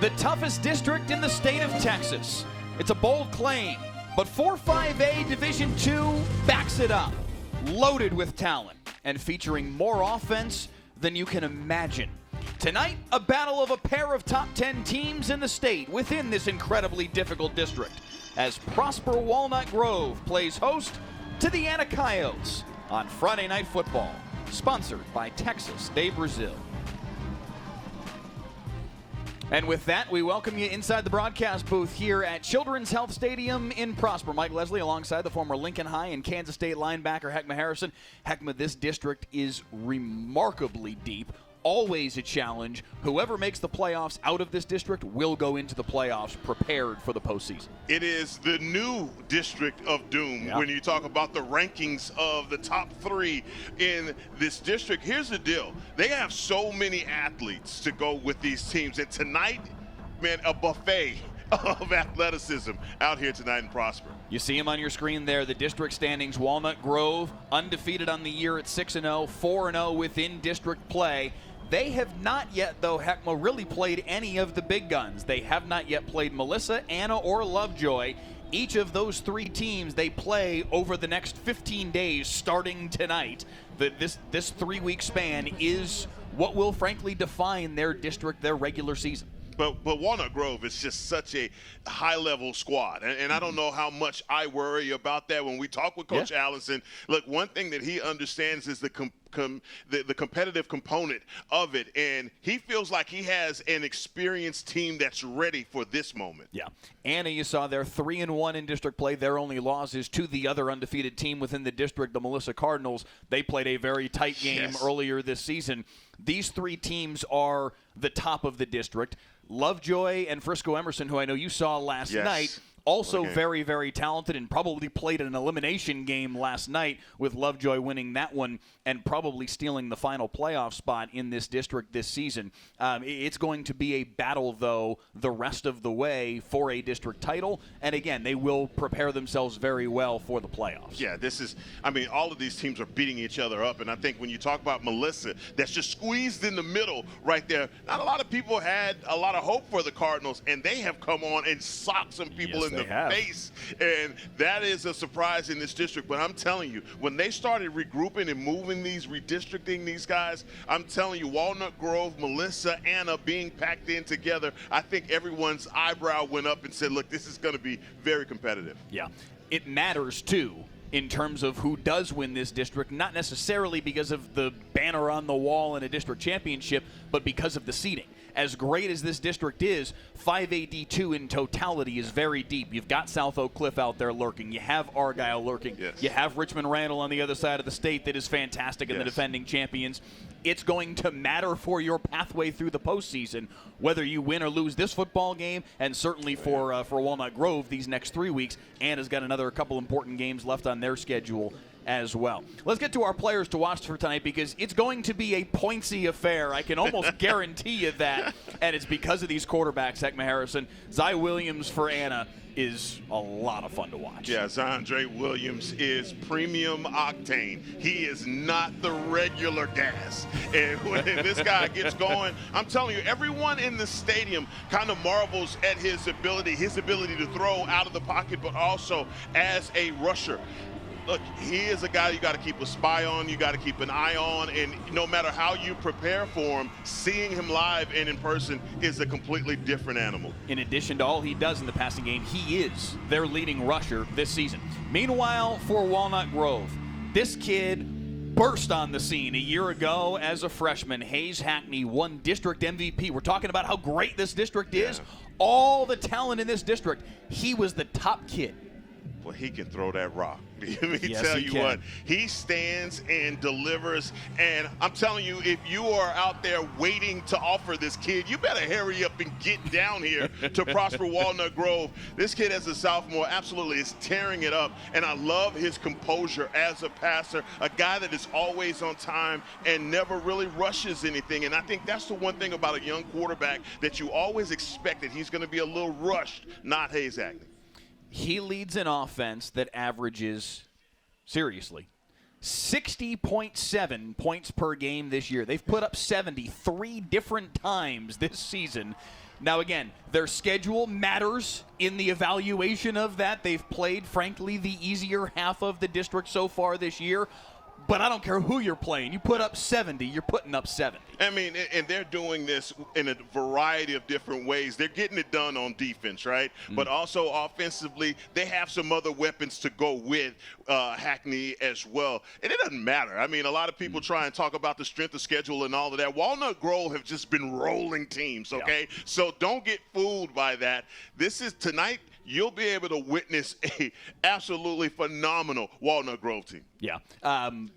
The toughest district in the state of Texas. It's a bold claim, but 4-5A Division II backs it up. Loaded with talent and featuring more offense than you can imagine. Tonight, a battle of a pair of top 10 teams in the state within this incredibly difficult district as Prosper Walnut Grove plays host to the Anna Coyotes on Friday Night Football, sponsored by Texas de Brazil. And with that, we welcome you inside the broadcast booth here at Children's Health Stadium in Prosper. Mike Leslie alongside the former Lincoln High and Kansas State linebacker Heckma Harrison. Heckma, this district is remarkably deep. Always a challenge. Whoever makes the playoffs out of this district will go into the playoffs prepared for the postseason. It is the new district of doom when you talk about the rankings of the top three in this district. Here's the deal. They have so many athletes to go with these teams. And tonight, man, a buffet of athleticism out here tonight in Prosper. You see them on your screen there, the district standings. Walnut Grove, undefeated on the year at 6-0, 4-0 within district play. They have not yet, though, Heckma, really played any of the big guns. They have not yet played Melissa, Anna, or Lovejoy. Each of those three teams they play over the next 15 days starting tonight. This 3-week span is what will frankly define their district, their regular season. But Walnut Grove is just such a high-level squad, and I don't know how much I worry about that when we talk with Coach Allison. Look, one thing that he understands is the competitive component of it, and he feels like he has an experienced team that's ready for this moment. Yeah. Anna, you saw they're 3-1 in district play. Their only loss is to the other undefeated team within the district, the Melissa Cardinals. They played a very tight game earlier this season. These three teams are the top of the district. Lovejoy and Frisco Emerson, who I know you saw last night, also very, very talented and probably played an elimination game last night with Lovejoy winning that one and probably stealing the final playoff spot in this district this season. It's going to be a battle, though, the rest of the way for a district title. And, again, they will prepare themselves very well for the playoffs. Yeah, all of these teams are beating each other up. And I think when you talk about Melissa, that's just squeezed in the middle right there. Not a lot of people had a lot of hope for the Cardinals, and they have come on and socked some people in the face, and that is a surprise in this district. But I'm telling you, when they started regrouping and moving redistricting these guys, I'm telling you, Walnut Grove, Melissa, Anna being packed in together, I think everyone's eyebrow went up and said, look, this is going to be very competitive. Yeah, it matters too in terms of who does win this district, not necessarily because of the banner on the wall in a district championship, but because of the seeding. As great as this district is, 5AD2 in totality is very deep. You've got South Oak Cliff out there lurking. You have Argyle lurking. You have Richmond Randall on the other side of the state that is fantastic and the defending champions. It's going to matter for your pathway through the postseason, whether you win or lose this football game, and certainly for Walnut Grove these next 3 weeks. Anna's got another couple important games left on their schedule as well. Let's get to our players to watch for tonight because it's going to be a pointsy affair. I can almost guarantee you that. And it's because of these quarterbacks, Heckma Harrison. Zy Williams for Anna is a lot of fun to watch. Yeah, Zandre Williams is premium octane. He is not the regular gas. And when this guy gets going, I'm telling you, everyone in the stadium kind of marvels at his ability to throw out of the pocket, but also as a rusher. Look, he is a guy you got to keep a spy on, you got to keep an eye on, and no matter how you prepare for him, seeing him live and in person is a completely different animal. In addition to all he does in the passing game, he is their leading rusher this season. Meanwhile, for Walnut Grove, this kid burst on the scene a year ago as a freshman. Hayes Hackney won district MVP. We're talking about how great this district is. All the talent in this district. He was the top kid. Well, he can throw that rock. Let me tell you what, he stands and delivers. And I'm telling you, if you are out there waiting to offer this kid, you better hurry up and get down here to Prosper Walnut Grove. This kid as a sophomore absolutely is tearing it up. And I love his composure as a passer, a guy that is always on time and never really rushes anything. And I think that's the one thing about a young quarterback that you always expect that he's going to be a little rushed, not Hayes Hackney. He leads an offense that averages, seriously, 60.7 points per game this year. They've put up 70 3 different times this season. Now, again, their schedule matters in the evaluation of that. They've played, frankly, the easier half of the district so far this year. But I don't care who you're playing. You put up 70, you're putting up 70. I mean, and they're doing this in a variety of different ways. They're getting it done on defense, right? But also offensively, they have some other weapons to go with Hackney as well. And it doesn't matter. I mean, a lot of people try and talk about the strength of schedule and all of that. Walnut Grove have just been rolling teams, okay? Yeah. So don't get fooled by that. This is tonight. You'll be able to witness a absolutely phenomenal Walnut Grove team. Yeah.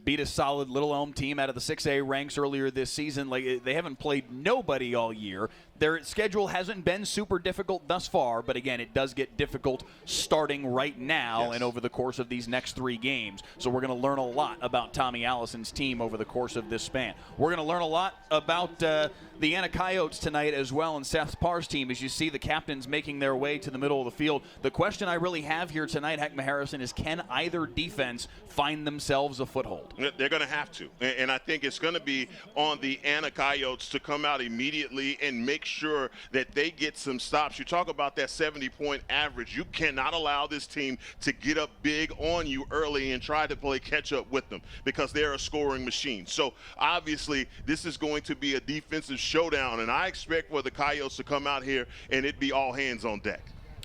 Beat a solid Little Elm team out of the 6A ranks earlier this season. Like, they haven't played nobody all year. Their schedule hasn't been super difficult thus far, but again, it does get difficult starting right now and over the course of these next 3 games. So we're going to learn a lot about Tommy Allison's team over the course of this span. We're going to learn a lot about the Anna Coyotes tonight as well, and Seth Parr's team, as you see the captains making their way to the middle of the field. The question I really have here tonight, Heckma Harrison, is can either defense find themselves a foothold? They're going to have to, and I think it's going to be on the Anna Coyotes to come out immediately and make sure that they get some stops. You talk about that 70-point average. You cannot allow this team to get up big on you early and try to play catch-up with them because they're a scoring machine. So obviously this is going to be a defensive showdown, and I expect for the Coyotes to come out here and it be all hands on deck.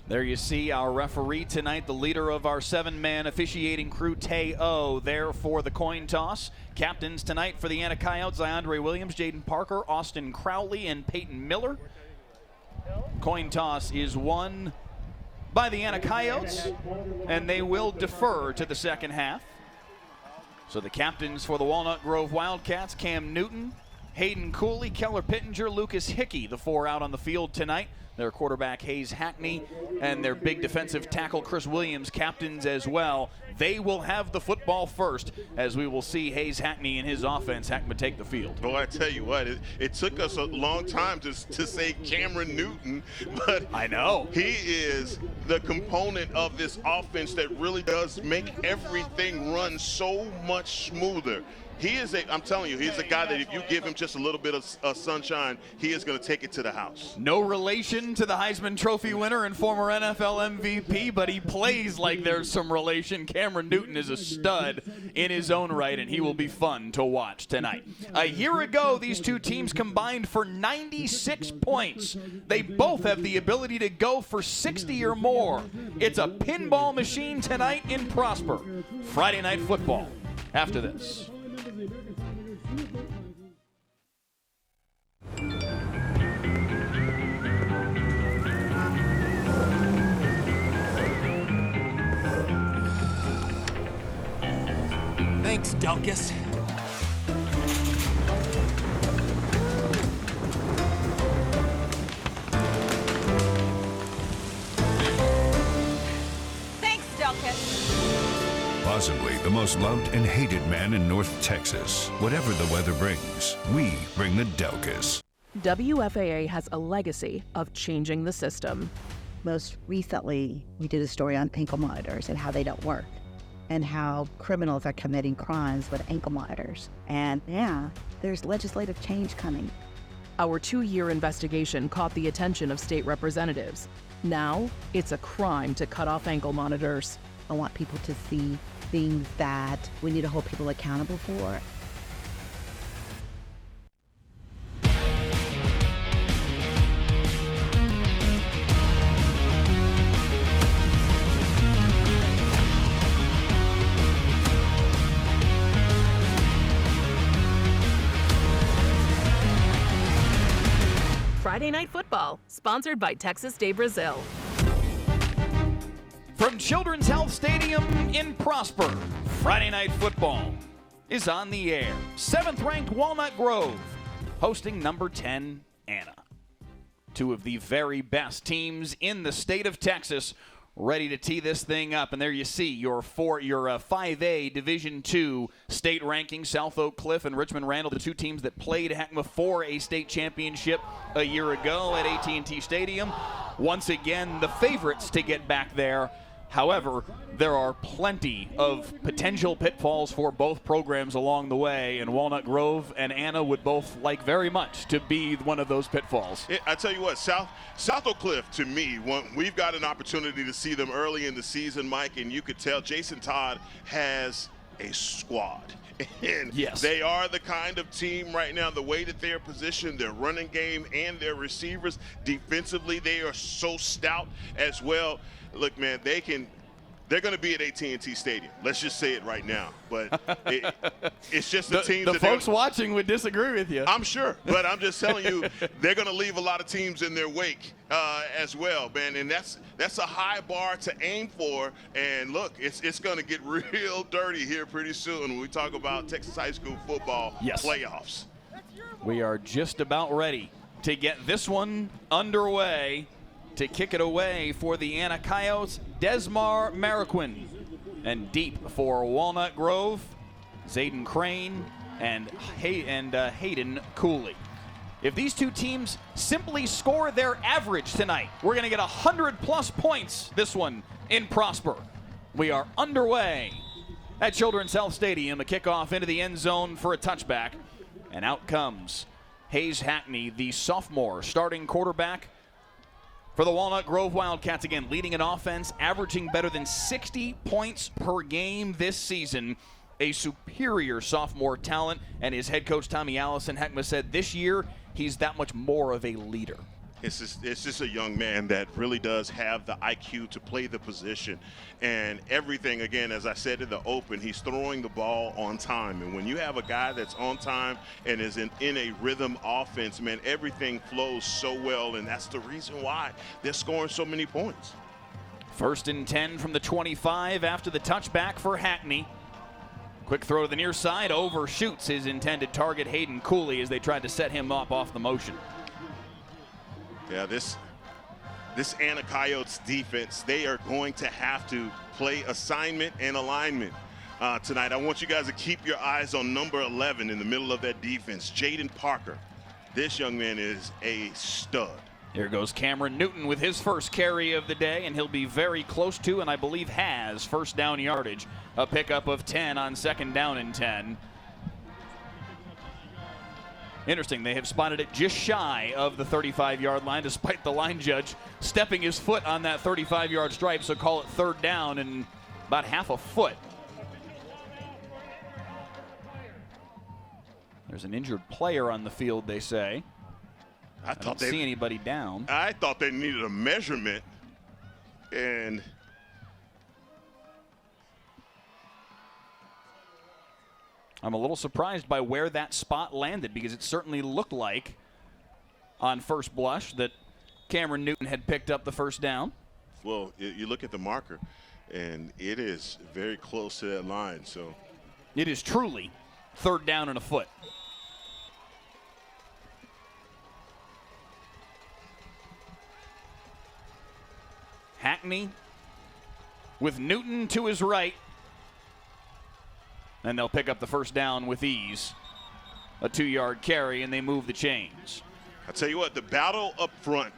There you see our referee tonight, the leader of our 7-man officiating crew, Tay-O, there for the coin toss. Captains tonight for the Anna Coyotes, Iandre Williams, Jaden Parker, Austin Crowley, and Peyton Miller. Coin toss is won by the Anna Coyotes, and they will defer to the second half. So the captains for the Walnut Grove Wildcats, Cam Newton, Hayden Cooley, Keller Pittenger, Lucas Hickey, the 4 out on the field tonight. Their quarterback, Hayes Hackney, and their big defensive tackle, Chris Williams, captains as well. They will have the football first, as we will see Hayes Hackney and his offense, Hackman, take the field. Well, I tell you what, it took us a long time to say Cameron Newton, but I know he is the component of this offense that really does make everything run so much smoother. He is I'm telling you, he's a guy that if you give him just a little bit of sunshine, he is going to take it to the house. No relation to the Heisman Trophy winner and former NFL MVP, but he plays like there's some relation. Cameron Newton is a stud in his own right, and he will be fun to watch tonight. A year ago, these two teams combined for 96 points. They both have the ability to go for 60 or more. It's a pinball machine tonight in Prosper. Friday Night Football after this. Thanks, Delkus. Thanks, Delkus. Possibly the most loved and hated man in North Texas. Whatever the weather brings, we bring the Delkus. WFAA has a legacy of changing the system. Most recently, we did a story on ankle monitors and how they don't work, and how criminals are committing crimes with ankle monitors. And yeah, there's legislative change coming. Our 2-year investigation caught the attention of state representatives. Now, it's a crime to cut off ankle monitors. I want people to see things that we need to hold people accountable for. Friday Night Football, sponsored by Texas de Brazil. From Children's Health Stadium in Prosper, Friday Night Football is on the air. 7th-ranked Walnut Grove hosting number 10 Anna. Two of the very best teams in the state of Texas ready to tee this thing up. And there you see your 5A Division II state ranking. South Oak Cliff and Richmond Randall, the two teams that played Heckma for a state championship a year ago at AT&T Stadium. Once again, the favorites to get back there, However, there are plenty of potential pitfalls for both programs along the way, and Walnut Grove and Anna would both like very much to be one of those pitfalls. I tell you what, South Oak Cliff, to me, we've got an opportunity to see them early in the season, Mike, and you could tell Jason Todd has a squad. And yes, they are the kind of team right now, the way that they're positioned, their running game and their receivers. Defensively, they are so stout as well. Look, man, they're going to be at AT&T Stadium. Let's just say it right now. But it's just the team. The folks watching would disagree with you. I'm sure. But I'm just telling you, they're going to leave a lot of teams in their wake as well, man. And that's a high bar to aim for. And, look, it's going to get real dirty here pretty soon when we talk about Texas high school football playoffs. We are just about ready to get this one underway. To kick it away for the Anna Coyotes, Desmar Marroquin. And deep for Walnut Grove, Zayden Crane and Hayden Cooley. If these two teams simply score their average tonight, we're going to get 100-plus points this one in Prosper. We are underway at Children's Health Stadium. A kickoff into the end zone for a touchback. And out comes Hayes Hackney, the sophomore starting quarterback for the Walnut Grove Wildcats, again, leading an offense, averaging better than 60 points per game this season. A superior sophomore talent, and his head coach, Tommy Allison Heckma, said this year he's that much more of a leader. It's just a young man that really does have the IQ to play the position. And everything, again, as I said in the open, he's throwing the ball on time. And when you have a guy that's on time and is in a rhythm offense, man, everything flows so well. And that's the reason why they're scoring so many points. 1st and 10 from the 25 after the touchback for Hackney. Quick throw to the near side, overshoots his intended target, Hayden Cooley, as they tried to set him up off the motion. Yeah, this Anna Coyotes defense, they are going to have to play assignment and alignment tonight. I want you guys to keep your eyes on number 11 in the middle of that defense, Jaden Parker. This young man is a stud. Here goes Cameron Newton with his first carry of the day, and he'll be very close to, and I believe has, first down yardage. A pickup of 10 on 2nd down and 10. Interesting, they have spotted it just shy of the 35-yard line, despite the line judge stepping his foot on that 35-yard stripe, so call it 3rd down and about half a foot. There's an injured player on the field, they say. I don't see anybody down. I thought they needed a measurement, and I'm a little surprised by where that spot landed, because it certainly looked like on first blush that Cameron Newton had picked up the first down. Well, you look at the marker, and it is very close to that line. So it is truly 3rd down and a foot. Hackney with Newton to his right. And they'll pick up the first down with ease. A 2-yard carry, and they move the chains. I'll tell you what, the battle up front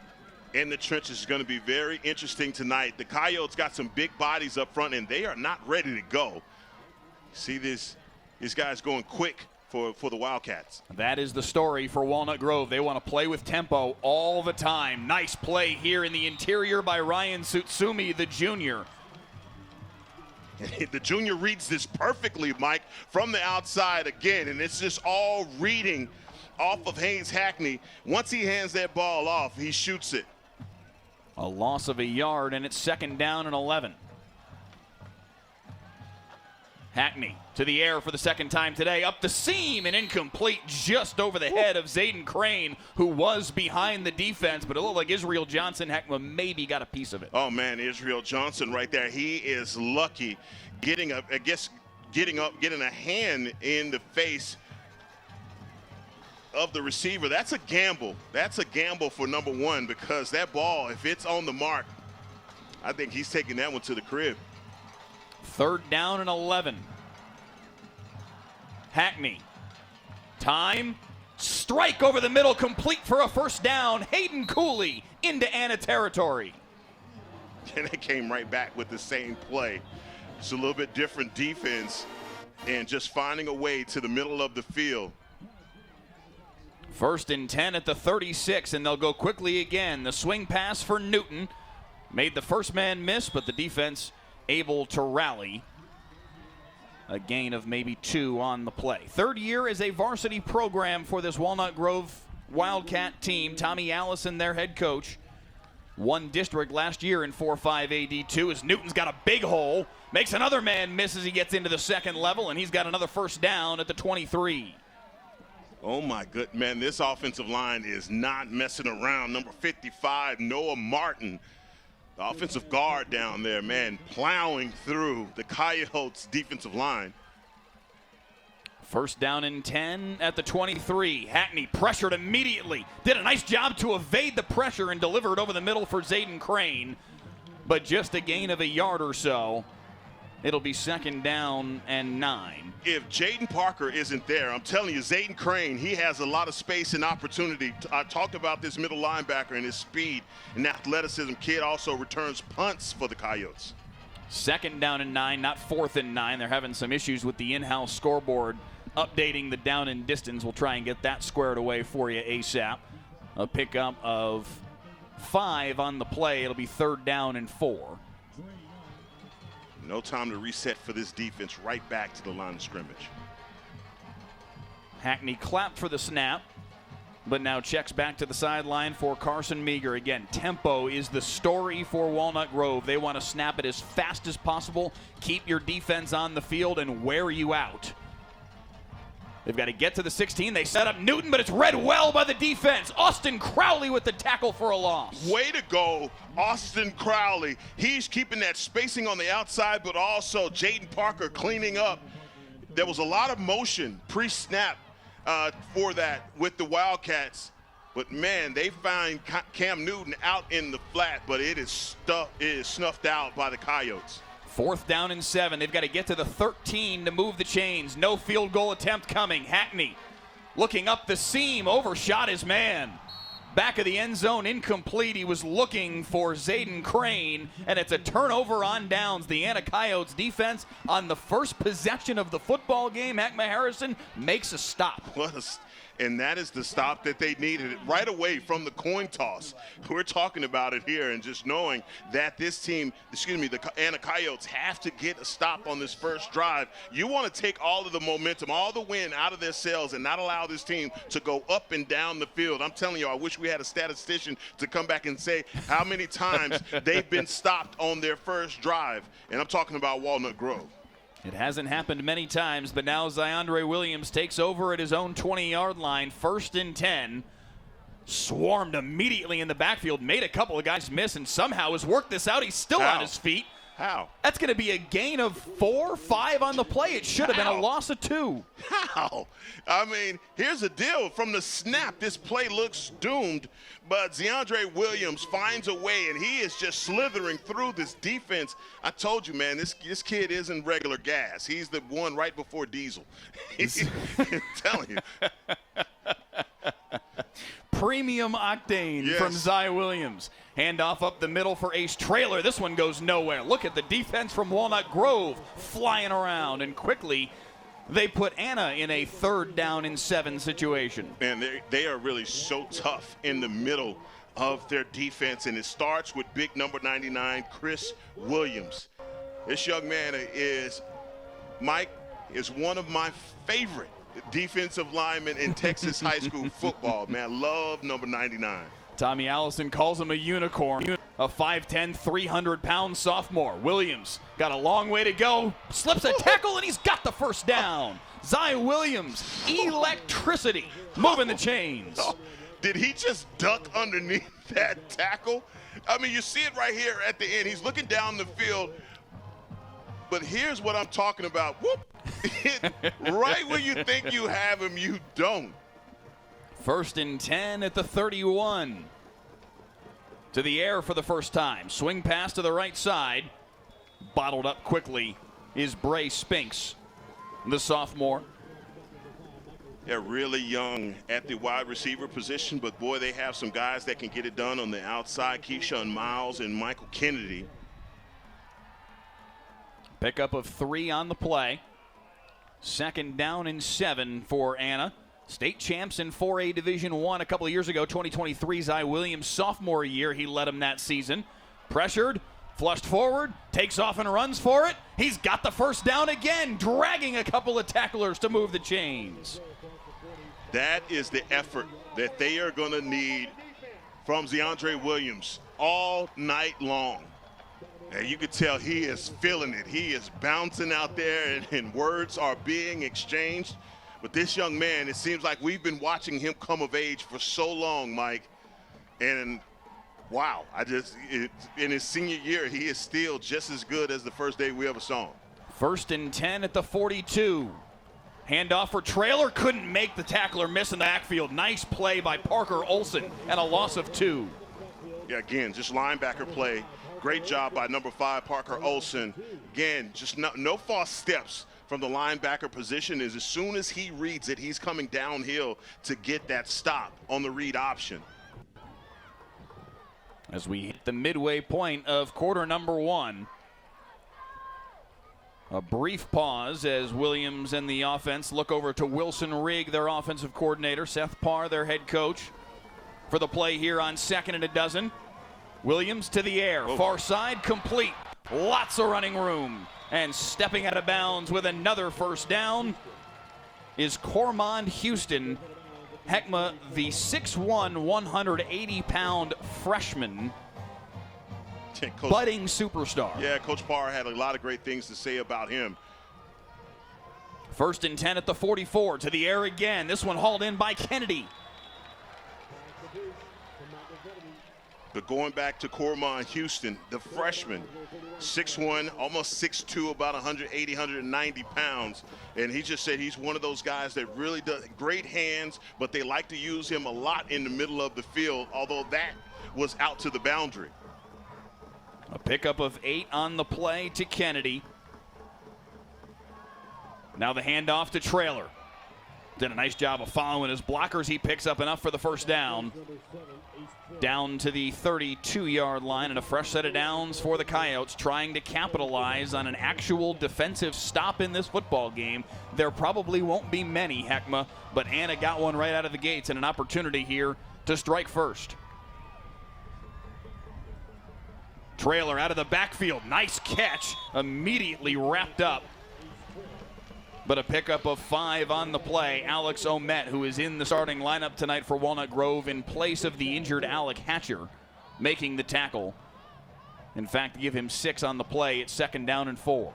in the trenches is going to be very interesting tonight. The Coyotes got some big bodies up front, and they are not ready to go. See these guys going quick for the Wildcats. That is the story for Walnut Grove. They want to play with tempo all the time. Nice play here in the interior by Ryan Tsutsumi, the junior. The junior reads this perfectly, Mike, from the outside again, and it's just all reading off of Hayes Hackney. Once he hands that ball off, he shoots it. A loss of a yard, and it's 2nd down and 11. Hackney to the air for the 2nd time today, up the seam and incomplete just over the head of Zayden Crane, who was behind the defense, but it looked like Israel Johnson Heckma maybe got a piece of it. Oh man, Israel Johnson right there. He is lucky getting a hand in the face of the receiver. That's a gamble. That's a gamble for number 1, because that ball, if it's on the mark, I think he's taking that one to the crib. 3rd down and 11. Hackney. Time. Strike over the middle, complete for a first down. Hayden Cooley into Anna territory. And they came right back with the same play. It's a little bit different defense and just finding a way to the middle of the field. 1st and 10 at the 36, and they'll go quickly again. The swing pass for Newton made the first man miss, but the defense able to rally. A gain of maybe 2 on the play. 3rd year as a varsity program for this Walnut Grove Wildcat team. Tommy Allison, their head coach, won district last year in 4-5 AD2 as Newton's got a big hole. Makes another man miss as he gets into the second level, and he's got another first down at the 23. Oh my good man, this offensive line is not messing around. Number 55, Noah Martin, the offensive guard down there, man, plowing through the Coyotes defensive line. 1st down and 10 at the 23. Hackney pressured immediately. Did a nice job to evade the pressure and deliver it over the middle for Zayden Crane. But just a gain of a yard or so. It'll be 2nd down and 9. If Jaden Parker isn't there, I'm telling you, Zayden Crane, he has a lot of space and opportunity. I talked about this middle linebacker and his speed and athleticism. Kid also returns punts for the Coyotes. 2nd down and 9, not 4th and 9. They're having some issues with the in-house scoreboard updating the down and distance. We'll try and get that squared away for you ASAP. A pickup of 5 on the play. It'll be 3rd down and 4. No time to reset for this defense. Right back to the line of scrimmage. Hackney clapped for the snap, but now checks back to the sideline for Carson Meager. Again, tempo is the story for Walnut Grove. They want to snap it as fast as possible, keep your defense on the field, and wear you out. They've got to get to the 16. They set up Newton, but it's read well by the defense. Austin Crowley with the tackle for a loss. Way to go, Austin Crowley. He's keeping that spacing on the outside, but also Jaden Parker cleaning up. There was a lot of motion pre-snap for that with the Wildcats. But, man, they find Cam Newton out in the flat, but it is snuffed out by the Coyotes. 4th down and 7. They've got to get to the 13 to move the chains. No field goal attempt coming. Hackney looking up the seam, overshot his man. Back of the end zone, incomplete. He was looking for Zayden Crane, and it's a turnover on downs. The Anna Coyotes defense on the first possession of the football game. Hackma Harrison makes a stop. And that is the stop that they needed right away from the coin toss. We're talking about it here and just knowing that this team, the Anna Coyotes have to get a stop on this first drive. You want to take all of the momentum, all the wind out of their sails and not allow this team to go up and down the field. I'm telling you, I wish we had a statistician to come back and say how many times they've been stopped on their first drive. And I'm talking about Walnut Grove. It hasn't happened many times, but now Ziondre Williams takes over at his own 20-yard line. 1st and 10. Swarmed immediately in the backfield, made a couple of guys miss, and somehow has worked this out. He's still on his feet. How? That's going to be a gain of 4, 5 on the play. It should have been a loss of 2. How? I mean, here's the deal. From the snap, this play looks doomed, but Ziondre Williams finds a way, and he is just slithering through this defense. I told you, man, this kid isn't regular gas. He's the one right before diesel. I'm telling you. Premium octane from Zy Williams. Handoff up the middle for Ace Traylor. This one goes nowhere. Look at the defense from Walnut Grove flying around, and quickly they put Anna in a 3rd down and 7 situation. Man, they are really so tough in the middle of their defense, and it starts with big number 99, Chris Williams. This young man is one of my favorite defensive linemen in Texas high school football. Man, love number 99. Tommy Allison calls him a unicorn. A 5'10", 300-pound sophomore. Williams got a long way to go. Slips a tackle, and he's got the first down. Zy Williams, electricity, moving the chains. Did he just duck underneath that tackle? I mean, you see it right here at the end. He's looking down the field. But here's what I'm talking about. Whoop. Right where you think you have him, you don't. 1st and 10 at the 31. To the air for the first time. Swing pass to the right side. Bottled up quickly is Bray Spinks, the sophomore. They're really young at the wide receiver position, but boy, they have some guys that can get it done on the outside. Keyshawn Miles and Michael Kennedy. Pickup of 3 on the play. 2nd down and 7 for Anna. State champs in 4A Division I a couple of years ago. 2023 Zy Williams' sophomore year, he led them that season. Pressured, flushed forward, takes off and runs for it. He's got the first down again, dragging a couple of tacklers to move the chains. That is the effort that they are going to need from DeAndre Williams all night long. And you can tell he is feeling it. He is bouncing out there, and words are being exchanged. But this young man, it seems like we've been watching him come of age for so long, Mike. And wow, in his senior year, he is still just as good as the first day we ever saw him. 1st and 10 at the 42. Handoff for Trailer, couldn't make the tackler miss in the backfield. Nice play by Parker Olson, and a loss of 2. Yeah, again, just linebacker play. Great job by number 5, Parker Olson. Again, just no false steps from the linebacker position. As soon as he reads it, he's coming downhill to get that stop on the read option. As we hit the midway point of quarter number 1. A brief pause as Williams and the offense look over to Wilson Rigg, their offensive coordinator, Seth Parr, their head coach, for the play here on 2nd and 12. Williams to the air, far side, complete. Lots of running room. And stepping out of bounds with another first down is Cormond Houston. Heckma, the 6'1", 180-pound freshman, budding superstar. Yeah, Coach Parr had a lot of great things to say about him. 1st and 10 at the 44, to the air again. This one hauled in by Kennedy. But going back to Cormond Houston, the freshman, 6'1", almost 6'2", about 180, 190 pounds. And he just said he's one of those guys that really does great hands, but they like to use him a lot in the middle of the field, although that was out to the boundary. A pickup of 8 on the play to Kennedy. Now the handoff to Trailer. Did a nice job of following his blockers. He picks up enough for the first down. Down to the 32-yard line, and a fresh set of downs for the Coyotes, trying to capitalize on an actual defensive stop in this football game. There probably won't be many, Heckma, but Anna got one right out of the gates and an opportunity here to strike first. Trailer out of the backfield. Nice catch. Immediately wrapped up. But a pickup of 5 on the play. Alex Omet, who is in the starting lineup tonight for Walnut Grove in place of the injured Alec Hatcher, making the tackle. In fact, give him 6 on the play. It's 2nd down and 4.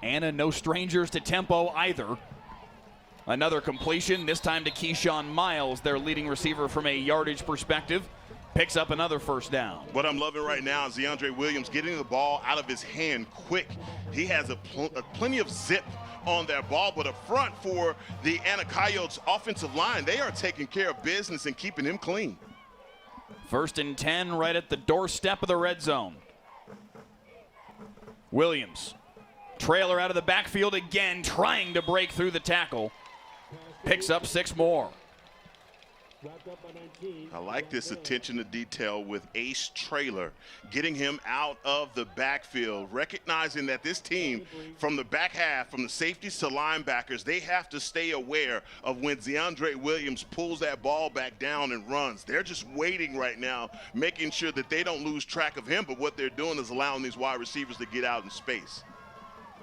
Anna, no strangers to tempo either. Another completion, this time to Keyshawn Miles, their leading receiver from a yardage perspective. Picks up another first down. What I'm loving right now is DeAndre Williams getting the ball out of his hand quick. He has plenty of zip on that ball, but up front for the Anna Coyotes offensive line, they are taking care of business and keeping him clean. 1st and 10 right at the doorstep of the red zone. Williams. Trailer out of the backfield again, trying to break through the tackle. Picks up 6 more. I like this attention to detail with Ace Trailer, getting him out of the backfield, recognizing that this team, from the back half, from the safeties to linebackers, they have to stay aware of when DeAndre Williams pulls that ball back down and runs. They're just waiting right now, making sure that they don't lose track of him, but what they're doing is allowing these wide receivers to get out in space.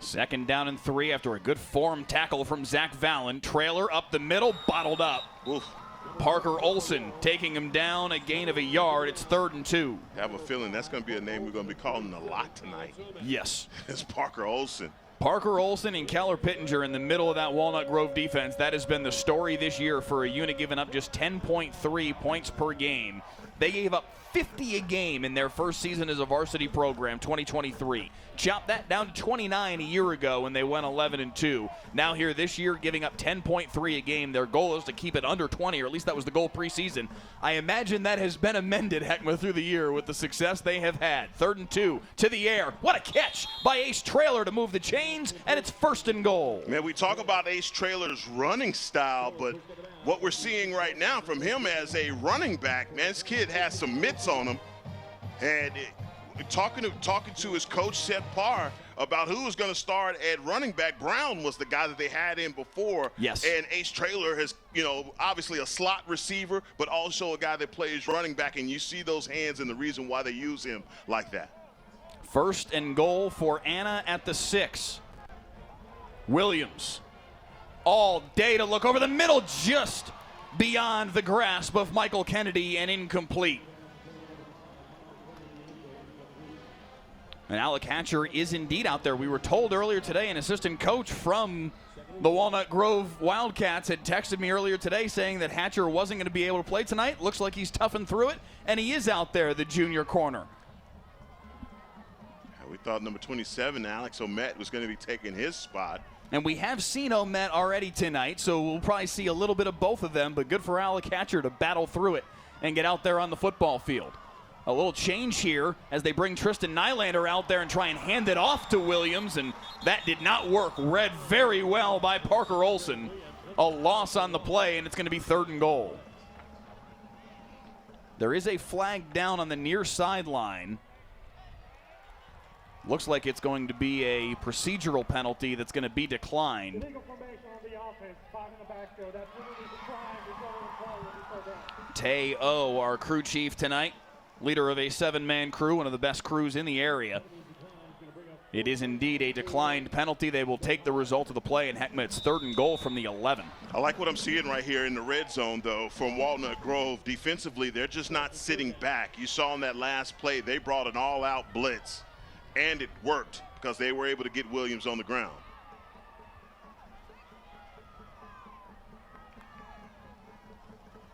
2nd down and 3 after a good form tackle from Zach Vallon. Trailer up the middle, bottled up. Oof. Parker Olson taking him down, a gain of a yard. It's 3rd and 2. I have a feeling that's going to be a name we're going to be calling a lot tonight. Yes. It's Parker Olson. Parker Olson and Keller Pittenger in the middle of that Walnut Grove defense. That has been the story this year for a unit giving up just 10.3 points per game. They gave up 50 a game in their first season as a varsity program, 2023. Chopped that down to 29 a year ago when they went 11-2. Now here this year, giving up 10.3 a game. Their goal is to keep it under 20, or at least that was the goal preseason. I imagine that has been amended, Heckma, through the year with the success they have had. 3rd and 2 to the air. What a catch by Ace Trailer to move the chains, and it's 1st and goal. Man, we talk about Ace Trailer's running style, but what we're seeing right now from him as a running back, man, this kid has some mitts on him. And talking to his coach, Seth Parr, about who was going to start at running back. Brown was the guy that they had in before. Yes. And Ace Traylor has, obviously a slot receiver, but also a guy that plays running back. And you see those hands and the reason why they use him like that. First and goal for Anna at the 6. Williams all day to look over the middle, just beyond the grasp of Michael Kennedy, and incomplete. And Alec Hatcher is indeed out there. We were told earlier today, an assistant coach from the Walnut Grove Wildcats had texted me earlier today saying that Hatcher wasn't going to be able to play tonight. Looks like he's toughened through it, and he is out there, the junior corner. We thought number 27, Alex Omet, was going to be taking his spot. And we have seen Omet already tonight, so we'll probably see a little bit of both of them, but good for Alec Hatcher to battle through it and get out there on the football field. A little change here as they bring Tristan Nylander out there and try and hand it off to Williams, and that did not work. Read very well by Parker Olson. A loss on the play, and it's going to be 3rd and goal. There is a flag down on the near sideline. Looks like it's going to be a procedural penalty that's going to be declined. Tay O, our crew chief tonight, leader of a 7-man crew, one of the best crews in the area. It is indeed a declined penalty. They will take the result of the play, and Heckma, it's 3rd and goal from the 11. I like what I'm seeing right here in the red zone, though, from Walnut Grove. Defensively, they're just not sitting back. You saw in that last play, they brought an all-out blitz. And it worked because they were able to get Williams on the ground.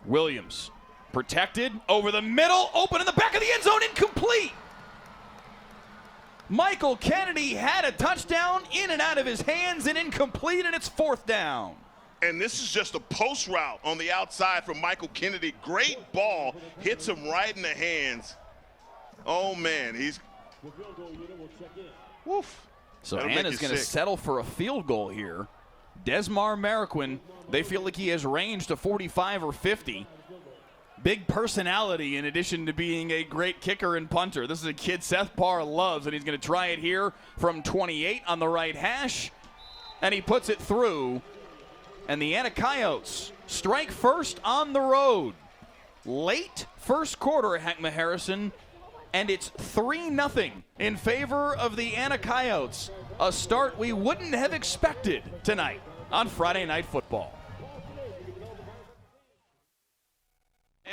Williams protected over the middle, open in the back of the end zone, incomplete. Michael Kennedy had a touchdown in and out of his hands and incomplete, and it's 4th down. And this is just a post route on the outside from Michael Kennedy. Great ball, hits him right in the hands. Oh, man, he's... Woof. So Anna's going to settle for a field goal here. Desmar Marroquin, they feel like he has range to 45 or 50. Big personality in addition to being a great kicker and punter. This is a kid Seth Parr loves, and he's going to try it here from 28 on the right hash. And he puts it through. And the Anna Coyotes strike first on the road. Late first quarter, Heckma Harrison. And it's 3-0 in favor of the Anna Coyotes. A start we wouldn't have expected tonight on Friday Night Football.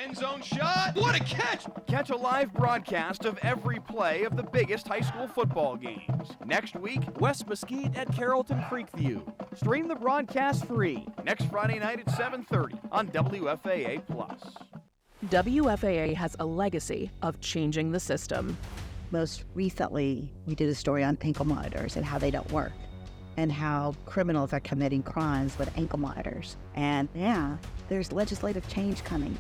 End zone shot. What a catch! Catch a live broadcast of every play of the biggest high school football games. Next week, West Mesquite at Carrollton Creekview. Stream the broadcast free next Friday night at 7:30 on WFAA+. WFAA has a legacy of changing the system. Most recently, we did a story on ankle monitors and how they don't work, and how criminals are committing crimes with ankle monitors. And yeah, there's legislative change coming.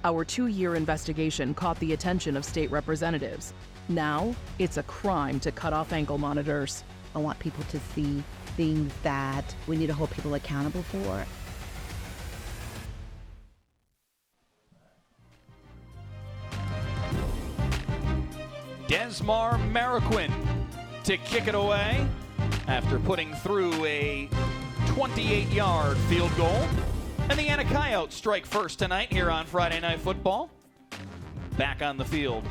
Our 2-year investigation caught the attention of state representatives. Now, it's a crime to cut off ankle monitors. I want people to see things that we need to hold people accountable for. Desmar Marroquin to kick it away after putting through a 28-yard field goal. And the Anna Coyotes strike first tonight here on Friday Night Football. Back on the field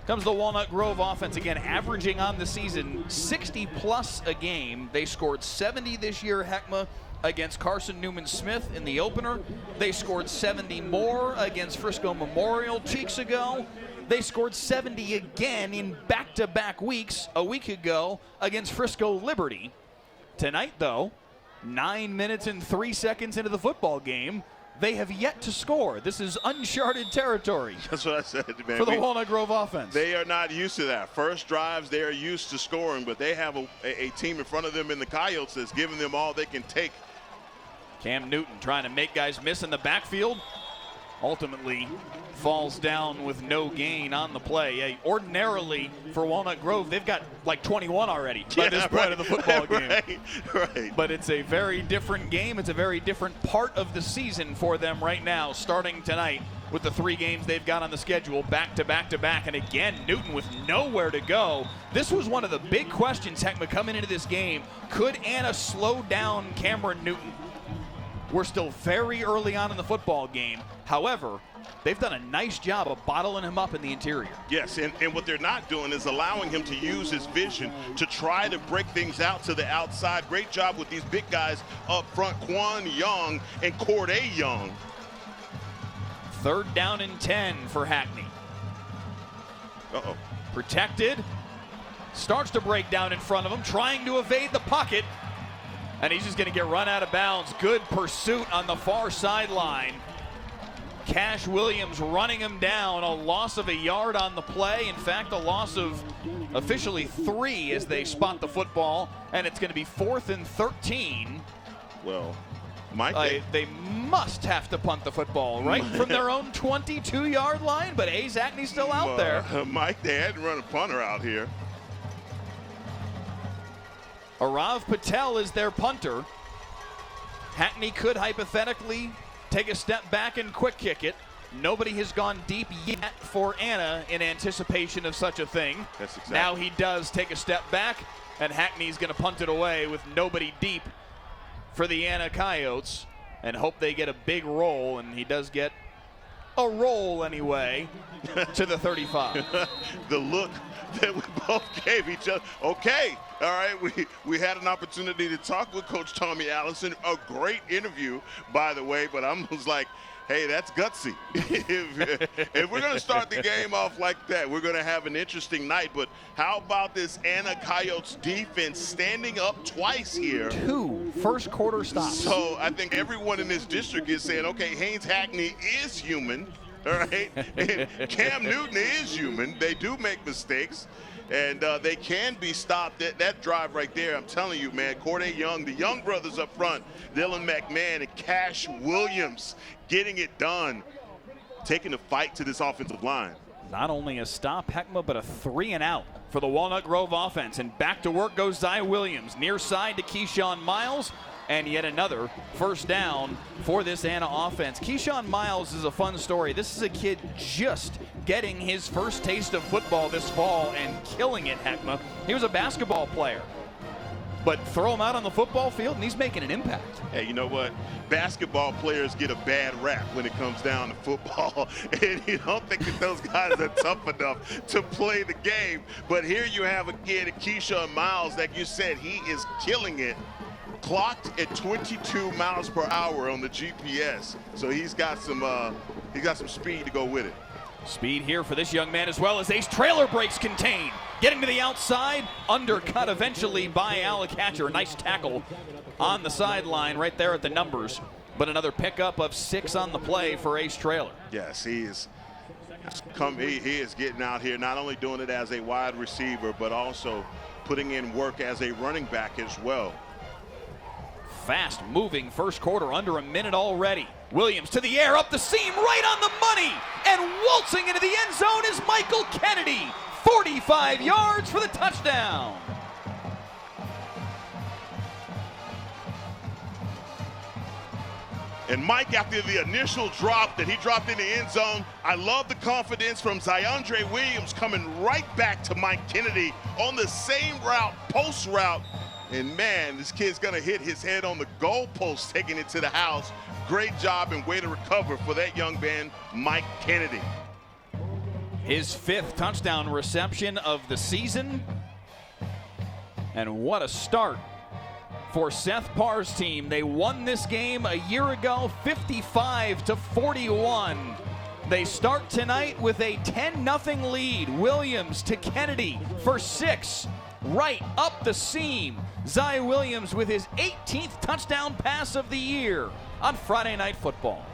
comes the Walnut Grove offense again, averaging on the season 60-plus a game. They scored 70 this year, Heckma, against Carson Newman-Smith in the opener. They scored 70 more against Frisco Memorial weeks ago. They scored 70 again in back-to-back weeks a week ago against Frisco Liberty. Tonight, though, 9 minutes and 3 seconds into the football game, they have yet to score. This is uncharted territory. That's what I said, man. For the Walnut Grove offense. They are not used to that. First drives, they are used to scoring, but they have a team in front of them in the Coyotes that's giving them all they can take. Cam Newton trying to make guys miss in the backfield. Ultimately falls down with no gain on the play. Ordinarily, for Walnut Grove, they've got like 21 already by this point of the football game. Right. But it's a very different game. It's a very different part of the season for them right now, starting tonight with the 3 games they've got on the schedule, back to back to back. And again, Newton with nowhere to go. This was one of the big questions, Heckma, coming into this game. Could Anna slow down Cameron Newton? We're still very early on in the football game. However, they've done a nice job of bottling him up in the interior. Yes, and what they're not doing is allowing him to use his vision to try to break things out to the outside. Great job with these big guys up front, Quan Young and Corday Young. 3rd down and 10 for Hackney. Uh-oh. Protected. Starts to break down in front of him, trying to evade the pocket. And he's just going to get run out of bounds. Good pursuit on the far sideline. Cash Williams running him down. A loss of a yard on the play. In fact, a loss of officially 3 as they spot the football. And it's going to be 4th and 13. Well, Mike, they must have to punt the football right from their own 22-yard line. But Hackney's still out there. Mike, they had to run a punter out here. Arav Patel is their punter. Hackney could hypothetically take a step back and quick kick it. Nobody has gone deep yet for Anna in anticipation of such a thing. That's exactly. Now he does take a step back, and Hackney's going to punt it away with nobody deep for the Anna Coyotes and hope they get a big roll, and he does get a roll anyway to the 35. The look that we both gave each other. Okay, all right, we had an opportunity to talk with Coach Tommy Allison. A great interview, by the way, but I was like, hey, that's gutsy. if we're going to start the game off like that, we're going to have an interesting night. But how about this Anna Coyotes defense standing up twice here? 2 first-quarter stops. So I think everyone in this district is saying, okay, Haynes Hackney is human, all right? Cam Newton is human. They do make mistakes, and they can be stopped. That drive right there, I'm telling you, man, Corday Young, the Young brothers up front, Dylan McMahon and Cash Williams getting it done, taking the fight to this offensive line. Not only a stop, Heckma, but a 3 and out for the Walnut Grove offense. And back to work goes Zai Williams. Near side to Keyshawn Miles. And yet another first down for this Anna offense. Keyshawn Miles is a fun story. This is a kid just getting his first taste of football this fall and killing it, Heckma. He was a basketball player. But throw him out on the football field, and he's making an impact. Hey, you know what? Basketball players get a bad rap when it comes down to football. And you don't think that those guys are tough enough to play the game. But here you have a kid, Keyshawn Miles, like you said, he is killing it. Clocked at 22 miles per hour on the GPS. So he's got some speed to go with it. Speed here for this young man as well as Ace trailer breaks contained. Getting to the outside, undercut eventually by Alec Hatcher. Nice tackle on the sideline right there at the numbers. But another pickup of 6 on the play for Ace Trailer. Yes, he is getting out here, not only doing it as a wide receiver, but also putting in work as a running back as well. Fast moving first quarter, under a minute already. Williams to the air, up the seam, right on the money, and waltzing into the end zone is Michael Kennedy. 45 yards for the touchdown. And Mike, after the initial drop that he dropped in the end zone, I love the confidence from Zyandre Williams coming right back to Mike Kennedy on the same route, post route. And man, this kid's gonna hit his head on the goalpost, taking it to the house. Great job and way to recover for that young man, Mike Kennedy. His 5th touchdown reception of the season. And what a start for Seth Parr's team. They won this game a year ago, 55-41. They start tonight with a 10-0 lead. Williams to Kennedy for 6. Right up the seam. Zai Williams with his 18th touchdown pass of the year on Friday Night Football.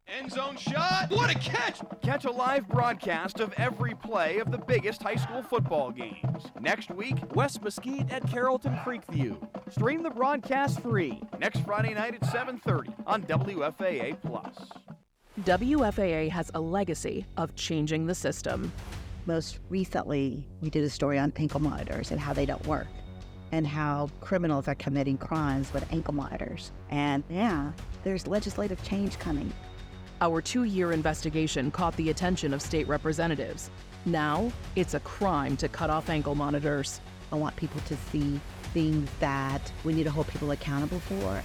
End zone shot. What a catch! Catch a live broadcast of every play of the biggest high school football games. Next week, West Mesquite at Carrollton Creekview. Stream the broadcast free next Friday night at 7:30 on WFAA+. WFAA has a legacy of changing the system. Most recently, we did a story on ankle monitors and how they don't work, and how criminals are committing crimes with ankle monitors. And yeah, there's legislative change coming. Our 2-year investigation caught the attention of state representatives. Now, it's a crime to cut off ankle monitors. I want people to see things that we need to hold people accountable for.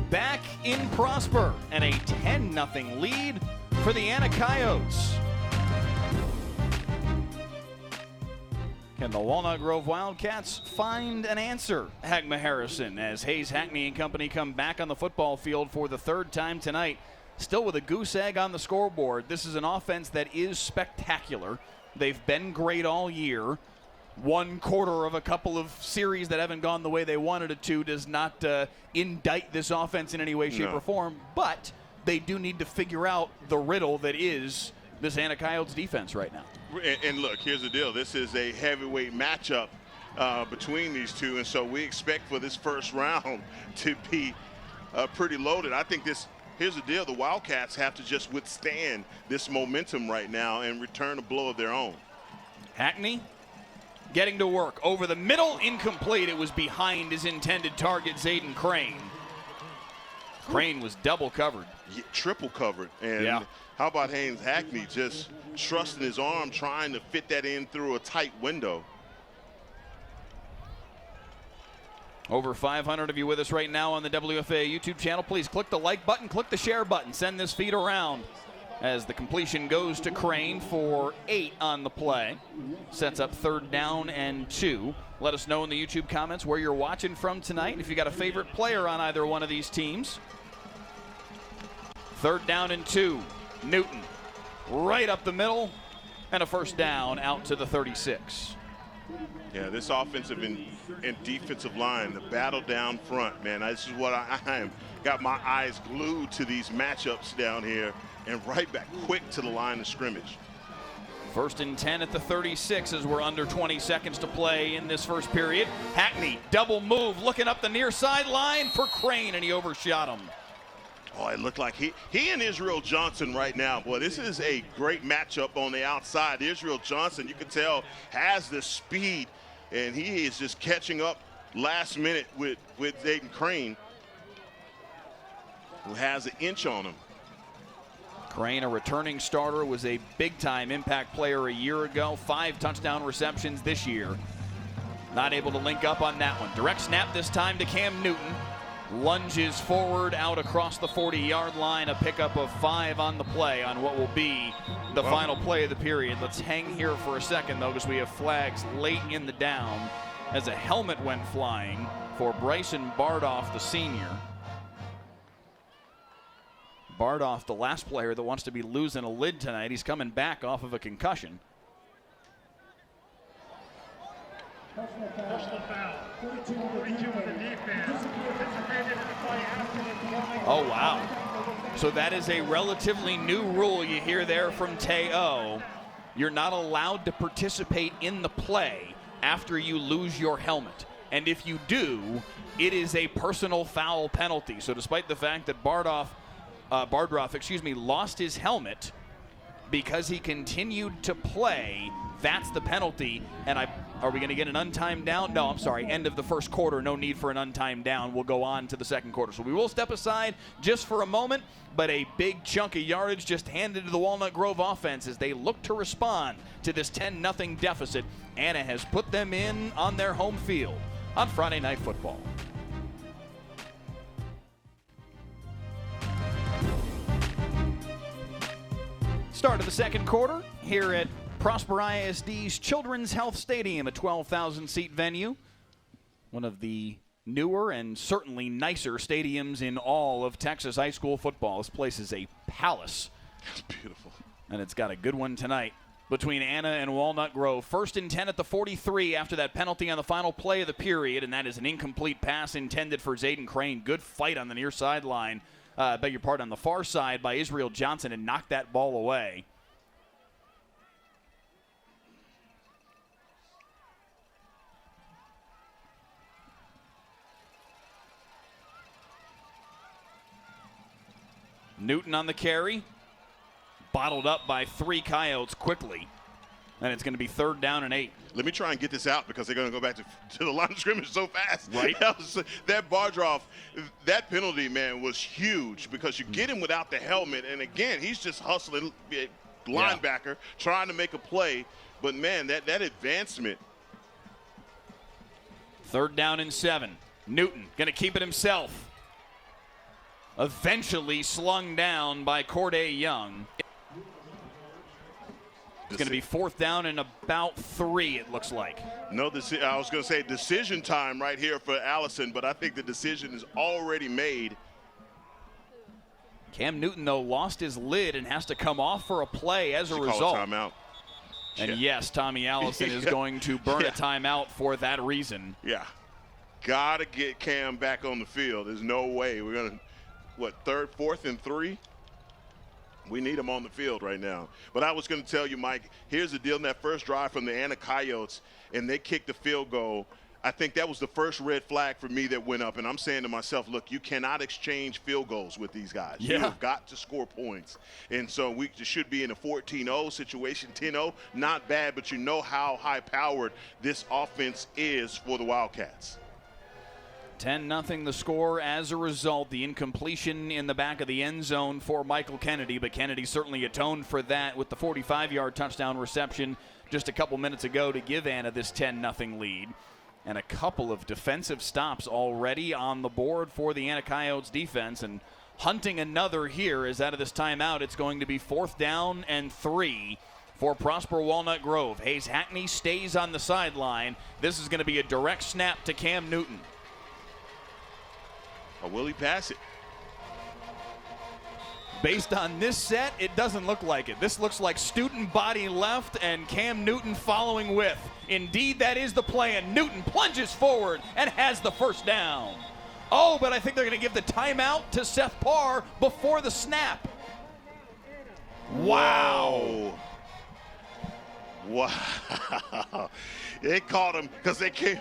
Back in Prosper, and a 10-0 lead for the Anna Coyotes. Can the Walnut Grove Wildcats find an answer, Hagma Harrison, as Hayes Hackney and company come back on the football field for the 3rd time tonight, still with a goose egg on the scoreboard. This is an offense that is spectacular. They've been great all year. 1/4 of a couple of series that haven't gone the way they wanted it to does not indict this offense in any way, shape, or form, but they do need to figure out the riddle that is this Anna Coyotes defense right now. And look, here's the deal. This is a heavyweight matchup between these two, and so we expect for this first round to be pretty loaded. I think here's the deal. The Wildcats have to just withstand this momentum right now and return a blow of their own. Hackney getting to work over the middle, incomplete. It was behind his intended target, Zayden Crane. Crane was double covered. Yeah, triple covered. And how about Hayes Hackney just trusting his arm, trying to fit that in through a tight window. Over 500 of you with us right now on the WFAA YouTube channel. Please click the like button, click the share button, send this feed around as the completion goes to Crane for 8 on the play. Sets up 3rd down and 2. Let us know in the YouTube comments where you're watching from tonight, if you got a favorite player on either one of these teams. 3rd down and 2. Newton right up the middle, and a 1st down out to the 36. Yeah, this offensive and defensive line, the battle down front, man, this is what I'm got my eyes glued to these matchups down here, and right back quick to the line of scrimmage. 1st and 10 at the 36 as we're under 20 seconds to play in this first period. Hackney, double move, looking up the near sideline for Crane, and he overshot him. Oh, it looked like he and Israel Johnson right now. Boy, this is a great matchup on the outside. Israel Johnson, you can tell, has the speed, and he is just catching up last minute with Zayden Crane, who has an inch on him. Crane, a returning starter, was a big-time impact player a year ago. 5 touchdown receptions this year. Not able to link up on that one. Direct snap this time to Cam Newton. Lunges forward out across the 40-yard line. A pickup of 5 on the play on what will be the final play of the period. Let's hang here for a second, though, because we have flags late in the down as a helmet went flying for Bryson Bardoff, the senior. Bardoff, the last player that wants to be losing a lid tonight. He's coming back off of a concussion. Personal foul. 42 on the defense. Oh, wow. So that is a relatively new rule you hear there from Teo. You're not allowed to participate in the play after you lose your helmet. And if you do, it is a personal foul penalty. So despite the fact that Bardroff, lost his helmet because he continued to play, that's the penalty. And are we going to get an untimed down? No, I'm sorry, end of the first quarter. No need for an untimed down. We'll go on to the second quarter. So we will step aside just for a moment, but a big chunk of yardage just handed to the Walnut Grove offense as they look to respond to this 10-0 deficit. Anna has put them in on their home field on Friday Night Football. Start of the second quarter here at Prosper ISD's Children's Health Stadium, a 12,000-seat venue. One of the newer and certainly nicer stadiums in all of Texas high school football. This place is a palace. It's beautiful. And it's got a good one tonight between Anna and Walnut Grove. 1st and 10 at the 43 after that penalty on the final play of the period, and that is an incomplete pass intended for Zayden Crane. Good fight on the near sideline. Beg your pardon, on the far side by Israel Johnson, and knocked that ball away. Newton on the carry. bottled up by 3 Coyotes quickly. And it's going to be 3rd down and 8. Let me try and get this out because they're going to go back to the line of scrimmage so fast. Right. That Bardroff, that penalty, man, was huge because you get him without the helmet. And, again, he's just hustling, linebacker, trying to make a play. But, man, that advancement. 3rd down and 7. Newton going to keep it himself. Eventually slung down by Corday Young. It's going to be 4th down and about 3, it looks like. No, I was going to say decision time right here for Allison, but I think the decision is already made. Cam Newton, though, lost his lid and has to come off for a play as a result. Call a timeout. And yes, Tommy Allison is going to burn a timeout for that reason. Yeah. Got to get Cam back on the field. There's no way. We're going to, 4th and 3? We need him on the field right now. But I was going to tell you, Mike, here's the deal. In that first drive from the Anna Coyotes, and they kicked the field goal, I think that was the first red flag for me that went up. And I'm saying to myself, look, you cannot exchange field goals with these guys. Yeah. You have got to score points. And so we should be in a 14-0 situation, 10-0. Not bad, but you know how high-powered this offense is for the Wildcats. 10-0 the score as a result. The incompletion in the back of the end zone for Michael Kennedy, but Kennedy certainly atoned for that with the 45-yard touchdown reception just a couple minutes ago to give Anna this 10-0 lead. And a couple of defensive stops already on the board for the Anna Coyotes defense, and hunting another here as out of this timeout. It's going to be 4th down and 3 for Prosper Walnut Grove. Hayes Hackney stays on the sideline. This is going to be a direct snap to Cam Newton. Or will he pass it? Based on this set, it doesn't look like it. This looks like student body left and Cam Newton following with. Indeed, that is the plan. Newton plunges forward and has the 1st down. Oh, but I think they're going to give the timeout to Seth Parr before the snap. Wow. Wow. They caught him because they came.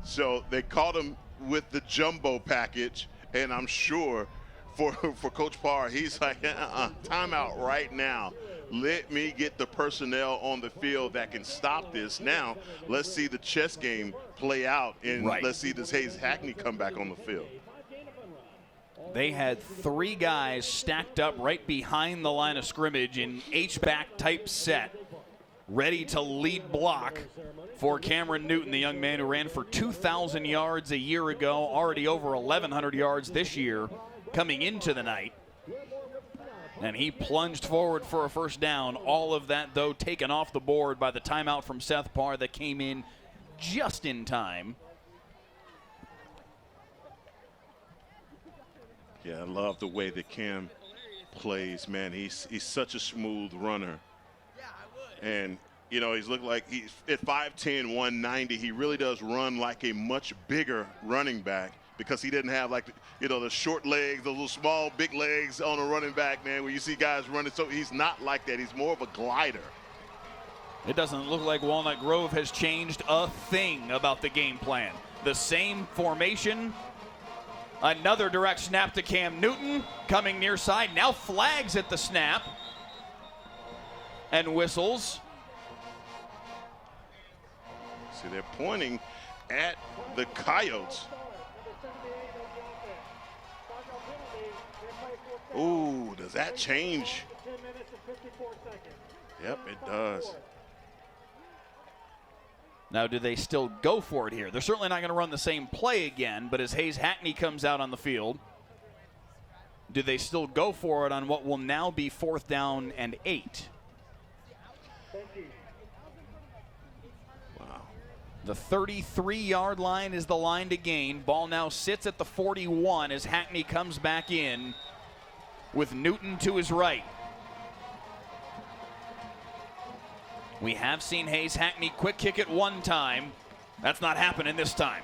So they caught him with the jumbo package, and I'm sure for Coach Parr, he's like, timeout right now. Let me get the personnel on the field that can stop this. Now, let's see the chess game play out, and let's see this Hayes Hackney come back on the field. They had 3 guys stacked up right behind the line of scrimmage in H-back type set, ready to lead block for Cameron Newton, the young man who ran for 2,000 yards a year ago, already over 1,100 yards this year coming into the night. And he plunged forward for a 1st down. All of that, though, taken off the board by the timeout from Seth Parr that came in just in time. Yeah, I love the way that Cam plays, man. He's such a smooth runner. And, you know, he's looked like he's at 5'10", 190. He really does run like a much bigger running back because he didn't have, like, you know, the short legs, the little small, big legs on a running back, man, where you see guys running. So he's not like that. He's more of a glider. It doesn't look like Walnut Grove has changed a thing about the game plan. The same formation. Another direct snap to Cam Newton coming near side. Now flags at the snap and whistles. See, they're pointing at the Coyotes. Ooh, does that change? Yep, it does. Now, do they still go for it here? They're certainly not going to run the same play again, but as Hayes Hackney comes out on the field, do they still go for it on what will now be 4th down and 8? Wow. The 33-yard line is the line to gain. Ball now sits at the 41 as Hackney comes back in with Newton to his right. We have seen Hayes Hackney quick kick it one time. That's not happening this time.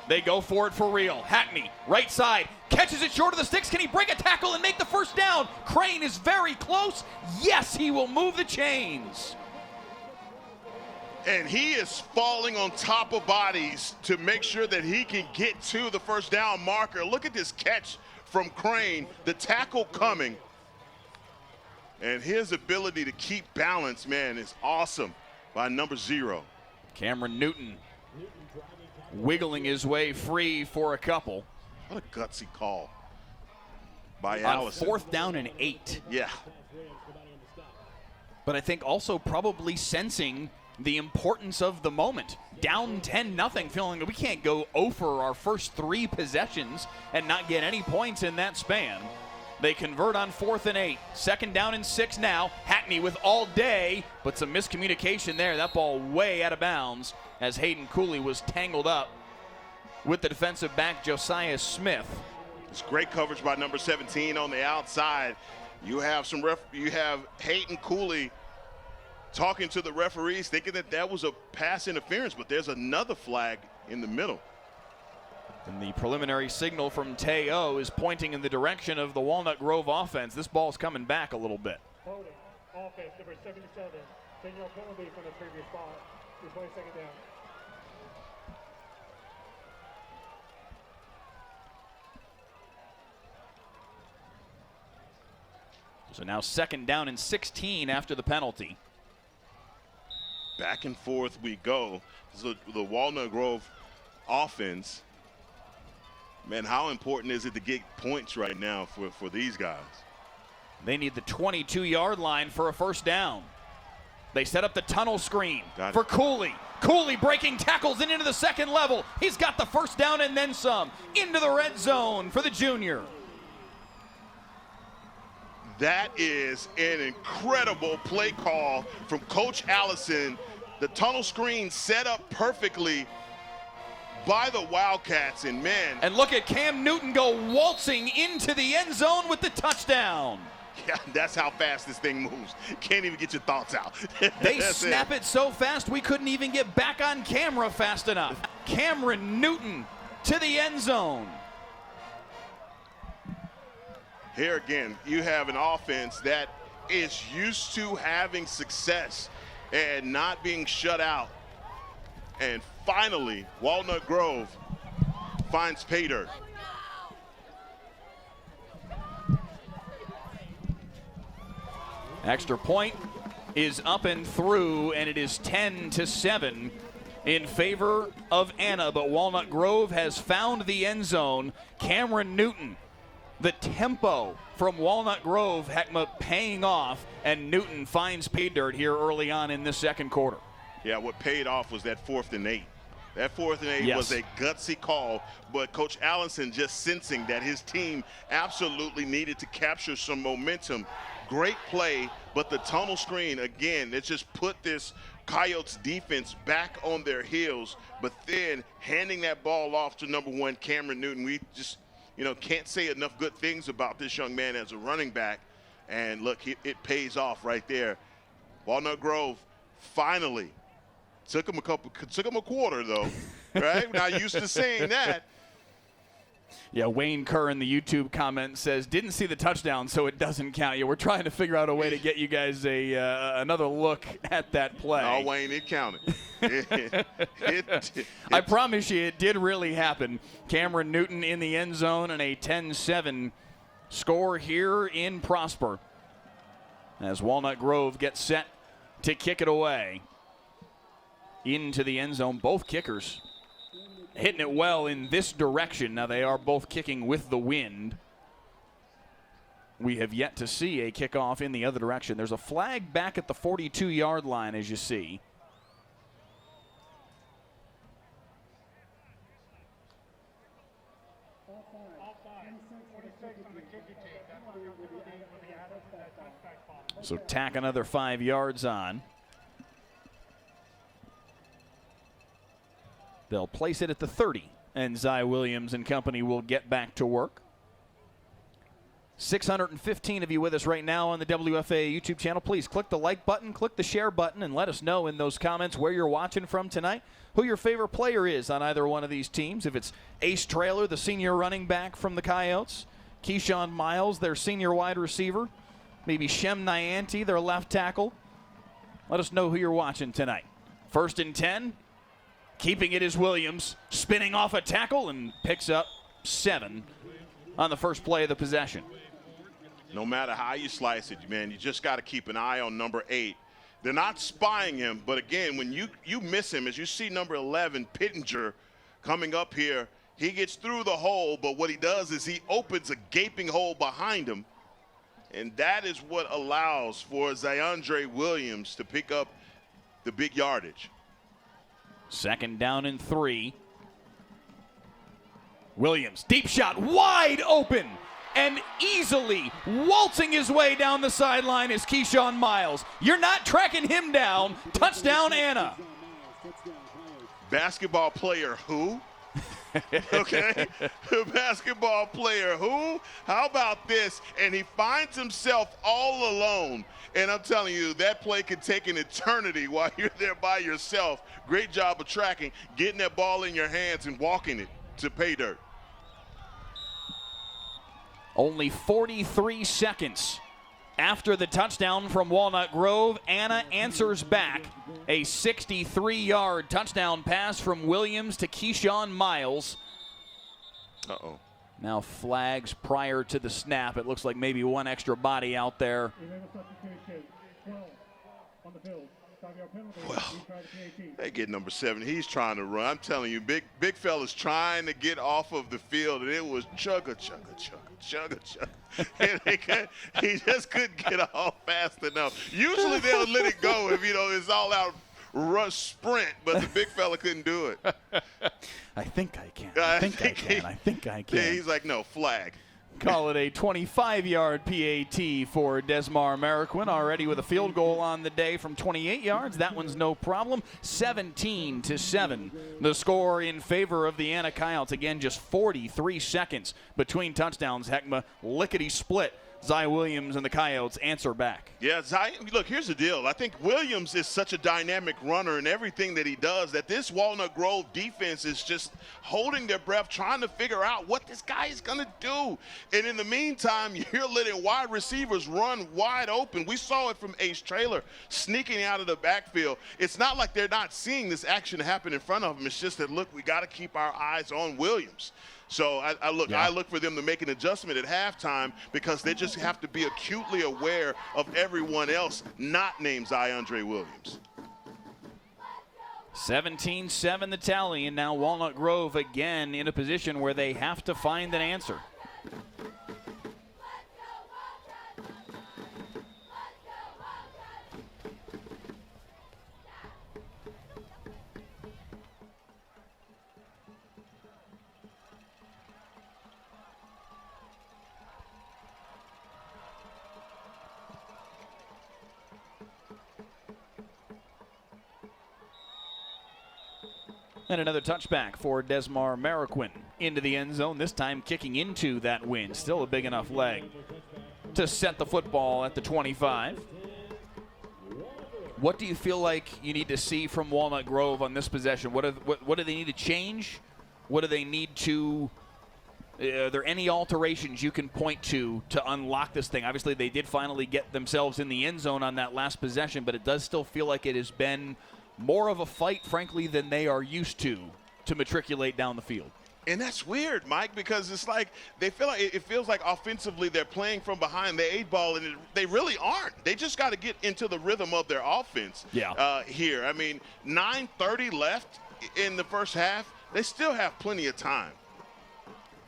They go for it for real. Hackney, right side, catches it short of the sticks. Can he break a tackle and make the 1st down? Crane is very close. Yes, he will move the chains. And he is falling on top of bodies to make sure that he can get to the 1st down marker. Look at this catch from Crane. The tackle coming. And his ability to keep balance, man, is awesome by number 0. Cameron Newton wiggling his way free for a couple. What a gutsy call by On Allison. 4th down and 8. Yeah. But I think also probably sensing the importance of the moment. Down 10-0, feeling that we can't go over our first 3 possessions and not get any points in that span. They convert on 4th and 8. 2nd down and 6 now. Hackney with all day, but some miscommunication there. That ball way out of bounds as Hayden Cooley was tangled up with the defensive back Josiah Smith. It's great coverage by number 17 on the outside. You have Hayden Cooley talking to the referees, thinking that was a pass interference, but there's another flag in the middle. And the preliminary signal from Teo is pointing in the direction of the Walnut Grove offense. This ball's coming back a little bit. Holding. Offense, number 77. 10-yard penalty from the previous spot. Replay 2nd down. So now 2nd down and 16 after the penalty. Back and forth we go. So the Walnut Grove offense, man, how important is it to get points right now for these guys? They need the 22-yard line for a 1st down. They set up the tunnel screen for Cooley. Cooley breaking tackles and into the 2nd level. He's got the 1st down and then some. Into the red zone for the junior. That is an incredible play call from Coach Allison. The tunnel screen set up perfectly by the Wildcats, and man. And look at Cam Newton go waltzing into the end zone with the touchdown. Yeah, that's how fast this thing moves. Can't even get your thoughts out. They snap it so fast we couldn't even get back on camera fast enough. Cameron Newton to the end zone. Here again, you have an offense that is used to having success and not being shut out. And finally, Walnut Grove finds pay dirt. Extra point is up and through, and it is 10-7 in favor of Anna. But Walnut Grove has found the end zone. Cameron Newton, the tempo from Walnut Grove, Heckma paying off, and Newton finds pay dirt here early on in this 2nd quarter. Yeah, what paid off was that 4th and 8. That 4th and 8 was a gutsy call, but Coach Allison just sensing that his team absolutely needed to capture some momentum. Great play, but the tunnel screen, again, it just put this Coyotes defense back on their heels, but then handing that ball off to number 1, Cameron Newton. We just, can't say enough good things about this young man as a running back. And look, it pays off right there. Walnut Grove finally took him a quarter though, right? Not used to saying that. Yeah, Wayne Kerr in the YouTube comment says, didn't see the touchdown, so it doesn't count. Yeah, we're trying to figure out a way to get you guys another look at that play. Oh, Wayne, it counted. I promise you, it did really happen. Cameron Newton in the end zone and a 10-7 score here in Prosper as Walnut Grove gets set to kick it away into the end zone. Both kickers hitting it well in this direction. Now they are both kicking with the wind. We have yet to see a kickoff in the other direction. There's a flag back at the 42-yard line, as you see. So tack another 5 yards on. They'll place it at the 30, and Zy Williams and company will get back to work. 615 of you with us right now on the WFAA YouTube channel. Please click the like button, click the share button, and let us know in those comments where you're watching from tonight, who your favorite player is on either one of these teams. If it's Ace Traylor, the senior running back from the Coyotes, Keyshawn Miles, their senior wide receiver, maybe Shem Nyanti, their left tackle. Let us know who you're watching tonight. 1st and 10. Keeping it is Williams, spinning off a tackle and picks up 7 on the first play of the possession. No matter how you slice it, man, you just got to keep an eye on number 8. They're not spying him, but again, when you miss him, as you see number 11, Pittenger, coming up here, he gets through the hole, but what he does is he opens a gaping hole behind him, and that is what allows for Zyandre Williams to pick up the big yardage. 2nd down and 3. Williams, deep shot, wide open, and easily waltzing his way down the sideline is Keyshawn Miles. You're not tracking him down. Touchdown, Anna. Basketball player who? Okay, basketball player who? How about this? And he finds himself all alone. And I'm telling you, that play could take an eternity while you're there by yourself. Great job of tracking, getting that ball in your hands and walking it to pay dirt. Only 43 seconds after the touchdown from Walnut Grove, Anna answers back. A 63-yard touchdown pass from Williams to Keyshawn Miles. Uh-oh. Now flags prior to the snap. It looks like maybe one extra body out there. Well, they get number 7. He's trying to run. I'm telling you, big fella's trying to get off of the field, and it was chugga. And he just couldn't get off fast enough. Usually they'll let it go if, it's all out rush sprint, but the big fella couldn't do it. I think I can. I think I can. Yeah, he's like, no, flag. Call it a 25-yard PAT for Desmar Marroquin, already with a field goal on the day from 28 yards. That one's no problem. 17-7. The score in favor of the Anna Coyotes. Again, just 43 seconds between touchdowns. Heckma, lickety-split. Zy Williams and the Coyotes answer back. Yeah, Zy, look, here's the deal. I think Williams is such a dynamic runner in everything that he does that this Walnut Grove defense is just holding their breath, trying to figure out what this guy is going to do. And in the meantime, you're letting wide receivers run wide open. We saw it from Ace Traylor sneaking out of the backfield. It's not like they're not seeing this action happen in front of them. It's just that, look, we got to keep our eyes on Williams. So I look for them to make an adjustment at halftime because they just have to be acutely aware of everyone else not named Zyandre Williams. 17-7 the tally, and now Walnut Grove again in a position where they have to find an answer. And another touchback for Desmar Marroquin into the end zone, this time kicking into that wind. Still a big enough leg to set the football at the 25. What do you feel like you need to see from Walnut Grove on this possession? What do they need to change? What do they need to are there any alterations you can point to unlock this thing? Obviously, they did finally get themselves in the end zone on that last possession, but it does still feel like it has been more of a fight, frankly, than they are used to matriculate down the field. And that's weird, Mike, because it's like they feel like it feels like offensively they're playing from behind the 8-ball, and they really aren't. They just got to get into the rhythm of their offense here. I mean, 9:30 left in the first half. They still have plenty of time.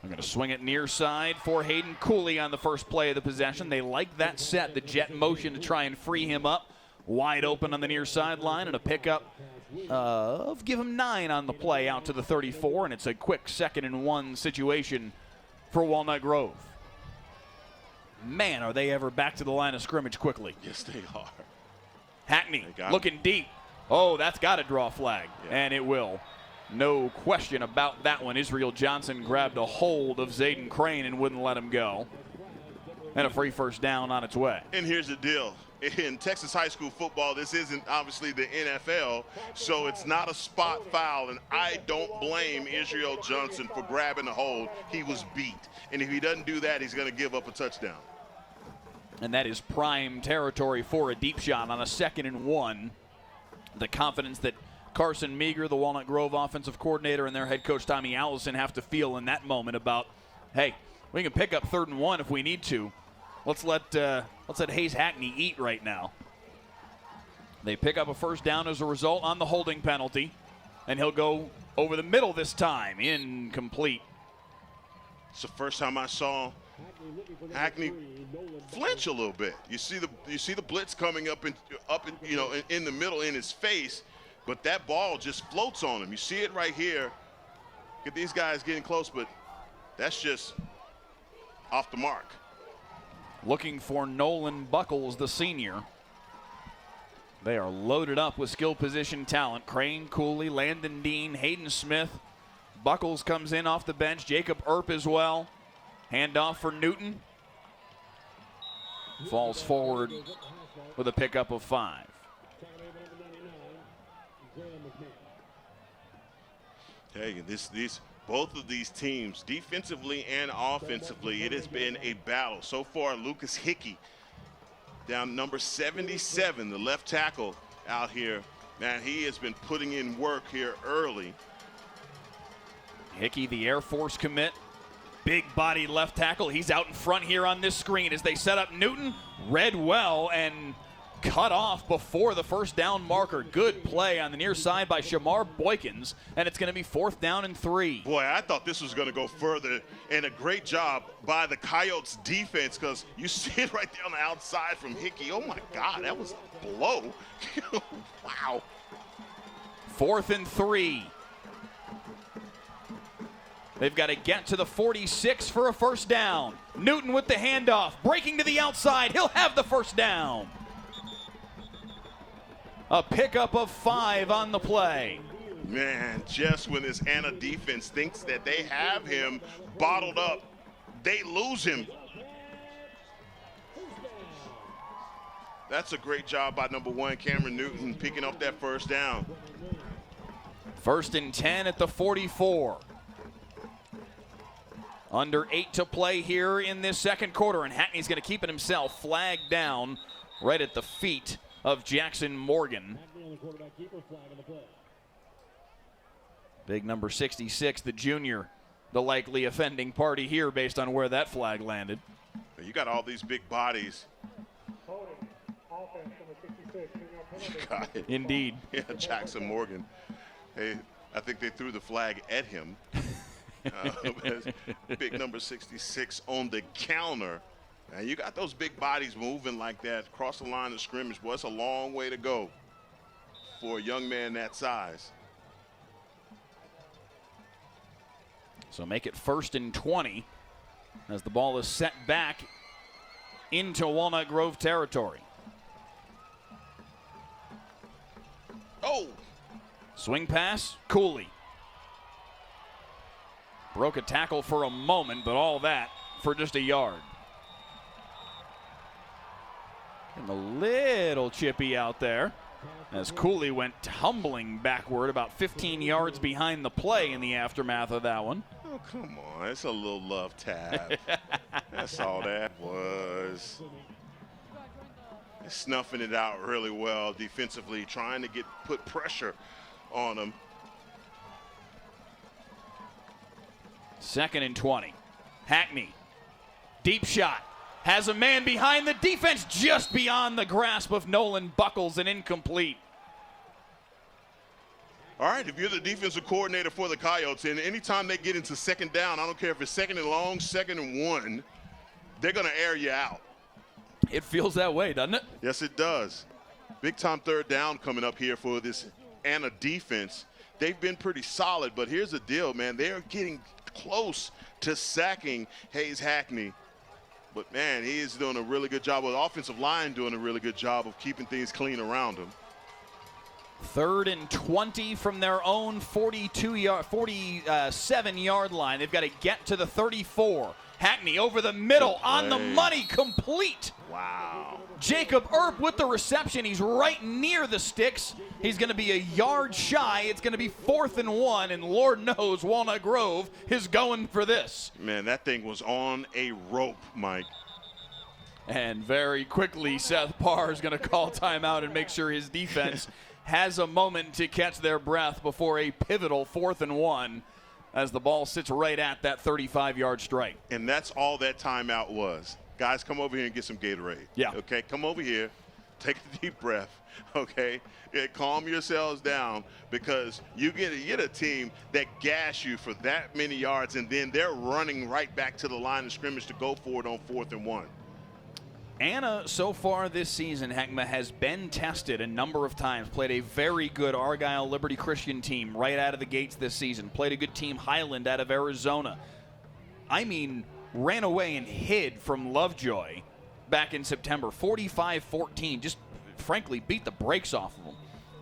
I'm going to swing it near side for Hayden Cooley on the first play of the possession. They like that set, the jet motion to try and free him up. Wide open on the near sideline, and a pickup of give him 9 on the play out to the 34, and it's a quick 2nd and 1 situation for Walnut Grove. Man, are they ever back to the line of scrimmage quickly. Yes, they are. Hackney looking deep. Oh, that's got to draw a flag, and it will. No question about that one. Israel Johnson grabbed a hold of Zayden Crane and wouldn't let him go. And a free first down on its way. And here's the deal. In Texas high school football, this isn't obviously the NFL, so it's not a spot foul, and I don't blame Israel Johnson for grabbing the hold. He was beat, and if he doesn't do that, he's going to give up a touchdown. And that is prime territory for a deep shot on a 2nd and 1. The confidence that Carson Meager, the Walnut Grove offensive coordinator, and their head coach Tommy Allison have to feel in that moment about, hey, We can pick up 3rd and 1 if we need to. Let's let Hayes Hackney eat right now. They pick up a first down as a result on the holding penalty, and he'll go over the middle this time. Incomplete. It's the first time I saw Hackney flinch a little bit. You see the blitz coming up in the middle in his face, but that ball just floats on him. You see it right here. Get these guys getting close, but that's just off the mark. Looking for Nolan Buckles, the senior. They are loaded up with skill position talent. Crane, Cooley, Landon Dean, Hayden Smith. Buckles comes in off the bench. Jacob Earp as well. Handoff for Newton. Falls forward with a pickup of 5. Hey, both of these teams, defensively and offensively, it has been a battle. So far, Lucas Hickey, down number 77, the left tackle out here. Man, he has been putting in work here early. Hickey, the Air Force commit. Big body left tackle. He's out in front here on this screen as they set up Newton. Read well and cut off before the first down marker. Good play on the near side by Shamar Boykins, and it's going to be 4th down and 3. Boy, I thought this was going to go further, and a great job by the Coyotes defense, because you see it right there on the outside from Hickey. Oh my God, that was a blow. Wow. 4th and 3. They've got to get to the 46 for a first down. Newton with the handoff, breaking to the outside. He'll have the first down. A pickup of 5 on the play. Man, just when this Anna defense thinks that they have him bottled up, they lose him. That's a great job by number 1, Cameron Newton, picking up that first down. 1st and 10 at the 44. Under 8 to play here in this second quarter, and Hackney's going to keep it himself, flagged down right at the feet of Jackson Morgan. Big number 66, the junior, the likely offending party here based on where that flag landed. You got all these big bodies. Got it. Indeed. Yeah, Jackson Morgan. Hey, I think they threw the flag at him. Big number 66 on the counter. And you got those big bodies moving like that across the line of scrimmage. Boy, it's a long way to go for a young man that size. So make it 1st and 20 as the ball is set back into Walnut Grove territory. Oh! Swing pass, Cooley. Broke a tackle for a moment, but all that for just a yard. And a little chippy out there as Cooley went tumbling backward about 15 yards behind the play in the aftermath of that one. Oh, come on. It's a little love tap. That's all that was. Snuffing it out really well defensively, trying to put pressure on him. 2nd and 20. Hackney, deep shot, has a man behind the defense just beyond the grasp of Nolan Buckles and incomplete. All right, if you're the defensive coordinator for the Coyotes, and anytime they get into 2nd down, I don't care if it's 2nd and long, 2nd and 1, they're going to air you out. It feels that way, doesn't it? Yes, it does. Big time 3rd down coming up here for this Anna defense. They've been pretty solid, but here's the deal, man. They're getting close to sacking Hayes Hackney. But, man, he is doing a really good job, with the offensive line doing a really good job of keeping things clean around him. 3rd and 20 from their own 47-yard line. They've got to get to the 34. Hackney over the middle, on the money, complete. Wow. Jacob Earp with the reception. He's right near the sticks. He's going to be a yard shy. It's going to be 4th and 1, and Lord knows Walnut Grove is going for this. Man, that thing was on a rope, Mike. And very quickly, Seth Parr is going to call timeout and make sure his defense has a moment to catch their breath before a pivotal 4th and 1 as the ball sits right at that 35-yard stripe. And that's all that timeout was. Guys, come over here and get some Gatorade. Yeah. Okay, come over here, take a deep breath, okay? Yeah, calm yourselves down, because you get a team that gas you for that many yards, and then they're running right back to the line of scrimmage to go for it on 4th and 1. Anna, so far this season, Heckma, has been tested a number of times. Played a very good Argyle Liberty Christian team right out of the gates this season. Played a good team, Highland, out of Arizona. I mean, ran away and hid from Lovejoy back in September. 45-14, just frankly beat the brakes off of them.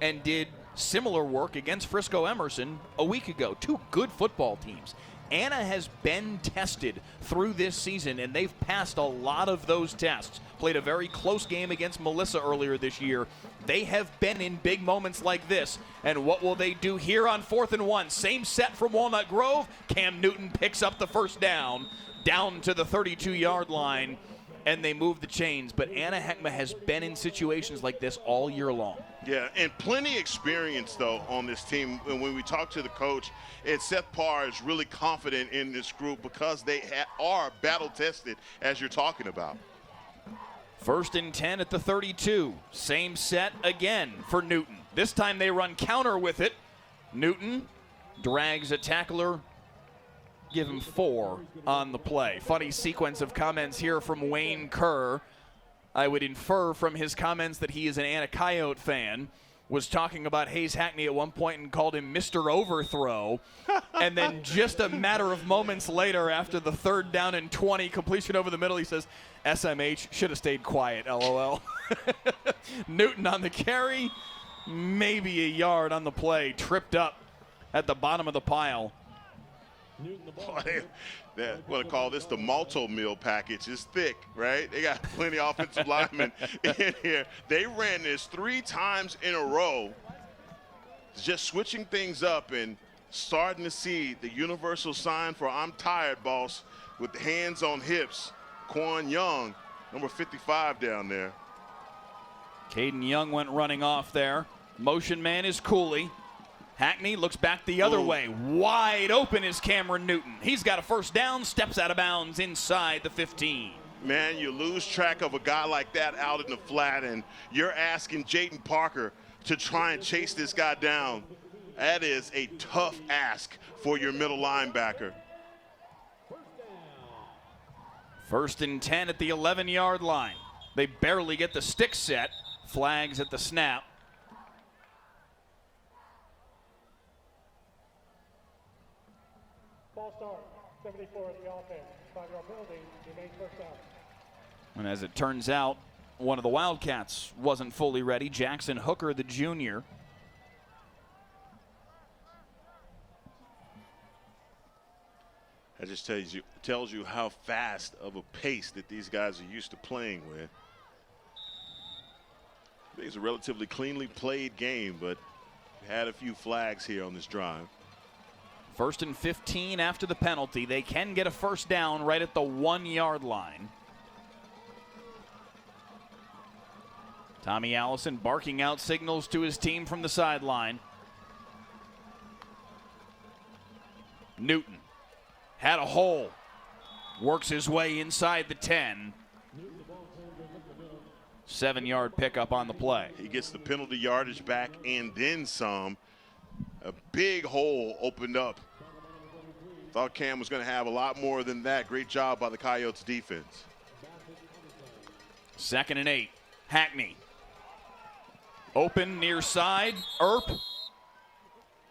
And did similar work against Frisco Emerson a week ago. Two good football teams. Anna has been tested through this season, and they've passed a lot of those tests. Played a very close game against Melissa earlier this year. They have been in big moments like this. And what will they do here on 4th and 1? Same set from Walnut Grove. Cam Newton picks up the first down to the 32-yard line, and they move the chains. But Anna Heckma has been in situations like this all year long. Yeah, and plenty experience, though, on this team. And when we talk to the coach, and Seth Parr is really confident in this group because they are battle-tested, as you're talking about. 1st and 10 at the 32. Same set again for Newton. This time they run counter with it. Newton drags a tackler. Give him 4 on the play. Funny sequence of comments here from Wayne Kerr. I would infer from his comments that he is an Anna Coyote fan. Was talking about Hayes Hackney at one point and called him Mr. Overthrow. And then just a matter of moments later, after the 3rd down and 20, completion over the middle, he says, SMH should have stayed quiet, LOL. Newton on the carry, maybe a yard on the play, tripped up at the bottom of the pile. They want to call this the Malto meal package. It's thick, right? They got plenty of offensive linemen in here. They ran this 3 times in a row, just switching things up and starting to see the universal sign for I'm tired, boss, with the hands on hips. Quan Young, number 55 down there. Caden Young went running off there. Motion man is Cooley. Hackney looks back the other way. Wide open is Cameron Newton. He's got a first down, steps out of bounds inside the 15. Man, you lose track of a guy like that out in the flat, and you're asking Jaden Parker to try and chase this guy down. That is a tough ask for your middle linebacker. 1st and 10 at the 11-yard line. They barely get the stick set. Flags at the snap. Ball start, 74 at the offense. 5-yard penalty, remains first down. And as it turns out, one of the Wildcats wasn't fully ready. Jackson Hooker, the junior. That just tells you how fast of a pace that these guys are used to playing with. I think it's a relatively cleanly played game, but had a few flags here on this drive. 1st and 15 after the penalty. They can get a first down right at the 1-yard line. Tommy Allison barking out signals to his team from the sideline. Newton had a hole. Works his way inside the 10. 7-yard pickup on the play. He gets the penalty yardage back and then some. A big hole opened up. Thought Cam was going to have a lot more than that. Great job by the Coyotes defense. 2nd and 8. Hackney. Open near side. Earp.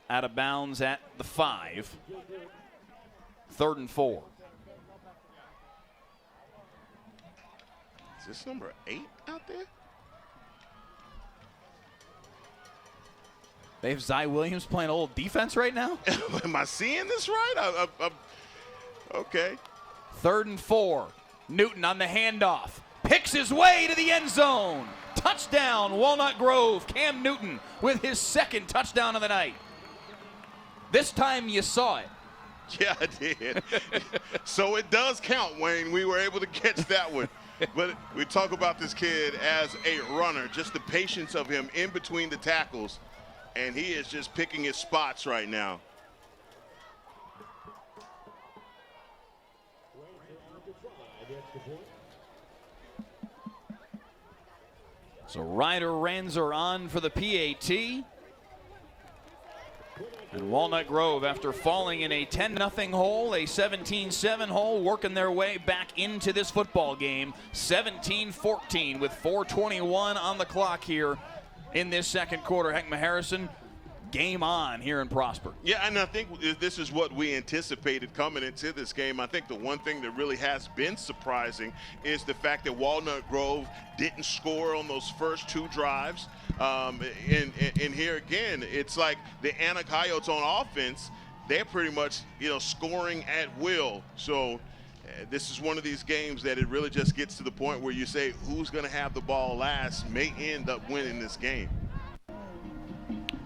Out of bounds at the 5. 3rd and 4. Is this number 8 out there? They have Zy Williams playing a little defense right now? Am I seeing this right? Okay. 3rd and 4. Newton on the handoff. Picks his way to the end zone. Touchdown, Walnut Grove. Cam Newton with his 2nd touchdown of the night. This time you saw it. Yeah, I did. So it does count, Wayne. We were able to catch that one. But we talk about this kid as a runner, just the patience of him in between the tackles. And he is just picking his spots right now. So Ryder Ranzer on for the PAT. And Walnut Grove, after falling in a 10-0 hole, a 17-7 hole, working their way back into this football game. 17-14 with 4:21 on the clock here in this second quarter. Heckma Harrison, game on here in Prosper. Yeah, and I think this is what we anticipated coming into this game. I think the one thing that really has been surprising is the fact that Walnut Grove didn't score on those first 2 drives. And here again, it's like the Anna Coyotes on offense, they're pretty much, scoring at will. So this is one of these games that it really just gets to the point where you say who's going to have the ball last may end up winning this game.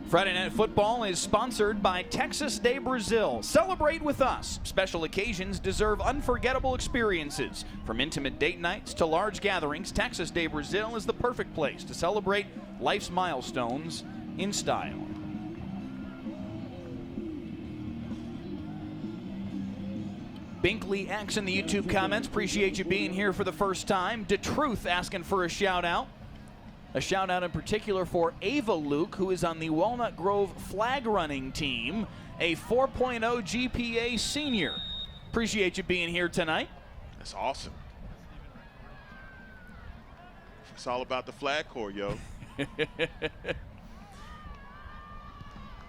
Friday Night Football is sponsored by Texas de Brazil. Celebrate with us. Special occasions deserve unforgettable experiences. From intimate date nights to large gatherings, Texas de Brazil is the perfect place to celebrate life's milestones in style. Binkley X in the YouTube comments. Appreciate you being here for the first time. DeTruth asking for a shout out. A shout out in particular for Ava Luke, who is on the Walnut Grove flag running team, a 4.0 GPA senior. Appreciate you being here tonight. That's awesome. It's all about the flag corps, yo.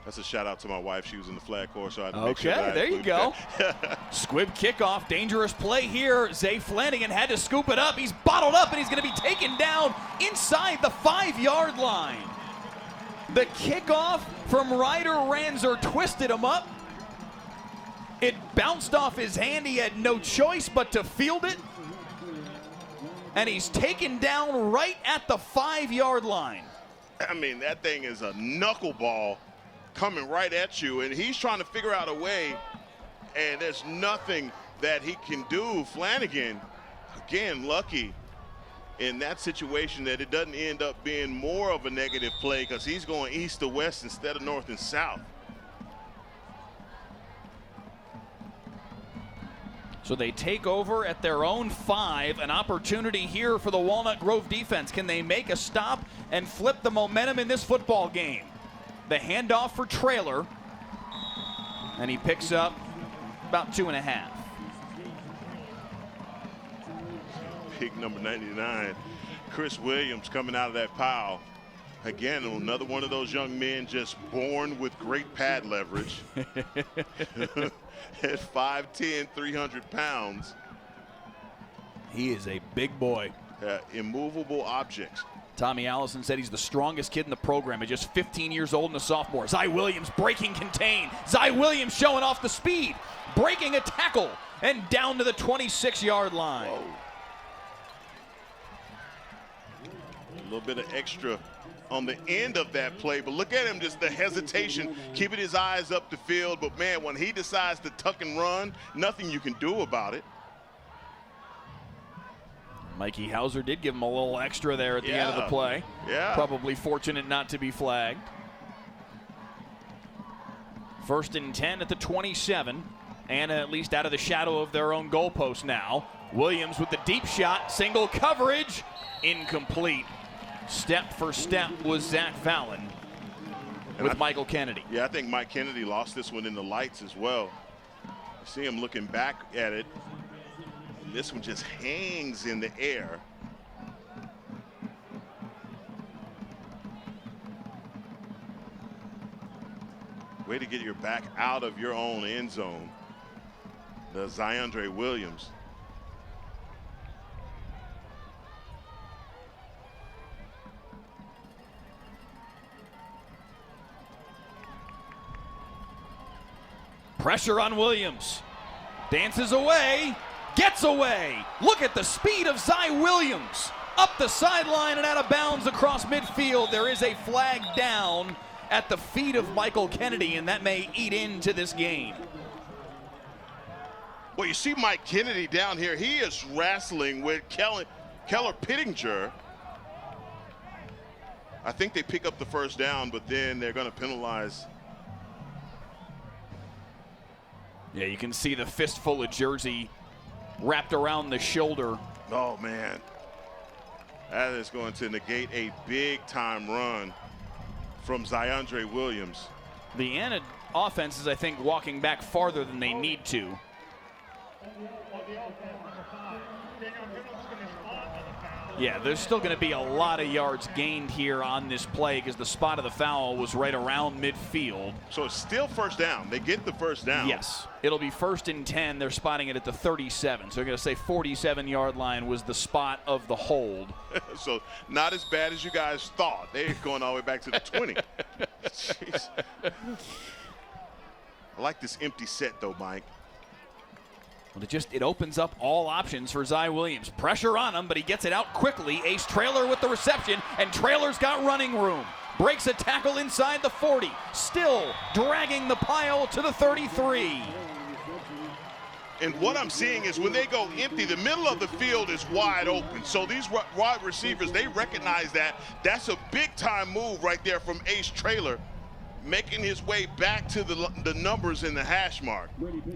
That's a shout out to my wife. She was in the flag corps, so I had to make sure that there you go. Squib kickoff, dangerous play here. Zay Flanagan had to scoop it up. He's bottled up, and he's going to be taken down inside the 5-yard line. The kickoff from Ryder Ranzer twisted him up. It bounced off his hand. He had no choice but to field it. And he's taken down right at the 5-yard line. I mean, that thing is a knuckleball coming right at you, and he's trying to figure out a way, and there's nothing that he can do. Flanagan, again, lucky in that situation that it doesn't end up being more of a negative play because he's going east to west instead of north and south. So they take over at their own 5. An opportunity here for the Walnut Grove defense. Can they make a stop and flip the momentum in this football game? The handoff for Traylor, and he picks up about 2.5. Big number 99, Chris Williams, coming out of that pile. Again, another one of those young men just born with great pad leverage. At 5'10", 300 pounds. He is a big boy. Immovable objects. Tommy Allison said he's the strongest kid in the program at just 15 years old and a sophomore. Zy Williams breaking contain. Zy Williams showing off the speed, breaking a tackle, and down to the 26-yard line. Whoa. A little bit of extra on the end of that play, but look at him, just the hesitation, keeping his eyes up the field. But man, when he decides to tuck and run, nothing you can do about it. Mikey Hauser did give him a little extra there at the end of the play. Yeah. Probably fortunate not to be flagged. 1st and 10 at the 27. And at least out of the shadow of their own goalpost now. Williams with the deep shot, single coverage, incomplete. Step for step was Zach Fallon with Michael Kennedy. Yeah, I think Mike Kennedy lost this one in the lights as well. You see him looking back at it. This one just hangs in the air. Way to get your back out of your own end zone. The Zyandre Williams. Pressure on Williams. Dances away. Gets away. Look at the speed of Zy Williams. Up the sideline and out of bounds across midfield. There is a flag down at the feet of Michael Kennedy, and that may eat into this game. Well, you see Mike Kennedy down here. He is wrestling with Keller Pittinger. I think they pick up the first down, but then they're going to penalize. Yeah, you can see the fistful of jersey wrapped around the shoulder. Oh, man. That is going to negate a big-time run from Zyondre Williams. The Anna offense is, I think, walking back farther than they need to. Yeah, there's still going to be a lot of yards gained here on this play because the spot of the foul was right around midfield. So it's still first down. They get the first down. Yes, it'll be 1st and 10. They're spotting it at the 37. So they're going to say 47-yard line was the spot of the hold. So not as bad as you guys thought. They're going all the way back to the 20. Jeez. I like this empty set, though, Mike. Well, it opens up all options for Zy Williams. Pressure on him, but he gets it out quickly. Ace Traylor with the reception, and Traylor's got running room. Breaks a tackle inside the 40. Still dragging the pile to the 33. And what I'm seeing is when they go empty, the middle of the field is wide open. So these wide receivers, they recognize that. That's a big-time move right there from Ace Traylor, making his way back to the numbers in the hash mark.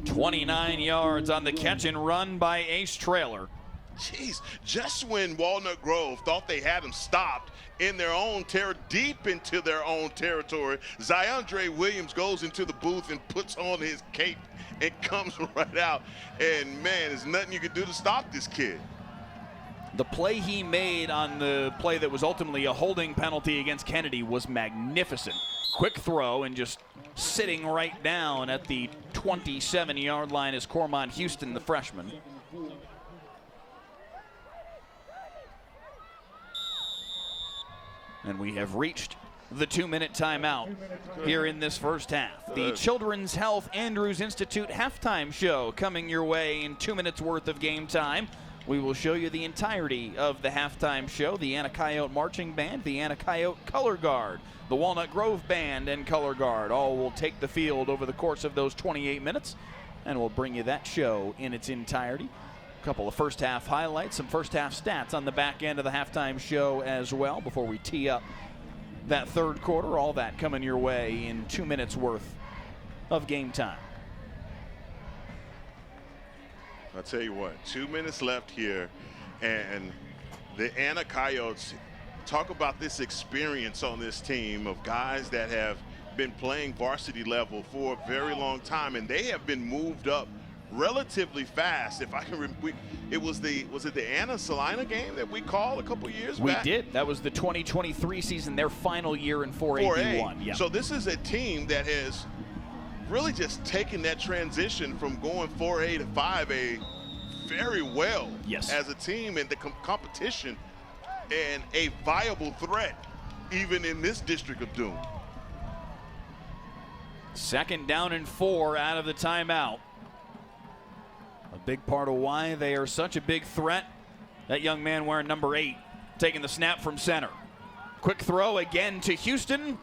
29 yards on the catch and run by Ace Traylor. Jeez, just when Walnut Grove thought they had him stopped in their own deep into their own territory, Zyondre Williams goes into the booth and puts on his cape and comes right out. And man, there's nothing you can do to stop this kid. The play he made on the play that was ultimately a holding penalty against Kennedy was magnificent. Quick throw and just sitting right down at the 27-yard line is Cormont Houston, the freshman. And we have reached the 2-minute timeout here in this first half. The Children's Health Andrews Institute halftime show coming your way in 2 minutes worth of game time. We will show you the entirety of the halftime show, the Anna Coyote Marching Band, the Anna Coyote Color Guard, the Walnut Grove Band and Color Guard. All will take the field over the course of those 28 minutes, and we'll bring you that show in its entirety. A couple of first half highlights, some first half stats on the back end of the halftime show as well before we tee up that third quarter. All that coming your way in 2 minutes worth of game time. I'll tell you what, 2 minutes left here, and the Anna Coyotes, talk about this experience on this team of guys that have been playing varsity level for a very long time, and they have been moved up relatively fast. If I can remember, was it the Anna Salina game that we called a couple years back? We did. That was the 2023 season, their final year in 4A. Yep. So this is a team that has really just taken that transition from going 4A to 5A very well as a team in the competition and a viable threat even in this District of Doom. 2nd down and 4 out of the timeout. A big part of why they are such a big threat. That young man wearing number 8 taking the snap from center. Quick throw again to Houston.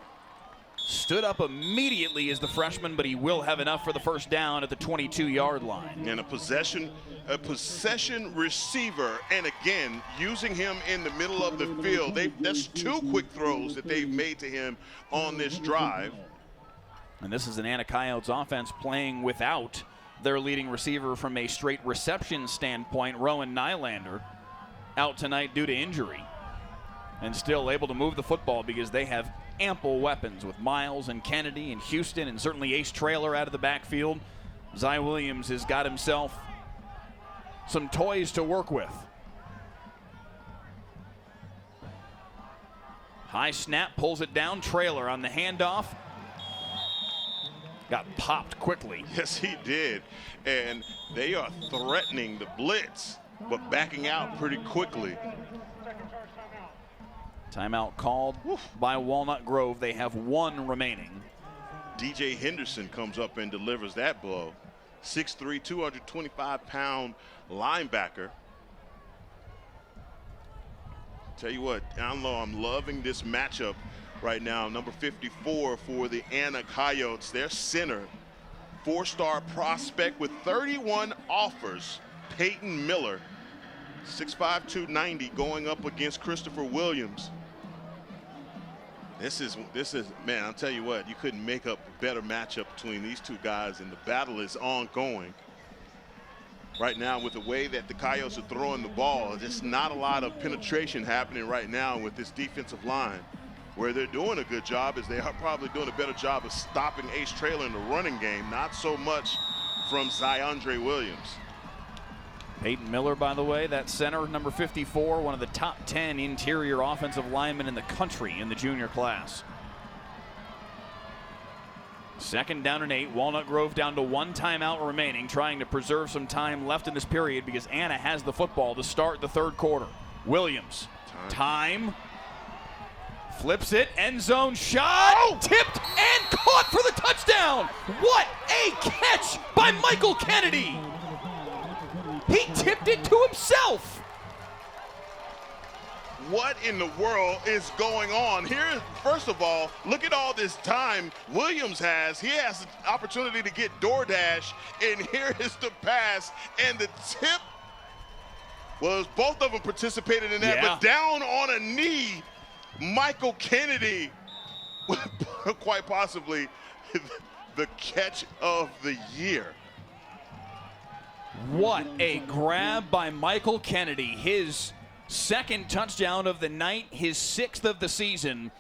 Stood up immediately as the freshman, but he will have enough for the first down at the 22-yard line. And a possession receiver, and again, using him in the middle of the field. That's 2 quick throws that they've made to him on this drive. And this is an Anna Coyotes offense playing without their leading receiver from a straight reception standpoint, Rowan Nylander, out tonight due to injury, and still able to move the football because they have ample weapons with Miles and Kennedy and Houston and certainly Ace Traylor out of the backfield. Zy Williams has got himself some toys to work with. High snap, pulls it down. Traylor on the handoff. Got popped quickly. Yes, he did. And they are threatening the blitz, but backing out pretty quickly. Timeout called by Walnut Grove. They have 1 remaining. DJ Henderson comes up and delivers that blow. 6'3", 225-pound linebacker. Tell you what, I'm loving this matchup right now. Number 54 for the Anna Coyotes, their center, 4-star prospect with 31 offers, Peyton Miller, 6'5", 290, going up against Christopher Williams. This is man, I'll tell you what, you couldn't make up a better matchup between these two guys, and the battle is ongoing. right now with the way that the Coyotes are throwing the ball. Just not a lot of penetration happening right now with this defensive line. Where they're doing a good job is they are probably doing a better job of stopping Ace Traylor in the running game, not so much from Zyondre Williams. Peyton Miller, by the way, that center, number 54, one of the top 10 interior offensive linemen in the country in the junior class. 2nd down and 8. Walnut Grove down to 1 timeout remaining, trying to preserve some time left in this period because Anna has the football to start the 3rd quarter. Williams, time. Flips it, end zone shot, tipped and caught for the touchdown. What a catch by Michael Kennedy. He tipped it to himself. What in the world is going on here? First of all, look at all this time Williams has. He has the opportunity to get DoorDash, and here is the pass and the tip. Well, both of them participated in that, but down on a knee, Michael Kennedy, quite possibly the catch of the year. What a grab by Michael Kennedy. His 2nd touchdown of the night, his 6th of the season.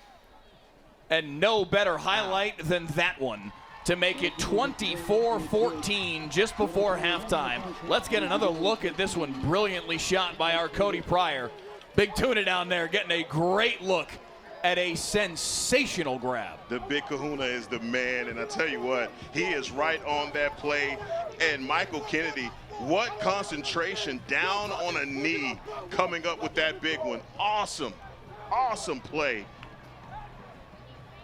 And no better highlight than that one to make it 24-14 just before halftime. Let's get another look at this one, brilliantly shot by our Cody Pryor. Big Tuna down there getting a great look at a sensational grab. The Big Kahuna is the man, and I tell you what, he is right on that play. And Michael Kennedy, what concentration, down on a knee, coming up with that big one. Awesome, awesome play.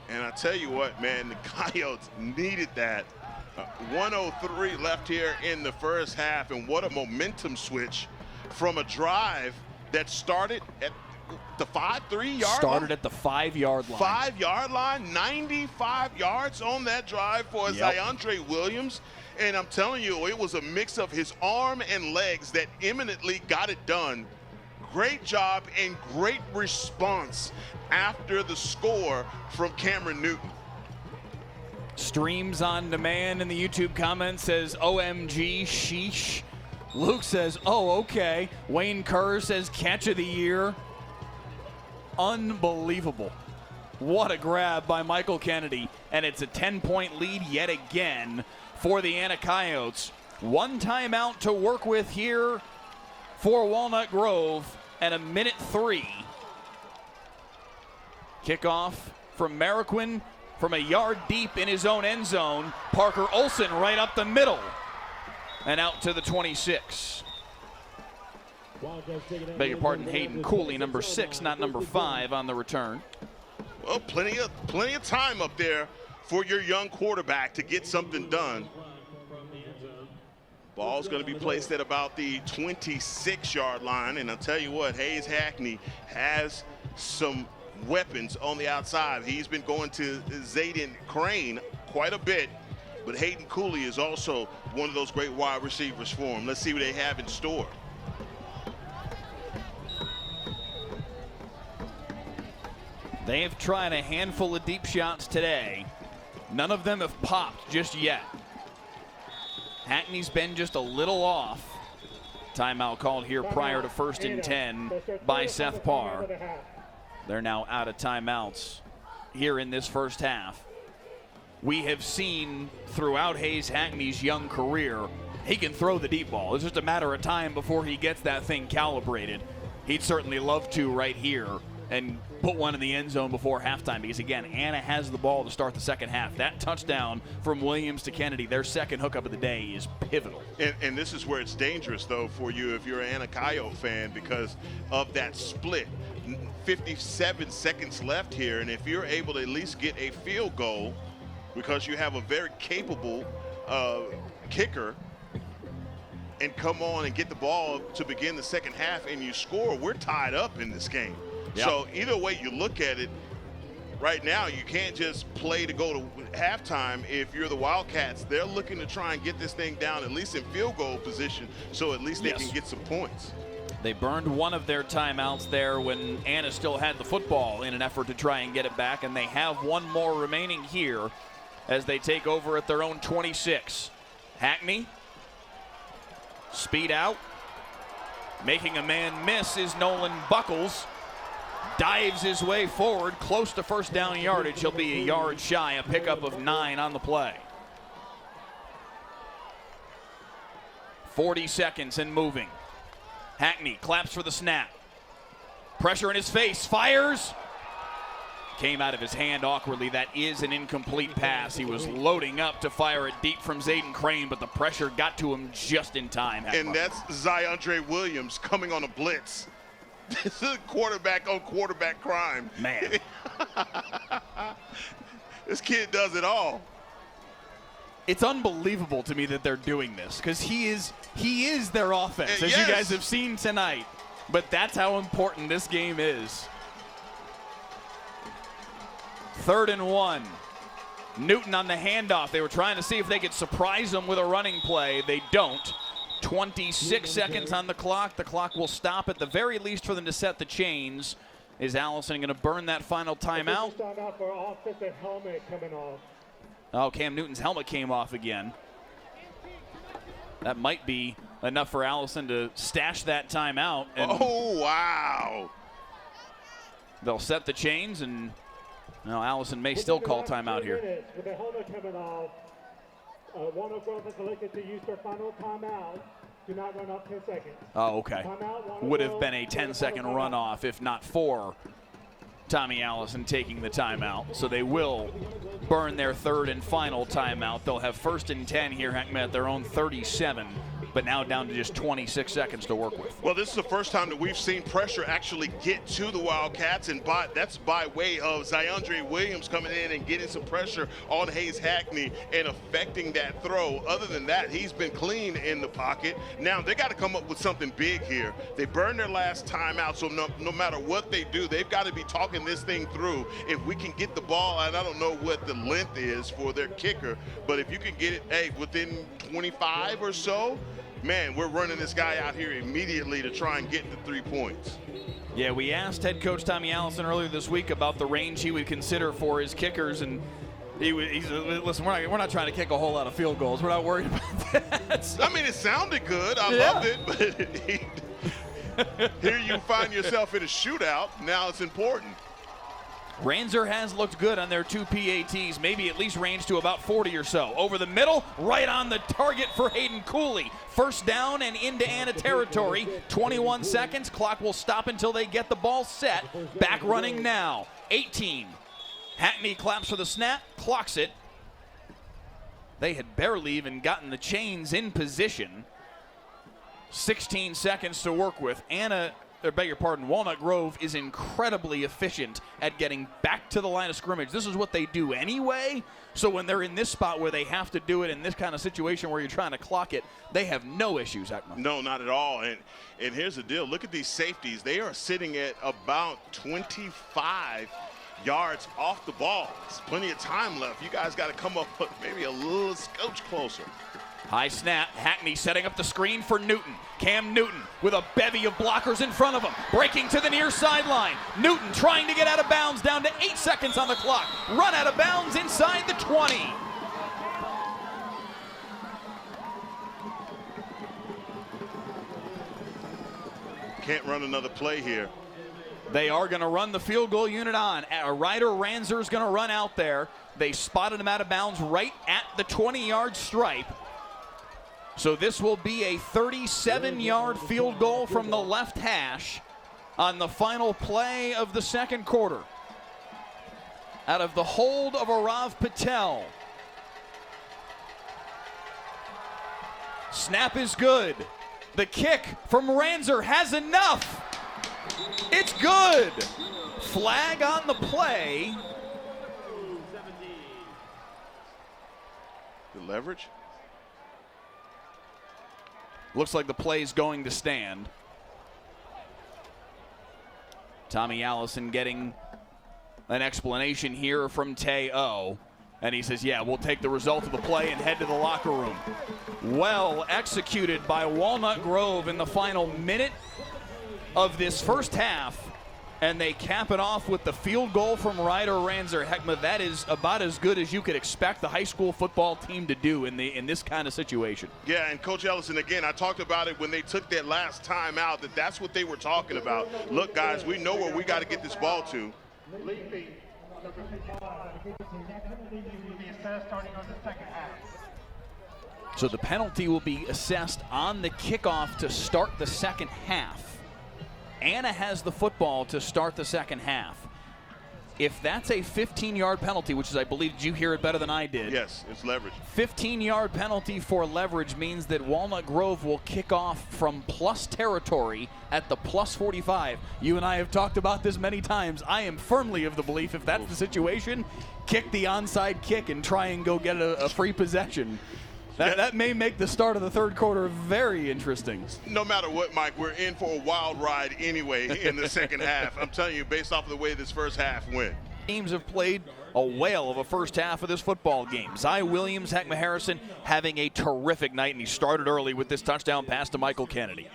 And I tell you what, man, the Coyotes needed that. 1:03 left here in the first half, and what a momentum switch from a drive that started at the 5-3 yard Started at the 5-yard line. 5-yard line, 95 yards on that drive for Zyondre Williams. And I'm telling you, it was a mix of his arm and legs that eminently got it done. Great job and great response after the score from Cameron Newton. Streams on demand in the YouTube comments says, OMG, sheesh. Luke says, oh, okay. Wayne Kerr says, catch of the year. Unbelievable. What a grab by Michael Kennedy. And it's a 10-point lead yet again for the Anna Coyotes. 1 timeout to work with here for Walnut Grove and 1:03. Kickoff from Mariquin from a yard deep in his own end zone. Parker Olson right up the middle and out to the 26. Beg your pardon, Hayden Cooley, number 6, not number 5 on the return. Well, plenty of time up there for your young quarterback to get something done. Ball's going to be placed at about the 26-yard line, and I'll tell you what, Hayes Hackney has some weapons on the outside. He's been going to Zayden Crane quite a bit, but Hayden Cooley is also one of those great wide receivers for him. Let's see what they have in store. They have tried a handful of deep shots today. None of them have popped just yet. Hackney's been just a little off. Timeout called here prior to 1st and 10 by Seth Parr. They're now out of timeouts here in this first half. We have seen throughout Hayes Hackney's young career, he can throw the deep ball. It's just a matter of time before he gets that thing calibrated. He'd certainly love to right here and put one in the end zone before halftime because, again, Anna has the ball to start the second half. That touchdown from Williams to Kennedy, their second hookup of the day, is pivotal. And this is where it's dangerous, though, for you if you're an Anna Coyote fan because of that split. 57 seconds left here, and if you're able to at least get a field goal because you have a very capable kicker and come on and get the ball to begin the second half and you score, we're tied up in this game. Yep. So either way you look at it, right now you can't just play to go to halftime. If you're the Wildcats, they're looking to try and get this thing down at least in field goal position so at least they can get some points. They burned one of their timeouts there when Anna still had the football in an effort to try and get it back, and they have one more remaining here as they take over at their own 26. Hackney Speed out. Making a man miss is Nolan Buckles. Dives his way forward, close to first down yardage. He'll be a yard shy, a pickup of 9 on the play. 40 seconds and moving. Hackney claps for the snap. Pressure in his face, fires. Came out of his hand awkwardly. That is an incomplete pass. He was loading up to fire it deep from Zayden Crane, but the pressure got to him just in time. And that's Zyondre Williams coming on a blitz. This is quarterback on quarterback crime. Man. This kid does it all. It's unbelievable to me that they're doing this because he is their offense, as yes. you guys have seen tonight. But that's how important this game is. 3rd and 1. Newton on the handoff. They were trying to see if they could surprise him with a running play. They don't. 26 seconds on the clock. The clock will stop at the very least for them to set the chains. Is Allison going to burn that final timeout? Timeout for offensive helmet coming off. Oh, Cam Newton's helmet came off again. That might be enough for Allison to stash that timeout. Oh, wow. They'll set the chains, and Allison may still call timeout here. With the helmet coming off, Walnut Grove has elected to use their final timeout. Do not run off 10 seconds. Oh, okay. Would have been a 10-second runoff if not for Tommy Allison taking the timeout. So they will burn their 3rd and final timeout. They'll have 1st and 10 here, Heckman, at their own 37, but now down to just 26 seconds to work with. Well, this is the first time that we've seen pressure actually get to the Wildcats, and that's by way of Zyondre Williams coming in and getting some pressure on Hayes Hackney and affecting that throw. Other than that, he's been clean in the pocket. Now, they got to come up with something big here. They burned their last timeout, so no matter what they do, they've got to be talking this thing through. If we can get the ball, and I don't know what the length is for their kicker, but if you can get it, within 25 or so, man, we're running this guy out here immediately to try and get the 3 points. Yeah, we asked head coach Tommy Allison earlier this week about the range he would consider for his kickers, and he's listen, we're not trying to kick a whole lot of field goals. We're not worried about that. So. I mean, it sounded good. I loved it, but here you find yourself in a shootout. Now it's important. Ranzer has looked good on their 2 PATs, maybe at least range to about 40 or so. Over the middle, right on the target for Hayden Cooley. 1st down and into Anna territory. 21 seconds. Clock will stop until they get the ball set. Back running now. 18. Hackney claps for the snap, clocks it. They had barely even gotten the chains in position. 16 seconds to work with. Walnut Grove is incredibly efficient at getting back to the line of scrimmage. This is what they do anyway. So when they're in this spot where they have to do it in this kind of situation where you're trying to clock it, they have no issues, Heckman. No, not at all. And here's the deal. Look at these safeties. They are sitting at about 25 yards off the ball. There's plenty of time left. You guys got to come up maybe a little scotch closer. High snap, Hackney setting up the screen for Newton. Cam Newton with a bevy of blockers in front of him, breaking to the near sideline. Newton trying to get out of bounds, down to 8 seconds on the clock. Run out of bounds inside the 20. Can't run another play here. They are going to run the field goal unit on. Ryder Ranzer is going to run out there. They spotted him out of bounds right at the 20-yard stripe. So this will be a 37-yard field goal from the left hash on the final play of the 2nd quarter. Out of the hold of Arav Patel. Snap is good. The kick from Ranzer has enough. It's good. Flag on the play. The leverage. Looks like the play's going to stand. Tommy Allison getting an explanation here from Teo. And he says, yeah, we'll take the result of the play and head to the locker room. Well executed by Walnut Grove in the final minute of this first half And they cap it off with the field goal from Ryder Ranzer. Heckma, that is about as good as you could expect the high school football team to do in this kind of situation. Yeah, and Coach Ellison, again, I talked about it when they took that last time out, that's what they were talking about. Look, guys, we know where we got to get this ball to. So the penalty will be assessed on the kickoff to start the second half. Anna has the football to start the second half. If that's a 15-yard penalty, which is, I believe, did you hear it better than I did? Yes, it's leverage. 15-yard penalty for leverage means that Walnut Grove will kick off from plus territory at the plus 45. You and I have talked about this many times. I am firmly of the belief if that's the situation, kick the onside kick and try and go get a free possession. That may make the start of the third quarter very interesting. No matter what, Mike, we're in for a wild ride anyway in the second half. I'm telling you, based off of the way this first half went. Teams have played a whale of a first half of this football game. Zy Williams, Heckma Harrison having a terrific night, and he started early with this touchdown pass to Michael Kennedy.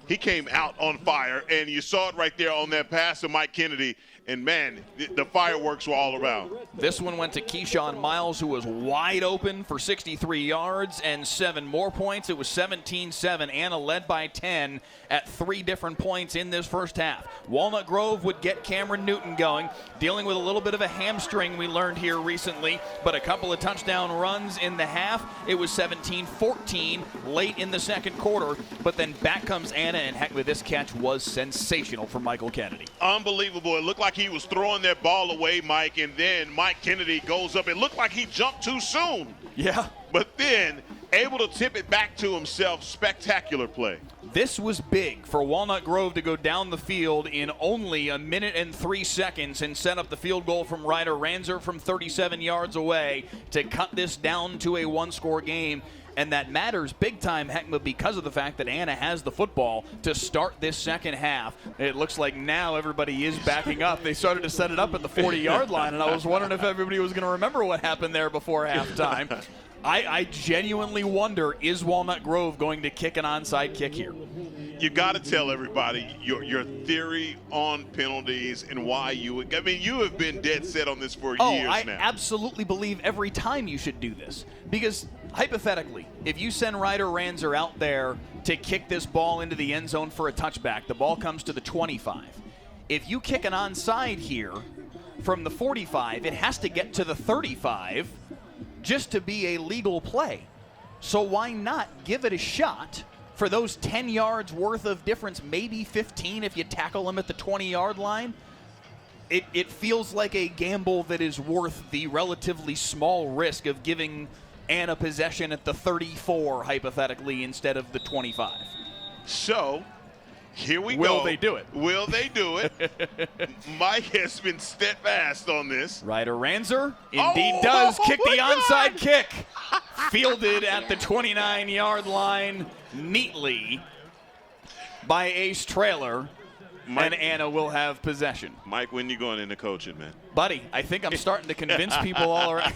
He came out on fire, and you saw it right there on that pass to Mike Kennedy. And, man, the fireworks were all around. This one went to Keyshawn Miles, who was wide open for 63 yards and 7 more points. It was 17-7. Anna led by 10 at 3 different points in this first half. Walnut Grove would get Cameron Newton going, dealing with a little bit of a hamstring we learned here recently, but a couple of touchdown runs in the half. It was 17-14 late in the second quarter, but then back comes Anna, and heck, with this catch was sensational for Michael Kennedy. Unbelievable. It looked like he was throwing that ball away, Mike, and then Mike Kennedy goes up. It looked like he jumped too soon. Yeah. But then able to tip it back to himself. Spectacular play. This was big for Walnut Grove to go down the field in only a minute and 3 seconds and set up the field goal from Ryder Ranzer from 37 yards away to cut this down to a one-score game. And that matters big time, Heckma, because of the fact that Anna has the football to start this second half. It looks like now everybody is backing up. They started to set it up at the 40-yard line, and I was wondering if everybody was going to remember what happened there before halftime. I genuinely wonder, is Walnut Grove going to kick an onside kick here? You got to tell everybody your theory on penalties and why you would. I mean, you have been dead set on this for years now. I absolutely believe every time you should do this. Because hypothetically, if you send Ryder Ranzer out there to kick this ball into the end zone for a touchback, the ball comes to the 25. If you kick an onside here from the 45, it has to get to the 35 just to be a legal play. So why not give it a shot for those 10 yards worth of difference, maybe 15 if you tackle them at the 20-yard line? It feels like a gamble that is worth the relatively small risk of giving Anna possession at the 34, hypothetically, instead of the 25. So, here we go. Will they do it? Will they do it? Mike has been steadfast on this. Ryder Ranzer indeed does kick the onside kick. Fielded at the 29-yard line neatly by Ace Trailer. Mike, and Anna will have possession. Mike, when you going into coaching, man? Buddy, I think I'm starting to convince people all around.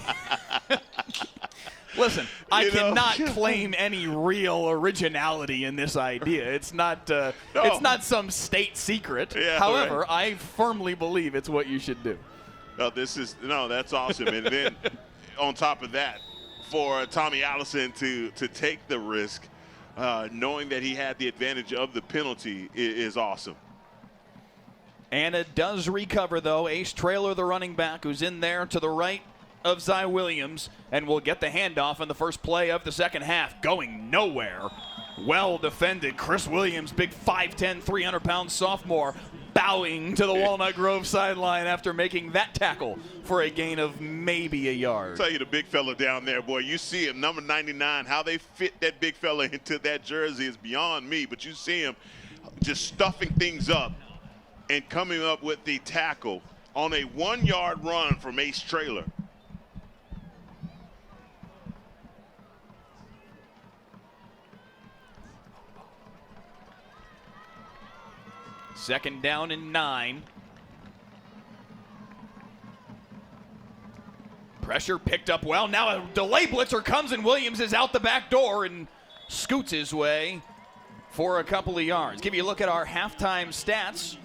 Listen, I cannot claim any real originality in this idea. It's not it's not some state secret. Yeah, however, right. I firmly believe it's what you should do. That's awesome. And then on top of that, for Tommy Allison to take the risk, knowing that he had the advantage of the penalty, is awesome. Anna does recover, though. Ace Trailer, the running back, who's in there to the right of Zy Williams, and will get the handoff in the first play of the second half. Going nowhere. Well defended. Chris Williams, big 5'10", 300-pound sophomore, bowing to the Walnut Grove sideline after making that tackle for a gain of maybe a yard. I'll tell you, the big fella down there, boy, you see him, number 99, how they fit that big fella into that jersey is beyond me, but you see him just stuffing things up and coming up with the tackle on a 1-yard run from Ace Trailer. Second down and 9. Pressure picked up well. Now a delay blitzer comes, and Williams is out the back door and scoots his way for a couple of yards. Give you a look at our halftime stats.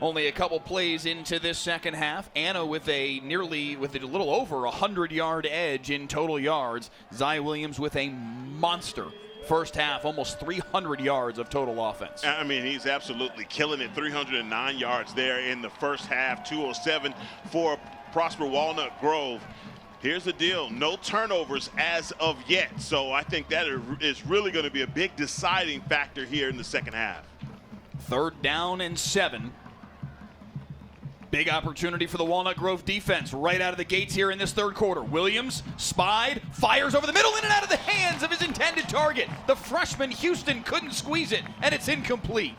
Only a couple plays into this second half. Anna with a little over 100-yard edge in total yards. Zai Williams with a monster first half, almost 300 yards of total offense. I mean, he's absolutely killing it. 309 yards there in the first half, 207 for Prosper Walnut Grove. Here's the deal, no turnovers as of yet. So I think that is really going to be a big deciding factor here in the second half. 3rd down and 7. Big opportunity for the Walnut Grove defense right out of the gates here in this third quarter. Williams spied, fires over the middle, in and out of the hands of his intended target. The freshman Houston couldn't squeeze it, and it's incomplete.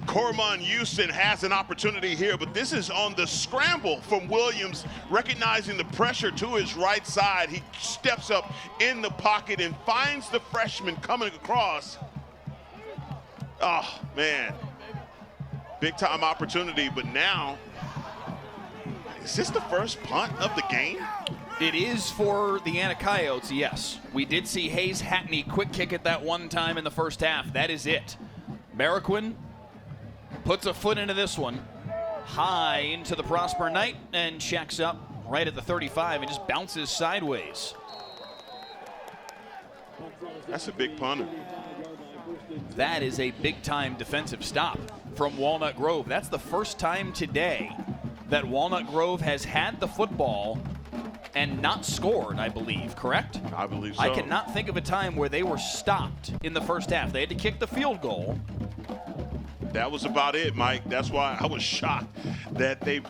Cormon Houston has an opportunity here, but this is on the scramble from Williams, recognizing the pressure to his right side. He steps up in the pocket and finds the freshman coming across. Oh, man. Big time opportunity, but now, is this the first punt of the game? It is for the Anna Coyotes, yes. We did see Hayes Hackney quick kick it that one time in the first half. That is it. Mariquin puts a foot into this one, high into the Prosper Knight, and checks up right at the 35 and just bounces sideways. That's a big punter. That is a big-time defensive stop from Walnut Grove. That's the first time today that Walnut Grove has had the football and not scored, I believe, correct? I believe so. I cannot think of a time where they were stopped in the first half. They had to kick the field goal. That was about it, Mike. That's why I was shocked that they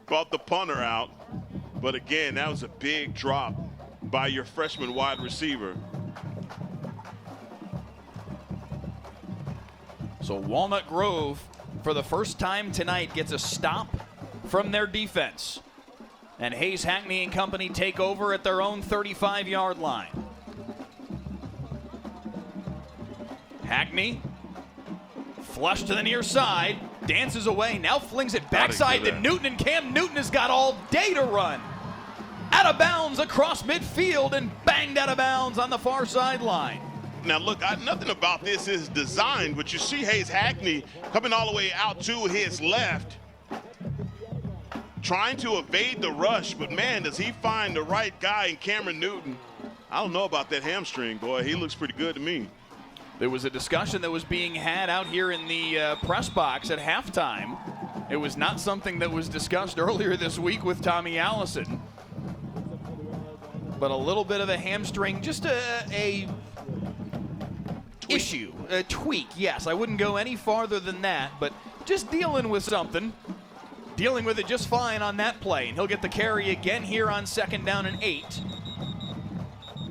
brought the punter out. But again, that was a big drop by your freshman wide receiver. So Walnut Grove, for the first time tonight, gets a stop from their defense. And Hayes Hackney and company take over at their own 35-yard line. Hackney, flush to the near side, dances away, now flings it backside to Newton, and Cam Newton has got all day to run. Out of bounds across midfield and banged out of bounds on the far sideline. Now, look, nothing about this is designed, but you see Hayes Hackney coming all the way out to his left, trying to evade the rush, but man, does he find the right guy in Cameron Newton. I don't know about that hamstring, boy. He looks pretty good to me. There was a discussion that was being had out here in the press box at halftime. It was not something that was discussed earlier this week with Tommy Allison. But a little bit of a hamstring, just a issue, a tweak, yes. I wouldn't go any farther than that, but just dealing with something. Dealing with it just fine on that play. And he'll get the carry again here on 2nd down and 8.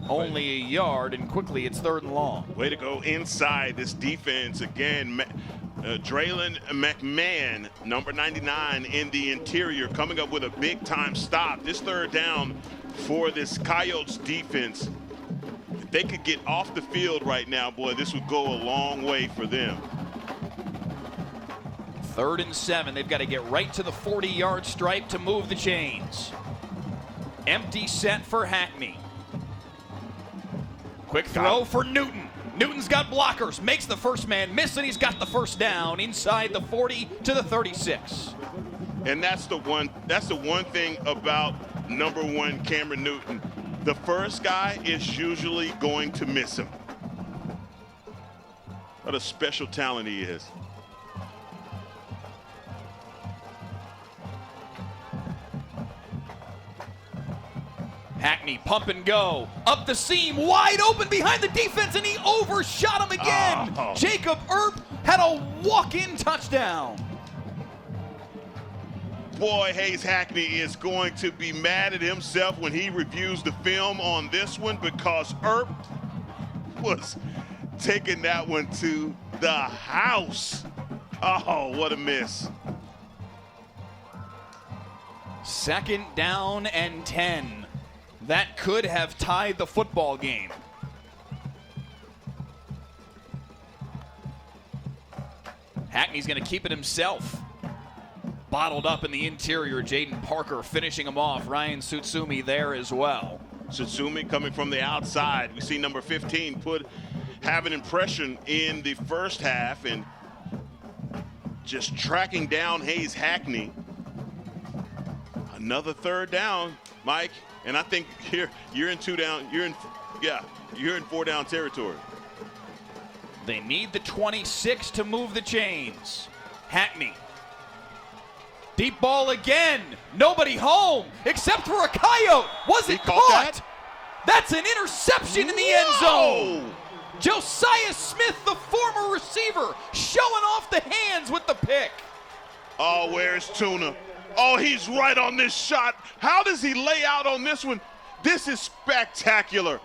Only a yard, and quickly it's 3rd and long. Way to go inside this defense again. Draylon McMahon, number 99 in the interior, coming up with a big-time stop. This 3rd down for this Coyotes defense. If they could get off the field right now, boy, this would go a long way for them. 3rd and 7. They've got to get right to the 40-yard stripe to move the chains. Empty set for Hackney. Quick throw for Newton. Newton's got blockers, makes the first man miss, and he's got the first down inside the 40 to the 36. And that's the one thing about number 1 Cameron Newton. The first guy is usually going to miss him. What a special talent he is. Hackney, pump and go. Up the seam, wide open behind the defense, and he overshot him again. Oh. Jacob Earp had a walk-in touchdown. Boy, Hayes Hackney is going to be mad at himself when he reviews the film on this one, because Earp was taking that one to the house. Oh, what a miss. 2nd down and 10. That could have tied the football game. Hackney's going to keep it himself. Bottled up in the interior, Jaden Parker finishing him off. Ryan Tsutsumi there as well. Tsutsumi coming from the outside. We see number 15 put have an impression in the first half and just tracking down Hayes Hackney. Another third down, Mike, and I think here you're in 4 down territory. They need the 26 to move the chains. Hackney. Deep ball again. Nobody home except for a coyote. Was it caught? That's an interception in the end zone. Josiah Smith, the former receiver, showing off the hands with the pick. Oh, where's Tuna? Oh, he's right on this shot. How does he lay out on this one? This is spectacular.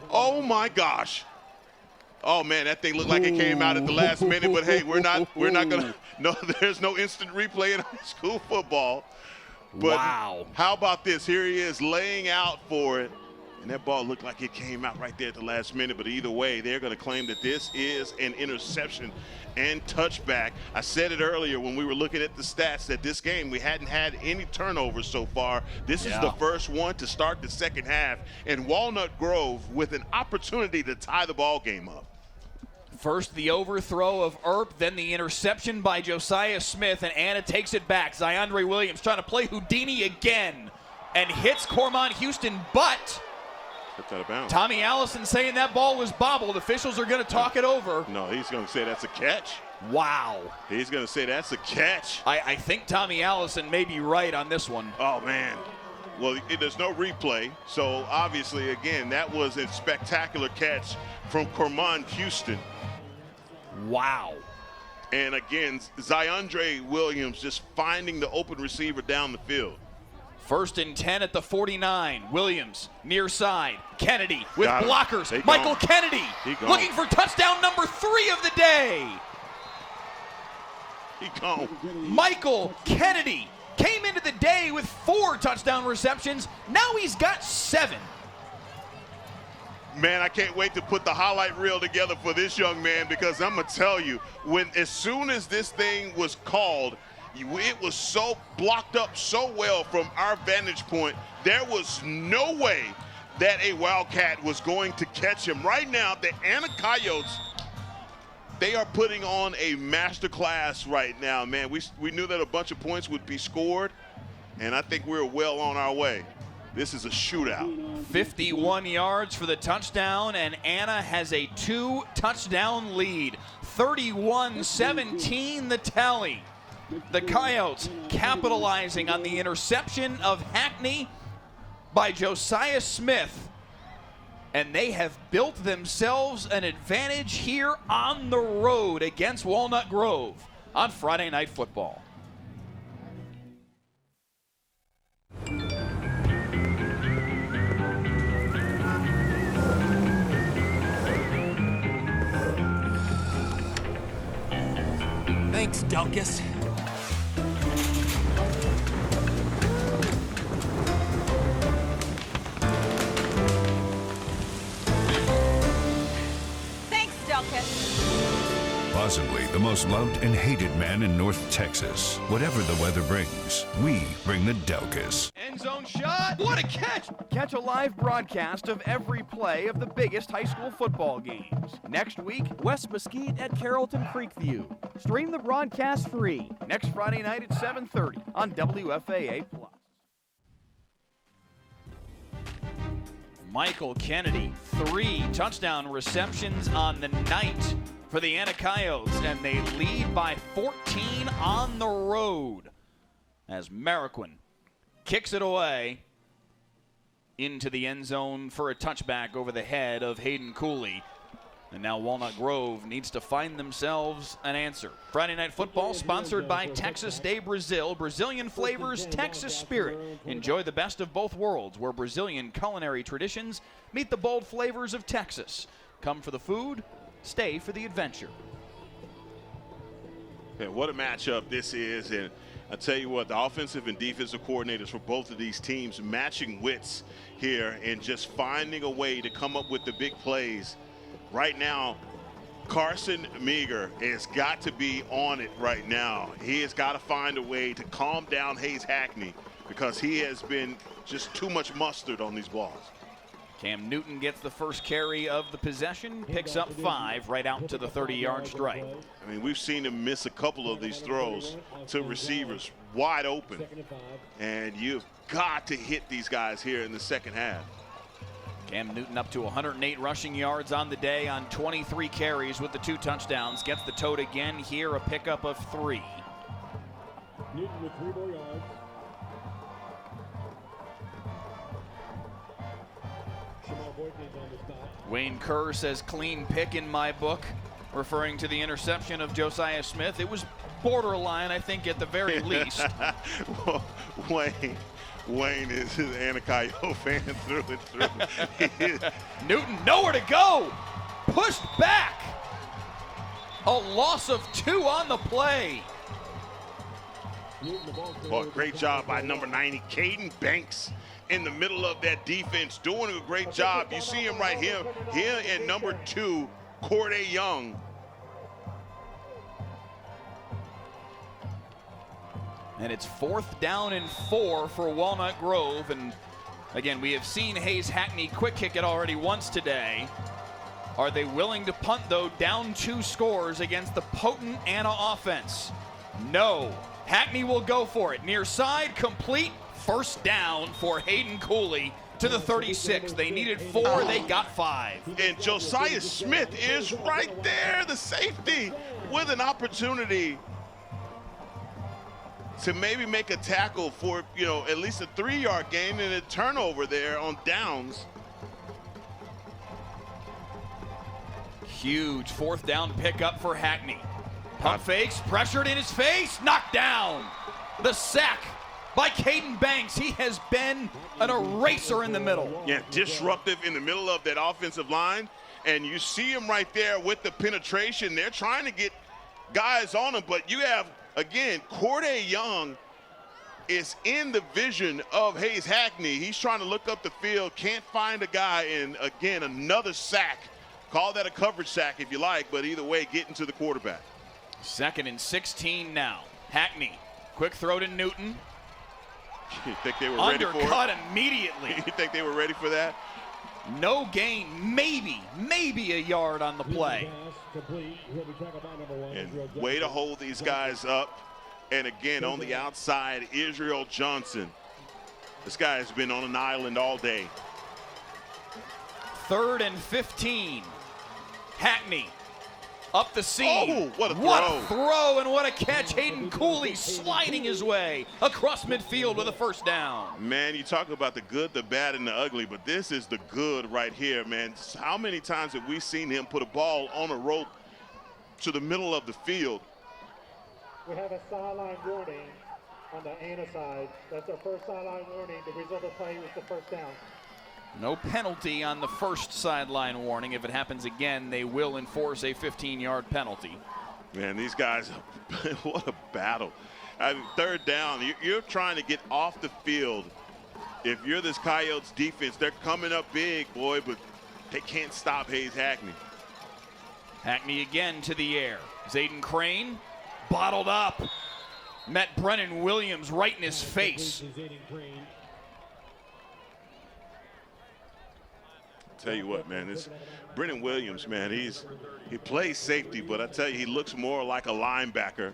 Oh my gosh. Oh man, that thing looked like it came out at the last minute, but hey, we're not gonna, no, there's no instant replay in high school football. But wow. How about this? Here he is laying out for it. And that ball looked like it came out right there at the last minute, but either way, they're going to claim that this is an interception and touchback. I said it earlier when we were looking at the stats that this game, we hadn't had any turnovers so far. This is the first one to start the second half, and Walnut Grove with an opportunity to tie the ball game up. First the overthrow of Earp, then the interception by Josiah Smith, and Anna takes it back. Zyondre Williams trying to play Houdini again and hits Cormont Houston, but out of bounds. Tommy Allison saying that ball was bobbled. Officials are going to talk it over. No, he's going to say that's a catch. Wow. He's going to say that's a catch. I think Tommy Allison may be right on this one. Oh, man. Well, there's no replay, so obviously, again, that was a spectacular catch from Cormont Houston. Wow. And again, Zyondre Williams just finding the open receiver down the field. 1st and 10 at the 49. Williams near side. Kennedy with Got blockers. him. Michael Kennedy looking for touchdown number 3 of the day. He gone. Michael Kennedy came into the day with 4 touchdown receptions. Now he's got 7. Man, I can't wait to put the highlight reel together for this young man, because I'm going to tell you, as soon as this thing was called, it was so blocked up so well from our vantage point, there was no way that a Wildcat was going to catch him. Right now, the Anna Coyotes, they are putting on a masterclass right now, man. We knew that a bunch of points would be scored, and I think we're well on our way. This is a shootout. 51 yards for the touchdown, and Anna has a 2-touchdown lead. 31-17 the tally. The Coyotes capitalizing on the interception of Hackney by Josiah Smith. And they have built themselves an advantage here on the road against Walnut Grove on Friday Night Football. Thanks, Delkus. Possibly the most loved and hated man in North Texas. Whatever the weather brings, we bring the Delkus. End zone shot. What a catch. Catch a live broadcast of every play of the biggest high school football games. Next week, West Mesquite at Carrollton Creekview. Stream the broadcast free next Friday night at 7:30 on WFAA+. Michael Kennedy, 3 touchdown receptions on the night for the Anna Coyotes, and they lead by 14 on the road as Mariquin kicks it away into the end zone for a touchback over the head of Hayden Cooley. And now Walnut Grove needs to find themselves an answer. Friday Night Football sponsored by Texas de Brazil. Brazilian flavors, Texas spirit. Enjoy the best of both worlds, where Brazilian culinary traditions meet the bold flavors of Texas. Come for the food, stay for the adventure. And what a matchup this is. And I tell you what, the offensive and defensive coordinators for both of these teams matching wits here and just finding a way to come up with the big plays. Right now, Carson Meager has got to be on it right now. He has got to find a way to calm down Hayes Hackney, because he has been just too much mustard on these balls. Cam Newton gets the first carry of the possession, picks up 5 right out to the 30-yard stripe. I mean, we've seen him miss a couple of these throws to receivers wide open. And you've got to hit these guys here in the second half. Cam Newton up to 108 rushing yards on the day on 23 carries with the 2 touchdowns. Gets the tote again here, a pickup of 3. Newton with 3 more yards. Wayne Kerr says clean pick in my book, referring to the interception of Josiah Smith. It was borderline, I think, at the very least. Wayne is an Anacayo fan through and through. Newton nowhere to go. Pushed back. A loss of 2 on the play. Well, great job by number 90, Caden Banks, in the middle of that defense, doing a great job. You see him right here and number 2, Corday Young. And it's 4th down and 4 for Walnut Grove. And again, we have seen Hayes Hackney quick kick it already once today. Are they willing to punt, though, down 2 scores against the potent Anna offense? No. Hackney will go for it. Near side, complete. First down for Hayden Cooley to the 36. They needed 4, they got 5. And Josiah Smith is right there, the safety, with an opportunity to maybe make a tackle for, at least a 3-yard gain and a turnover there on downs. Huge 4th down pickup for Hackney. Pump fakes, pressured in his face, knocked down. The sack by Caden Banks. He has been an eraser in the middle. Yeah, disruptive in the middle of that offensive line. And you see him right there with the penetration. They're trying to get guys on him, but you have, again, Corday Young is in the vision of Hayes Hackney. He's trying to look up the field, can't find a guy, and again, another sack. Call that a coverage sack if you like, but either way, getting to the quarterback. 2nd and 16 now. Hackney, quick throw to Newton. You think they were ready for it? Undercut immediately. You think they were ready for that? No gain, maybe a yard on the play. And way to hold these guys up. And again, on the outside, Israel Johnson. This guy has been on an island all day. 3rd and 15. Hackney up the seam. Oh, what a throw. What a throw and what a catch. Hayden Cooley sliding his way across midfield with a first down. Man, you talk about the good, the bad, and the ugly, but this is the good right here, man. How many times have we seen him put a ball on a rope to the middle of the field? We have a sideline warning on the Anna side. That's our first sideline warning. The result of the play was the first down. No penalty on the first sideline warning. If it happens again, they will enforce a 15-yard penalty. Man, these guys, what a battle. I mean, 3rd down, you're trying to get off the field. If you're this Coyotes defense, they're coming up big, boy, but they can't stop Hayes Hackney. Hackney again to the air. Zayden Crane bottled up. Met Brennan Williams right in his face. Tell you what, man, this Brennan Williams, man, he plays safety, but I tell you, he looks more like a linebacker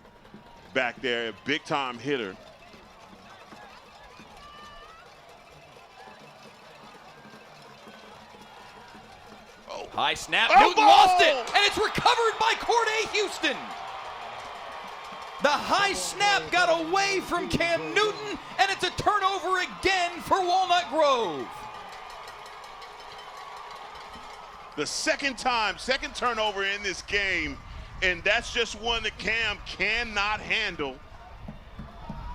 back there, a big-time hitter. Oh. High snap, Newton lost it, and it's recovered by Corday Houston. The high snap got away from Cam Newton, and it's a turnover again for Walnut Grove. The second turnover in this game, and that's just one that Cam cannot handle.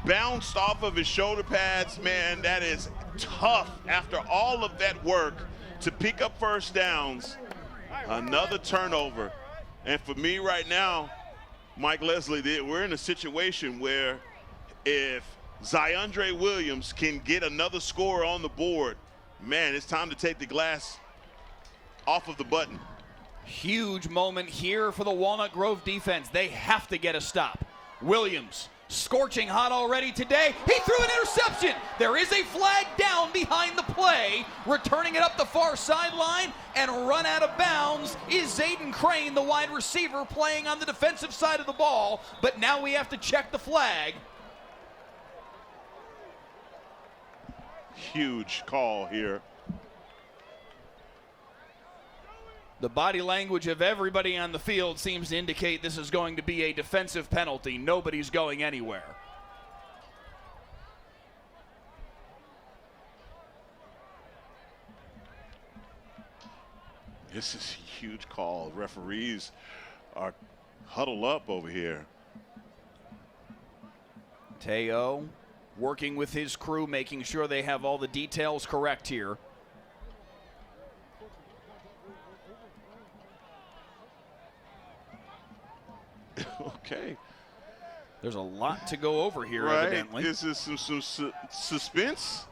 Bounced off of his shoulder pads, man, that is tough after all of that work to pick up first downs. Another turnover. And for me right now, Mike Leslie, we're in a situation where if Zyondre Williams can get another score on the board, man, it's time to take the glass off of the button. Huge moment here for the Walnut Grove defense. They have to get a stop. Williams scorching hot already today. He threw an interception. There is a flag down behind the play. Returning it up the far sideline and run out of bounds is Zayden Crane, the wide receiver, playing on the defensive side of the ball. But now we have to check the flag. Huge call here. The body language of everybody on the field seems to indicate this is going to be a defensive penalty. Nobody's going anywhere. This is a huge call. Referees are huddled up over here. Teo working with his crew, making sure they have all the details correct here. Okay. There's a lot to go over here, right. evidently. This is some suspense.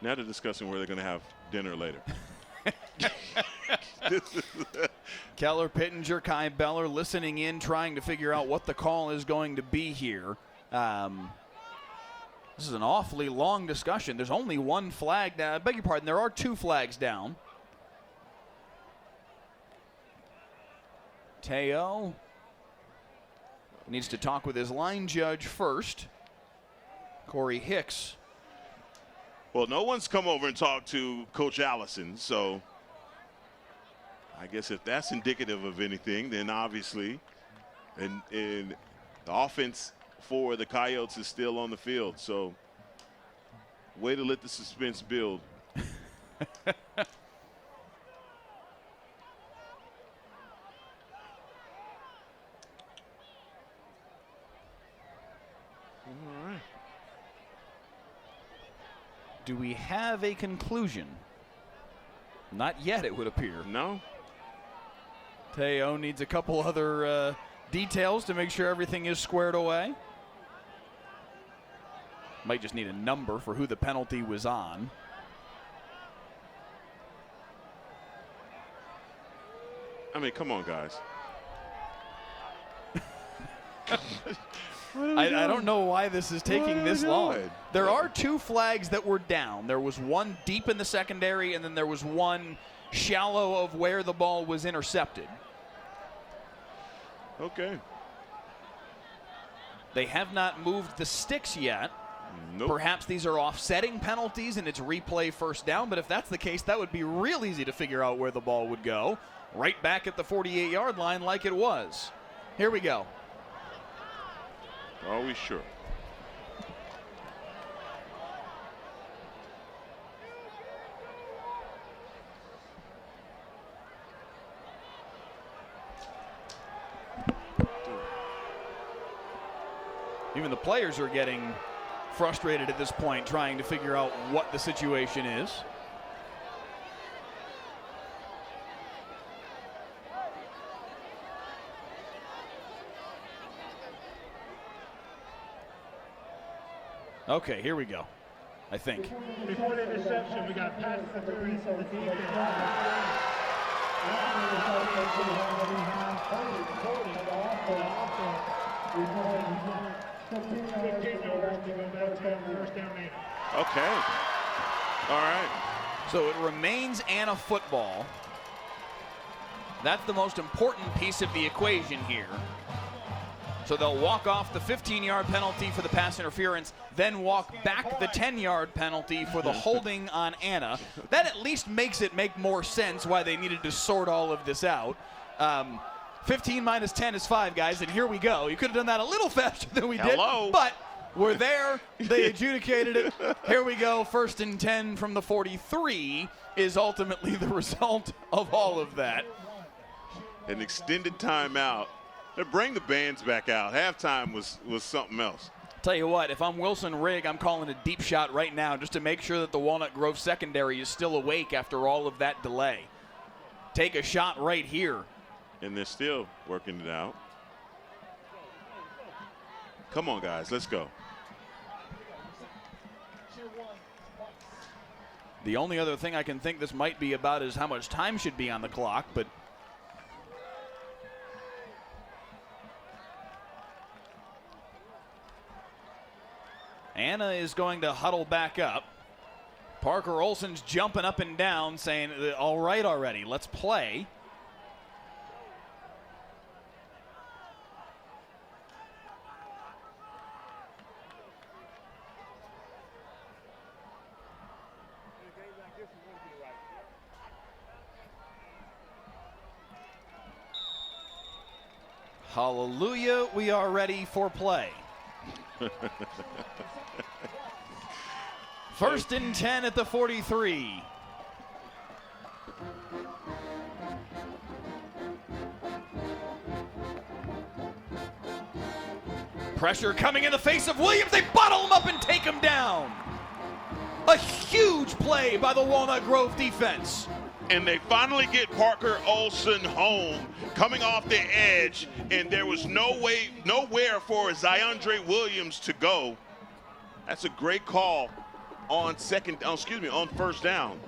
Now they're discussing where they're going to have dinner later. Keller, Pittenger, Kai Beller listening in, trying to figure out what the call is going to be here. This is an awfully long discussion. There's only one flag down. I beg your pardon, there are two flags down. Teo needs to talk with his line judge first. Corey Hicks. Well, no one's come over and talked to Coach Allison, so I guess if that's indicative of anything, then obviously, and the offense for the Coyotes is still on the field. So, way to let the suspense build. All right. Do we have a conclusion? Not yet, it would appear. No. Teo needs a couple other details to make sure everything is squared away. Might just need a number for who the penalty was on. I mean, come on, guys. I don't know why this is taking this long. There are two flags that were down. There was one deep in the secondary, and then there was one shallow of where the ball was intercepted. Okay. They have not moved the sticks yet. Nope. Perhaps these are offsetting penalties and it's replay first down, but if that's the case, that would be real easy to figure out where the ball would go. Right back at the 48-yard line like it was. Here we go. Are we sure? Even the players are getting frustrated at this point, trying to figure out what the situation is. Okay, here we go, I think. Before the interception, we got pass interference of the defense. Okay. All right. So it remains Anna football. That's the most important piece of the equation here. So they'll walk off the 15-yard penalty for the pass interference, then walk back the 10-yard penalty for the holding on Anna. That at least makes it make more sense why they needed to sort all of this out. 15 minus 10 is 5, guys, and here we go. You could have done that a little faster than we did, but we're there. They adjudicated it. Here we go. 1st and 10 from the 43 is ultimately the result of all of that. An extended timeout. Bring the bands back out. Halftime was something else. Tell you what, if I'm Wilson Rigg, I'm calling a deep shot right now just to make sure that the Walnut Grove secondary is still awake after all of that delay. Take a shot right here. And they're still working it out. Come on, guys, let's go. The only other thing I can think this might be about is how much time should be on the clock, but Anna is going to huddle back up. Parker Olson's jumping up and down saying, all right already, let's play. Hallelujah, we are ready for play. First and 10 at the 43. Pressure coming in the face of Williams. They bottle him up and take him down. A huge play by the Walnut Grove defense. And they finally get Parker Olson home, coming off the edge, and there was nowhere for Zyondre Williams to go. That's a great call on first down.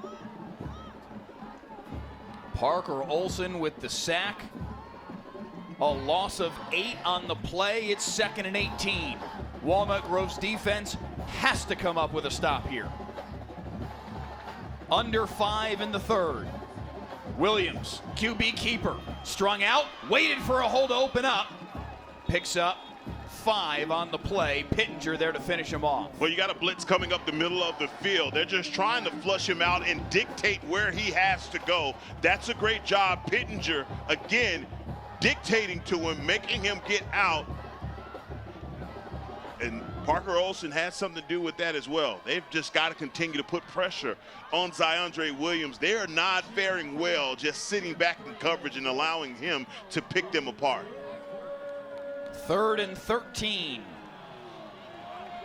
Parker Olson with the sack. A loss of 8 on the play. It's 2nd and 18. Walnut Grove's defense has to come up with a stop here. Under 5 in the third. Williams, QB keeper, strung out, waited for a hole to open up. Picks up 5 on the play. Pittenger there to finish him off. Well, you got a blitz coming up the middle of the field. They're just trying to flush him out and dictate where he has to go. That's a great job. Pittenger, again, dictating to him, making him get out. And Parker Olson has something to do with that as well. They've just got to continue to put pressure on Zyondre Williams. They are not faring well, just sitting back in coverage and allowing him to pick them apart. 3rd and 13.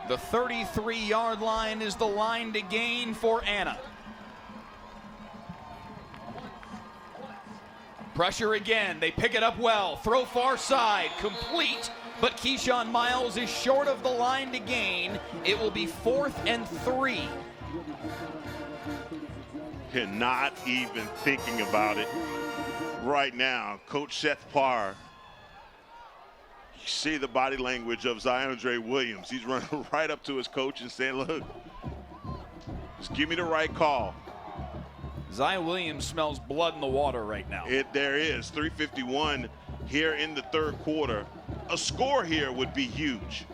The 33-yard line is the line to gain for Anna. Pressure again. They pick it up well. Throw far side. Complete. But Keyshawn Miles is short of the line to gain. It will be 4th and 3. You're not even thinking about it right now. Coach Seth Parr. You see the body language of Zyondre Williams. He's running right up to his coach and saying, look, just give me the right call. Zion Williams smells blood in the water right now. There is 3:51 here in the third quarter. A score here would be huge.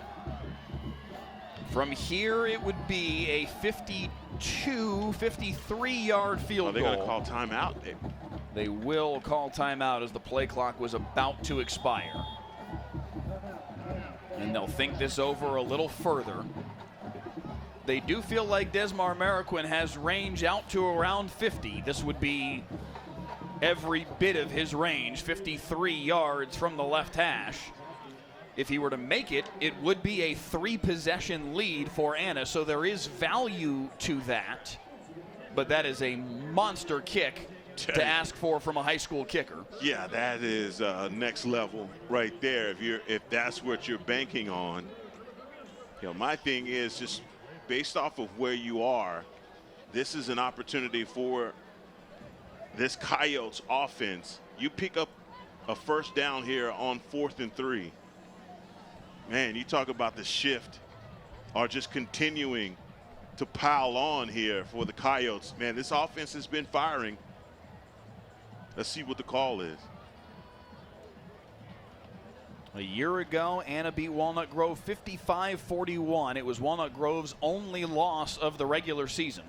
From here, it would be a 53-yard field goal. They're going to call timeout. They will call timeout as the play clock was about to expire. And they'll think this over a little further. They do feel like Desmar Mariquin has range out to around 50. This would be every bit of his range, 53 yards from the left hash. If he were to make it, it would be a 3-possession lead for Anna, so there is value to that. But that is a monster kick to ask for from a high school kicker. Yeah, that is next level right there. If that's what you're banking on. You know, my thing is just based off of where you are, this is an opportunity for this Coyotes offense. You pick up a first down here on 4th and 3. Man, you talk about the shift or just continuing to pile on here for the Coyotes. Man, this offense has been firing. Let's see what the call is. A year ago, Anna beat Walnut Grove 55-41. It was Walnut Grove's only loss of the regular season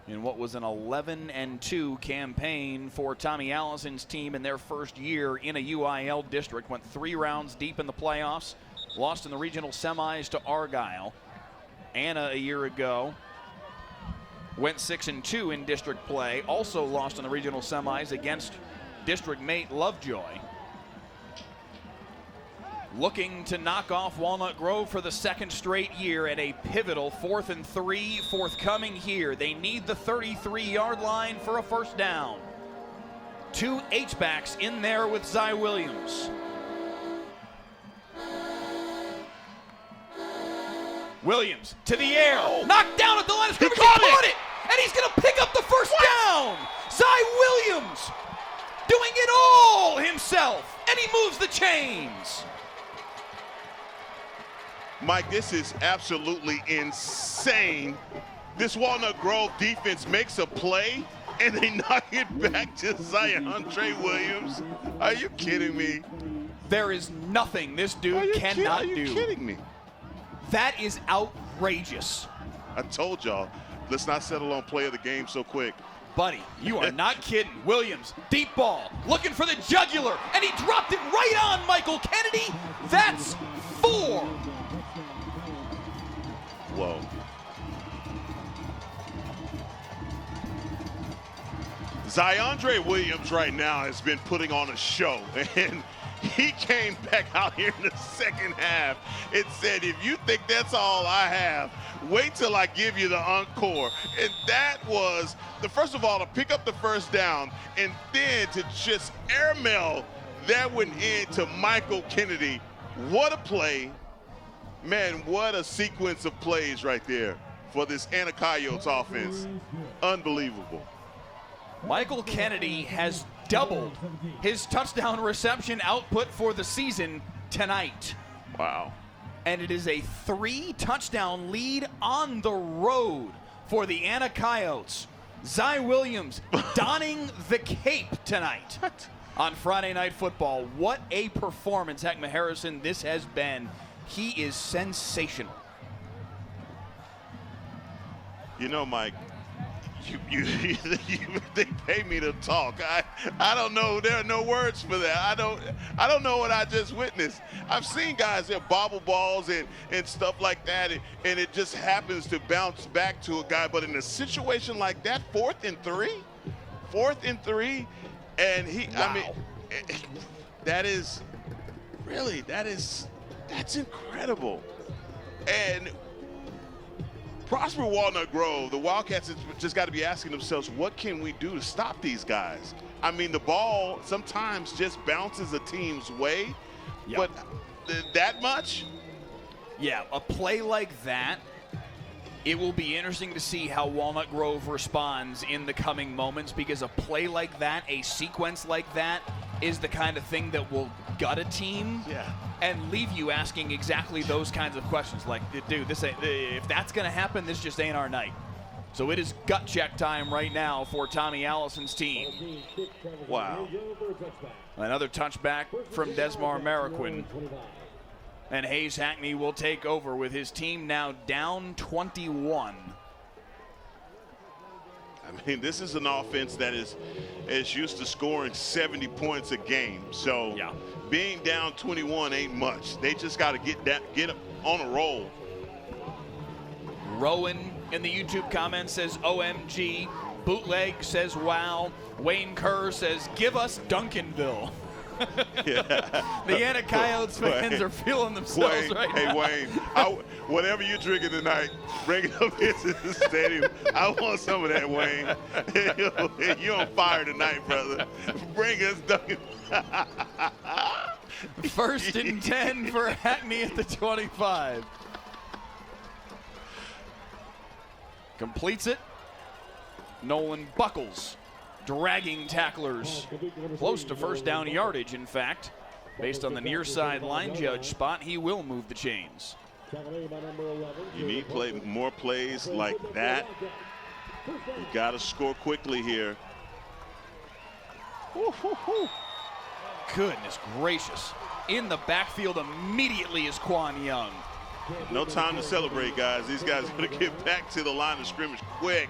in what was an 11-2 campaign for Tommy Allison's team in their first year in a UIL district. Went 3 rounds deep in the playoffs, lost in the regional semis to Argyle. Anna a year ago went 6-2 in district play, also lost in the regional semis against district mate Lovejoy. Looking to knock off Walnut Grove for the 2nd straight year at a pivotal 4th and 3 forthcoming here. They need the 33-yard line for a first down. 2 H-backs in there with Zy Williams. Williams to the air, knocked down at the line of scrimmage. He caught it, and he's going to pick up the first down. Zy Williams doing it all himself, and he moves the chains. Mike, this is absolutely insane. This Walnut Grove defense makes a play, and they knock it back to DeAndre Williams. Are you kidding me? There is nothing this dude cannot do. Are you kidding me? That is outrageous. I told y'all, let's not settle on play of the game so quick. Buddy, you are not kidding. Williams, deep ball, looking for the jugular, and he dropped it right on Michael Kennedy. That's 4. Whoa. DeAndre Williams right now has been putting on a show, and he came back out here in the second half and said, if you think that's all I have, wait till I give you the encore. And that was, first of all, to pick up the first down, and then to just airmail that one into Michael Kennedy. What a play. Man, what a sequence of plays right there for this Anacoyotes offense. Unbelievable. Michael Kennedy has doubled his touchdown reception output for the season tonight. Wow. And it is a 3-touchdown lead on the road for the Anacoyotes. Zy Williams donning the cape tonight on Friday Night Football. What a performance, Heckma Harrison, this has been. He is sensational. You know, Mike, they pay me to talk. I don't know. There are no words for that. I don't know what I just witnessed. I've seen guys that bobble balls and stuff like that, and it just happens to bounce back to a guy. But in a situation like that, 4th and 3, and he, wow. I mean, that's incredible. And Prosper Walnut Grove, the Wildcats have just got to be asking themselves, what can we do to stop these guys? I mean, the ball sometimes just bounces a team's way, but that much? Yeah, a play like that, it will be interesting to see how Walnut Grove responds in the coming moments, because a play like that, a sequence like that, is the kind of thing that will gut a team and leave you asking exactly those kinds of questions. Like, dude, if that's going to happen, this just ain't our night. So it is gut check time right now for Tommy Allison's team. Wow. Another touchback from Desmar Marroquin. And Hayes Hackney will take over with his team now down 21. I mean, this is an offense that is used to scoring 70 points a game. So being down 21 ain't much. They just got to get on a roll. Rowan in the YouTube comments says OMG. Bootleg says wow. Wayne Kerr says give us Duncanville. The Anacoyotes fans are feeling themselves right now. Hey, Wayne, whatever you're drinking tonight, bring it up into the stadium. I want some of that, Wayne. You're on fire tonight, brother. Bring us Duncan. 1st and 10 for Hackney at the 25. Completes it. Nolan Buckles dragging tacklers close to first down yardage, in fact. Based on the near side line judge spot, he will move the chains. You need more plays like that. You got to score quickly here. Goodness gracious. In the backfield immediately is Quan Young. No time to celebrate, guys. These guys are going to get back to the line of scrimmage quick.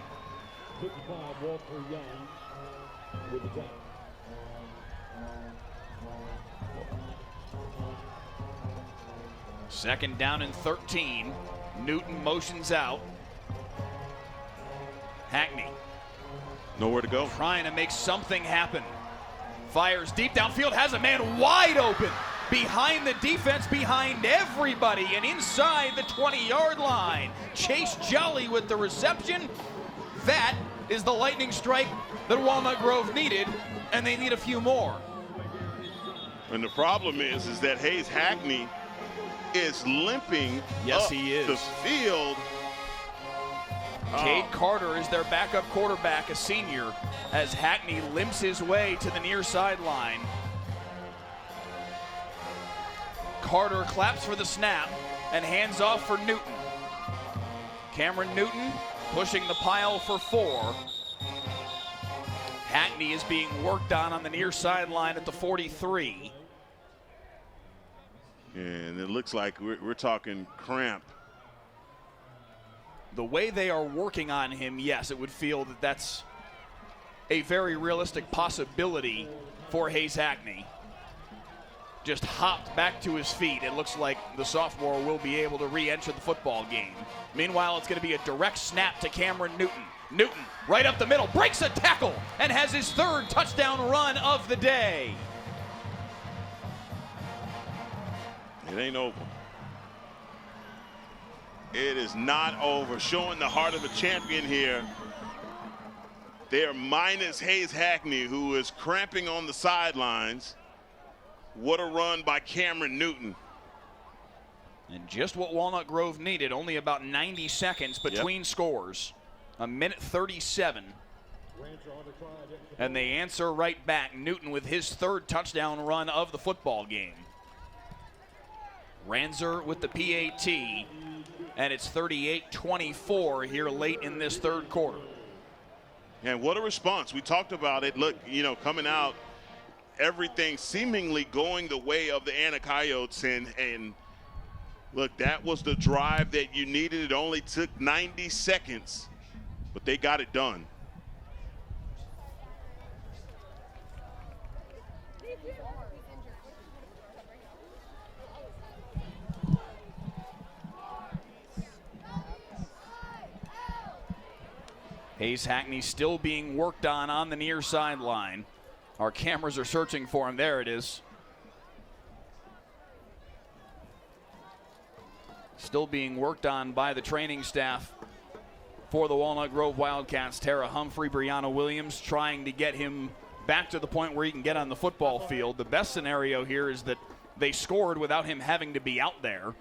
Second down and 13. Newton motions out. Hackney. Nowhere to go. Trying to make something happen. Fires deep downfield, has a man wide open. Behind the defense, behind everybody, and inside the 20-yard line. Chase Jolly with the reception. That is the lightning strike that Walnut Grove needed, and they need a few more. And the problem is that Hayes Hackney is limping Yes, up he is. the field. Cade Carter is their backup quarterback, a senior, as Hackney limps his way to the near sideline. Carter claps for the snap and hands off for Newton. Cameron Newton pushing the pile for 4. Hackney is being worked on the near sideline at the 43. And it looks like we're talking cramp. The way they are working on him, yes, it would feel that that's a very realistic possibility for Hayes Hackney. Just hopped back to his feet. It looks like the sophomore will be able to re-enter the football game. Meanwhile, it's going to be a direct snap to Cameron Newton. Newton, right up the middle, breaks a tackle and has his 3rd touchdown run of the day. It ain't over. It is not over. Showing the heart of a champion here. They're minus Hayes Hackney, who is cramping on the sidelines. What a run by Cameron Newton. And just what Walnut Grove needed, only about 90 seconds between scores. A minute 37. And they answer right back. Newton with his 3rd touchdown run of the football game. Ranzer with the PAT. And it's 38-24 here late in this 3rd quarter. And what a response. We talked about it. Look, coming out, everything seemingly going the way of the Anna Coyotes. And look, that was the drive that you needed. It only took 90 seconds, but they got it done. Hayes Hackney still being worked on the near sideline. Our cameras are searching for him. There it is. Still being worked on by the training staff for the Walnut Grove Wildcats. Tara Humphrey, Brianna Williams trying to get him back to the point where he can get on the football field. The best scenario here is that they scored without him having to be out there.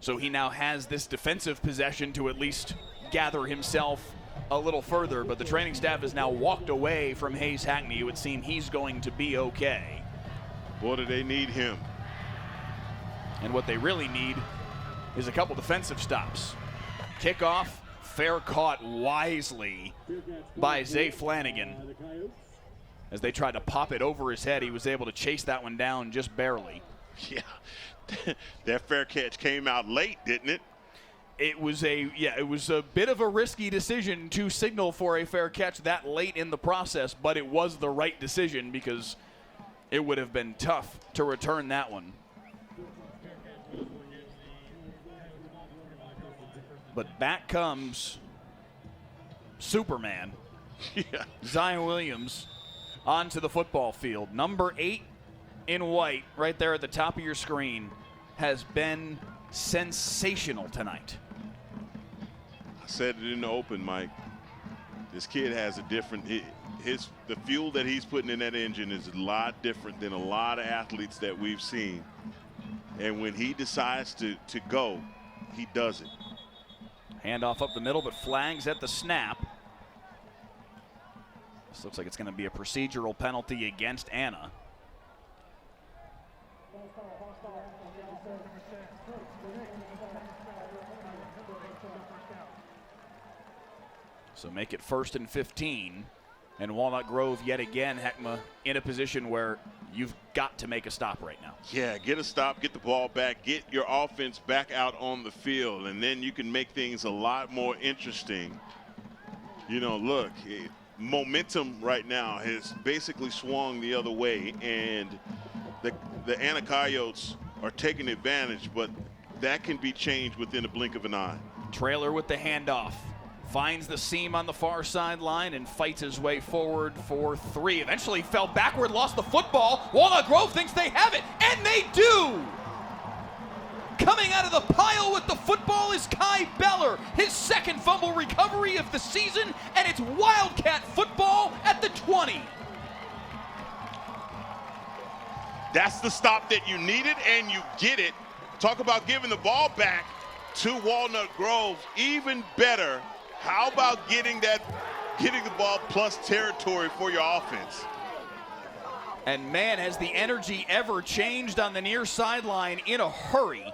So he now has this defensive possession to at least gather himself a little further, but the training staff has now walked away from Hayes Hackney. It would seem he's going to be okay. Boy, do they need him. And what they really need is a couple defensive stops. Kickoff, fair caught wisely by Zay Flanagan. As they tried to pop it over his head, he was able to chase that one down just barely. Yeah, that fair catch came out late, didn't it? It was a bit of a risky decision to signal for a fair catch that late in the process, but it was the right decision because it would have been tough to return that one. But back comes Superman. Yeah. Zion Williams onto the football field. Number 8 in white, right there at the top of your screen, has been sensational tonight. I said it in the open, Mike. This kid has a different, the fuel that he's putting in that engine is a lot different than a lot of athletes that we've seen. And when he decides to go, he does it. Handoff up the middle, but flags at the snap. This looks like it's going to be a procedural penalty against Anna. So make it 1st and 15. And Walnut Grove yet again, Heckma, in a position where you've got to make a stop right now. Yeah, get a stop, get the ball back, get your offense back out on the field, and then you can make things a lot more interesting. Look, momentum right now has basically swung the other way, and the Anna Coyotes are taking advantage, but that can be changed within a blink of an eye. Trailer with the handoff. Finds the seam on the far sideline and fights his way forward for 3. Eventually fell backward, lost the football. Walnut Grove thinks they have it, and they do! Coming out of the pile with the football is Kai Beller, his 2nd fumble recovery of the season, and it's Wildcat football at the 20. That's the stop that you needed, and you get it. Talk about giving the ball back to Walnut Grove. Even better, how about getting the ball plus territory for your offense? And man, has the energy ever changed on the near sideline in a hurry.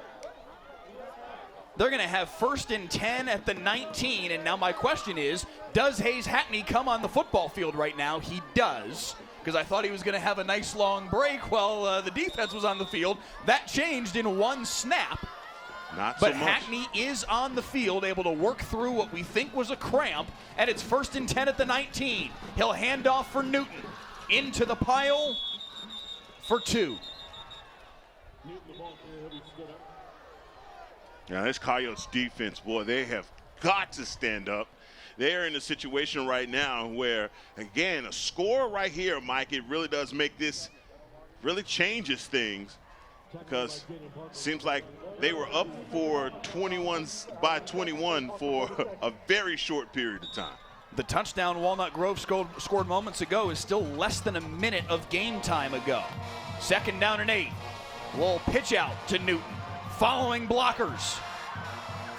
They're going to have 1st and 10 at the 19, and now my question is, does Hayes Hackney come on the football field right now? He does, because I thought he was going to have a nice long break while the defense was on the field. That changed in one snap. Not so much. But Hackney is on the field, able to work through what we think was a cramp, and it's 1st and 10 at the 19. He'll hand off for Newton. Into the pile for 2. Now, this Coyotes defense, boy, they have got to stand up. They're in a situation right now where, again, a score right here, Mike, it really does make this, really changes things, because it seems like they were up for 21 for a very short period of time. The touchdown Walnut Grove scored moments ago is still less than a minute of game time ago. 2nd down and 8. Little pitch out to Newton. Following blockers.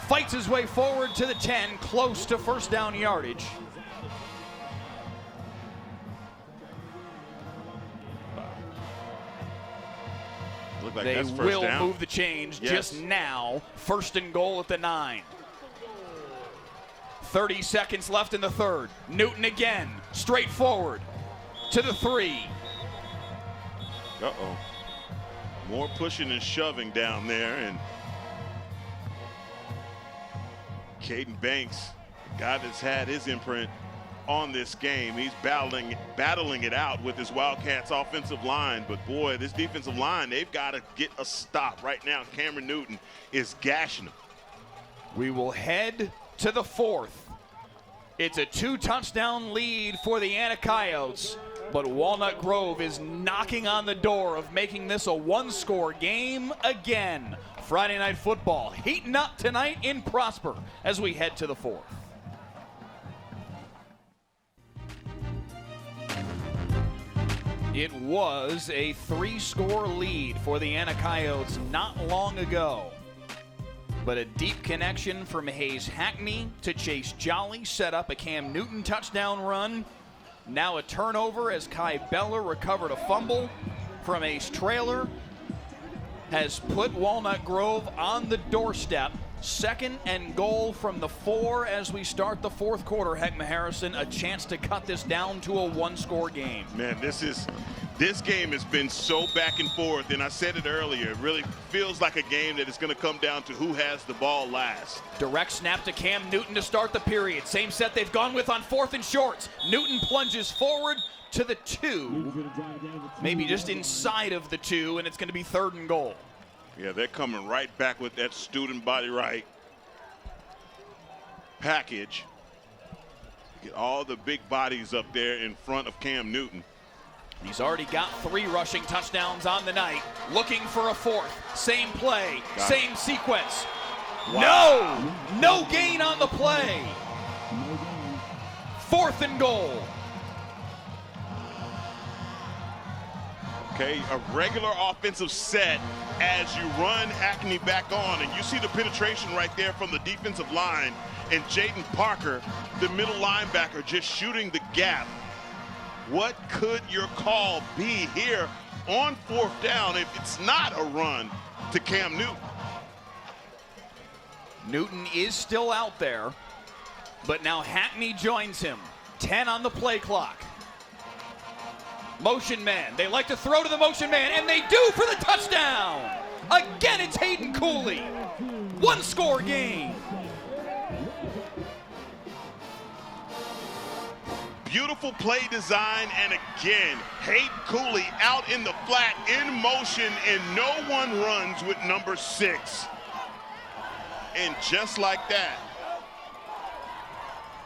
Fights his way forward to the 10, close to 1st down yardage. Look like they that's first will down. Move the change Yes. just now. 1st and goal at the 9. 30 seconds left in the 3rd. Newton again, straight forward to the 3. Uh-oh. More pushing and shoving down there, and Caden Banks, guy that's had his imprint on this game, he's battling it out with his Wildcats offensive line. But boy, this defensive line, they've got to get a stop right now. Cameron Newton is gashing them. We will head to the 4th. It's a 2-touchdown lead for the Coyotes, but Walnut Grove is knocking on the door of making this a 1-score game again. Friday Night Football heating up tonight in Prosper as we head to the 4th. It was a 3-score lead for the Coyotes not long ago. But a deep connection from Hayes Hackney to Chase Jolly set up a Cam Newton touchdown run. Now a turnover as Kai Beller recovered a fumble from Ace Traylor. Has put Walnut Grove on the doorstep. 2nd and goal from the 4 as we start the 4th quarter. Heckma Harrison, a chance to cut this down to a 1-score game. Man, this game has been so back and forth, and I said it earlier, it really feels like a game that is going to come down to who has the ball last. Direct snap to Cam Newton to start the period. Same set they've gone with on 4th and shorts. Newton plunges forward to the 2, maybe just inside of the 2, and it's going to be 3rd and goal. Yeah, they're coming right back with that student body right package. Get all the big bodies up there in front of Cam Newton. He's already got 3 rushing touchdowns on the night. Looking for a 4th. Same play, same sequence. Wow. No gain on the play. 4th and goal. Okay, a regular offensive set as you run Hackney back on, and you see the penetration right there from the defensive line, and Jaden Parker, the middle linebacker, just shooting the gap. What could your call be here on 4th down if it's not a run to Cam Newton? Newton is still out there, but now Hackney joins him. 10 on the play clock. Motion man. They like to throw to the motion man, and they do for the touchdown. Again, it's Hayden Cooley. 1-score game. Beautiful play design, and again, Hayden Cooley out in the flat, in motion, and no one runs with number 6. And just like that,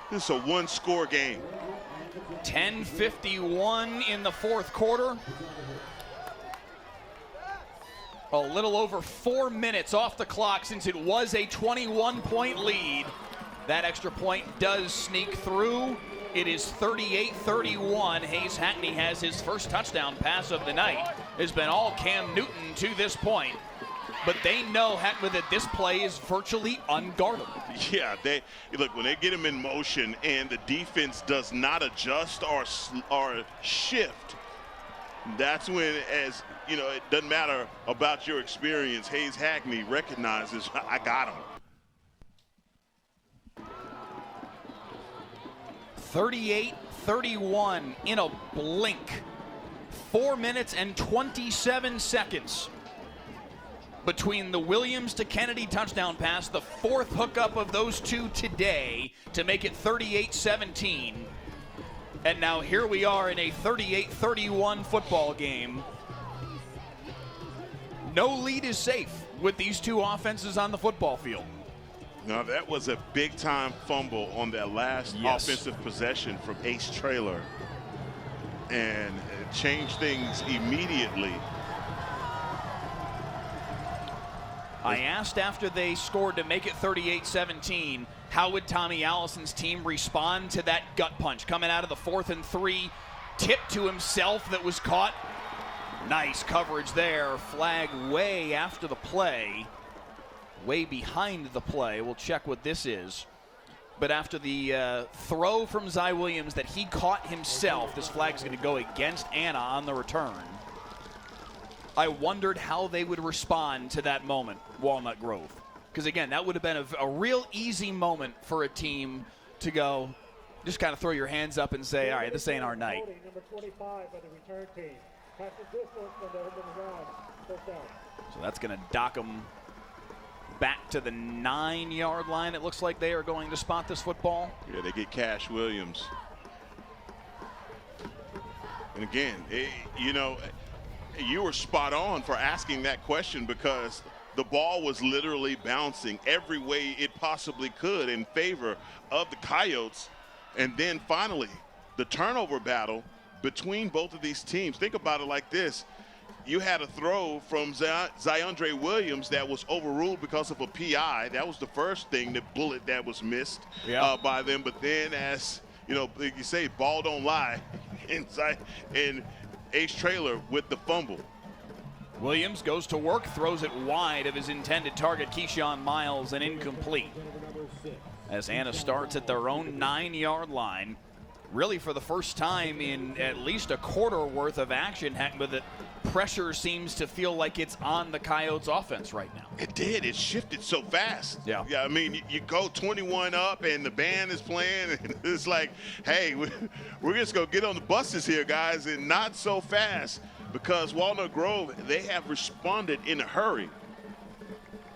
this is a 1-score game. 10:51 in the 4th quarter. A little over 4 minutes off the clock since it was a 21-point lead. That extra point does sneak through. It is 38-31. Hayes Hackney has his first touchdown pass of the night. has been all Cam Newton to this point. But they know, Heckma, that this play is virtually unguardable. Yeah, look, when they get him in motion and the defense does not adjust or shift, that's when, as you know, it doesn't matter about your experience. Hayes Hackney recognizes, I got him. 38-31 in a blink. 4 minutes and 27 seconds between the Williams to Kennedy touchdown pass, the fourth hookup of those two today to make it 38-17. And now here we are in a 38-31 football game. No lead is safe with these two offenses on the football field. Now that was a big-time fumble on that last offensive possession from Ace Traylor, and it changed things immediately. I asked after they scored to make it 38-17, how would Tommy Allison's team respond to that gut punch coming out of the 4th and 3, tip to himself that was caught. Nice coverage there. Flag way after the play. Way behind the play. We'll check what this is. But after the throw from Zy Williams that he caught himself, this flag is going to go against Anna on the return. I wondered how they would respond to that moment, Walnut Grove. Because, again, that would have been a real easy moment for a team to go, just kind of throw your hands up and say, all right, this ain't our night. Number 25 by the return team. Passes this one from the open run. First down. So that's going to dock them back to the 9-yard line. It looks like they are going to spot this football. Yeah, they get Cash Williams. And again, you were spot on for asking that question, because the ball was literally bouncing every way it possibly could in favor of the Coyotes. And then finally, the turnover battle between both of these teams. Think about it like this. You had a throw from Zyondre Williams that was overruled because of a PI. That was the first thing, the bullet that was missed by them. But then, as you know, you say, ball don't lie. And Ace Traylor with the fumble. Williams goes to work, throws it wide of his intended target, Keyshawn Miles, and incomplete. As Anna starts at their own 9-yard line. Really, for the first time in at least a quarter worth of action, Heckma, that pressure seems to feel like it's on the Coyotes offense right now. It did. It shifted so fast. Yeah. I mean, you go 21 up and the band is playing, and it's like, hey, we're just going to get on the buses here, guys, and not so fast, because Walnut Grove, they have responded in a hurry.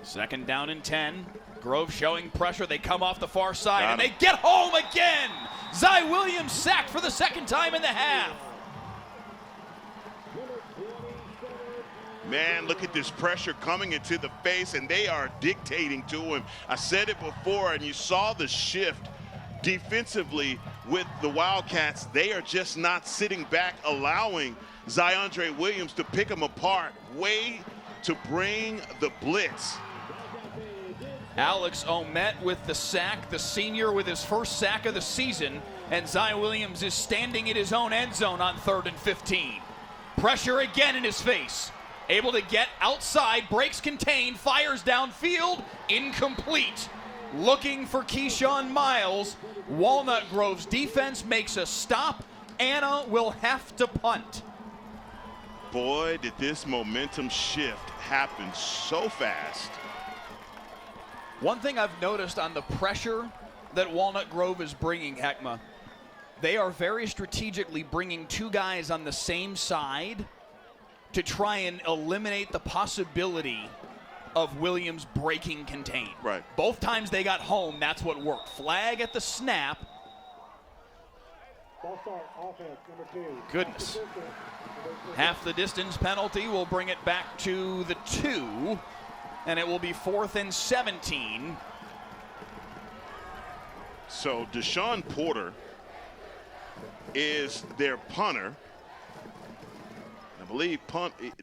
2nd down and 10. Grove showing pressure. They come off the far side, and they get home again. Zy Williams sacked for the 2nd time in the half. Man, look at this pressure coming into the face, and they are dictating to him. I said it before, and you saw the shift defensively with the Wildcats. They are just not sitting back, allowing Zyondre Williams to pick them apart. Way to bring the blitz. Alex Omet with the sack, the senior with his first sack of the season, and Zy Williams is standing in his own end zone on 3rd and 15. Pressure again in his face. Able to get outside, breaks contained, fires downfield, incomplete. Looking for Keyshawn Miles. Walnut Grove's defense makes a stop. Anna will have to punt. Boy, did this momentum shift happen so fast. One thing I've noticed on the pressure that Walnut Grove is bringing, Heckma, they are very strategically bringing two guys on the same side to try and eliminate the possibility of Williams breaking contain. Right. Both times they got home, that's what worked. Flag at the snap. Goodness. Half the distance penalty will bring it back to the 2. And it will be 4th and 17. So Deshaun Porter is their punter. I believe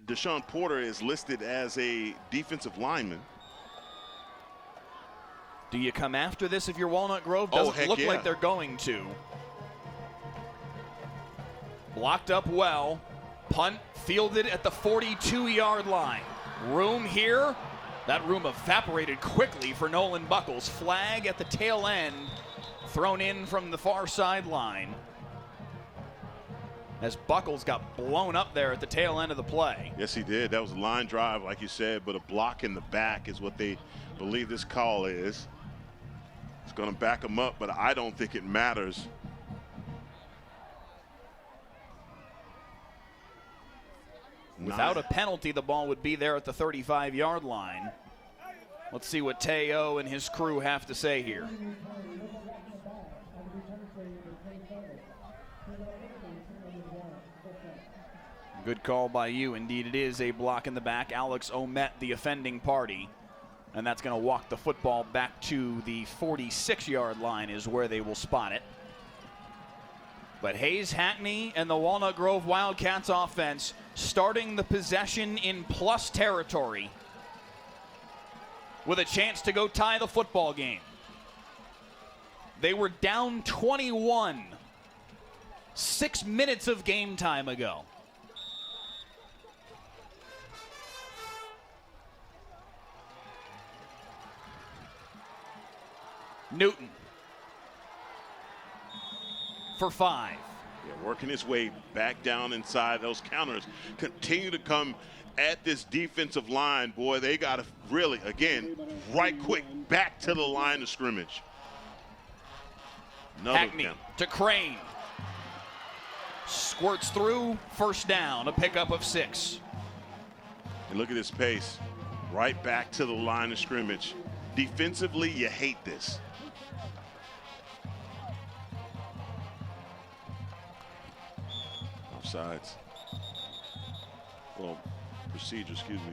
Deshaun Porter is listed as a defensive lineman. Do you come after this if you're Walnut Grove? Doesn't look like they're going to. Blocked up well. Punt fielded at the 42-yard line. Room here. That room evaporated quickly for Nolan Buckles. Flag at the tail end, thrown in from the far sideline, as Buckles got blown up there at the tail end of the play. Yes, he did. That was a line drive, like you said, but a block in the back is what they believe this call is. It's going to back him up, but I don't think it matters. Without a penalty, the ball would be there at the 35-yard line. Let's see what Teo and his crew have to say here. Good call by you. Indeed, it is a block in the back. Alex Omet, the offending party. And that's going to walk the football back to the 46-yard line is where they will spot it. But Hayes Hackney and the Walnut Grove Wildcats offense starting the possession in plus territory with a chance to go tie the football game. They were down 21 6 minutes of game time ago. Newton for 5. Yeah, working his way back down inside. Those counters continue to come at this defensive line. Boy, they got to really, again, right quick back to the line of scrimmage. Another Hackney count. to Crane. Squirts through, first down, a pickup of 6. And look at this pace. Right back to the line of scrimmage. Defensively, you hate this. Offsides. Well, procedure, excuse me.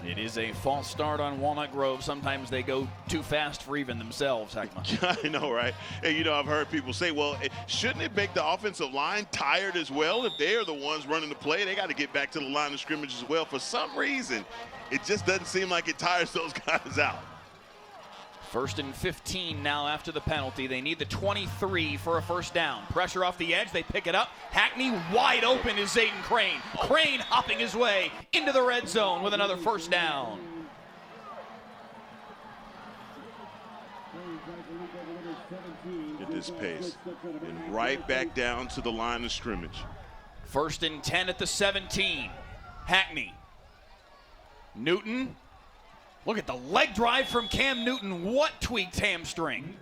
It is a false start on Walnut Grove. Sometimes they go too fast for even themselves, Heckma. I know, right? And, you know, I've heard people say, well, shouldn't it make the offensive line tired as well? If they are the ones running the play, they got to get back to the line of scrimmage as well. For some reason, it just doesn't seem like it tires those guys out. 1st and 15 now after the penalty. They need the 23 for a first down. Pressure off the edge. They pick it up. Hackney wide open is Zayden Crane. Crane hopping his way into the red zone with another first down. At this pace. And right back down to the line of scrimmage. 1st and 10 at the 17. Hackney. Newton. Look at the leg drive from Cam Newton. What tweaked hamstring?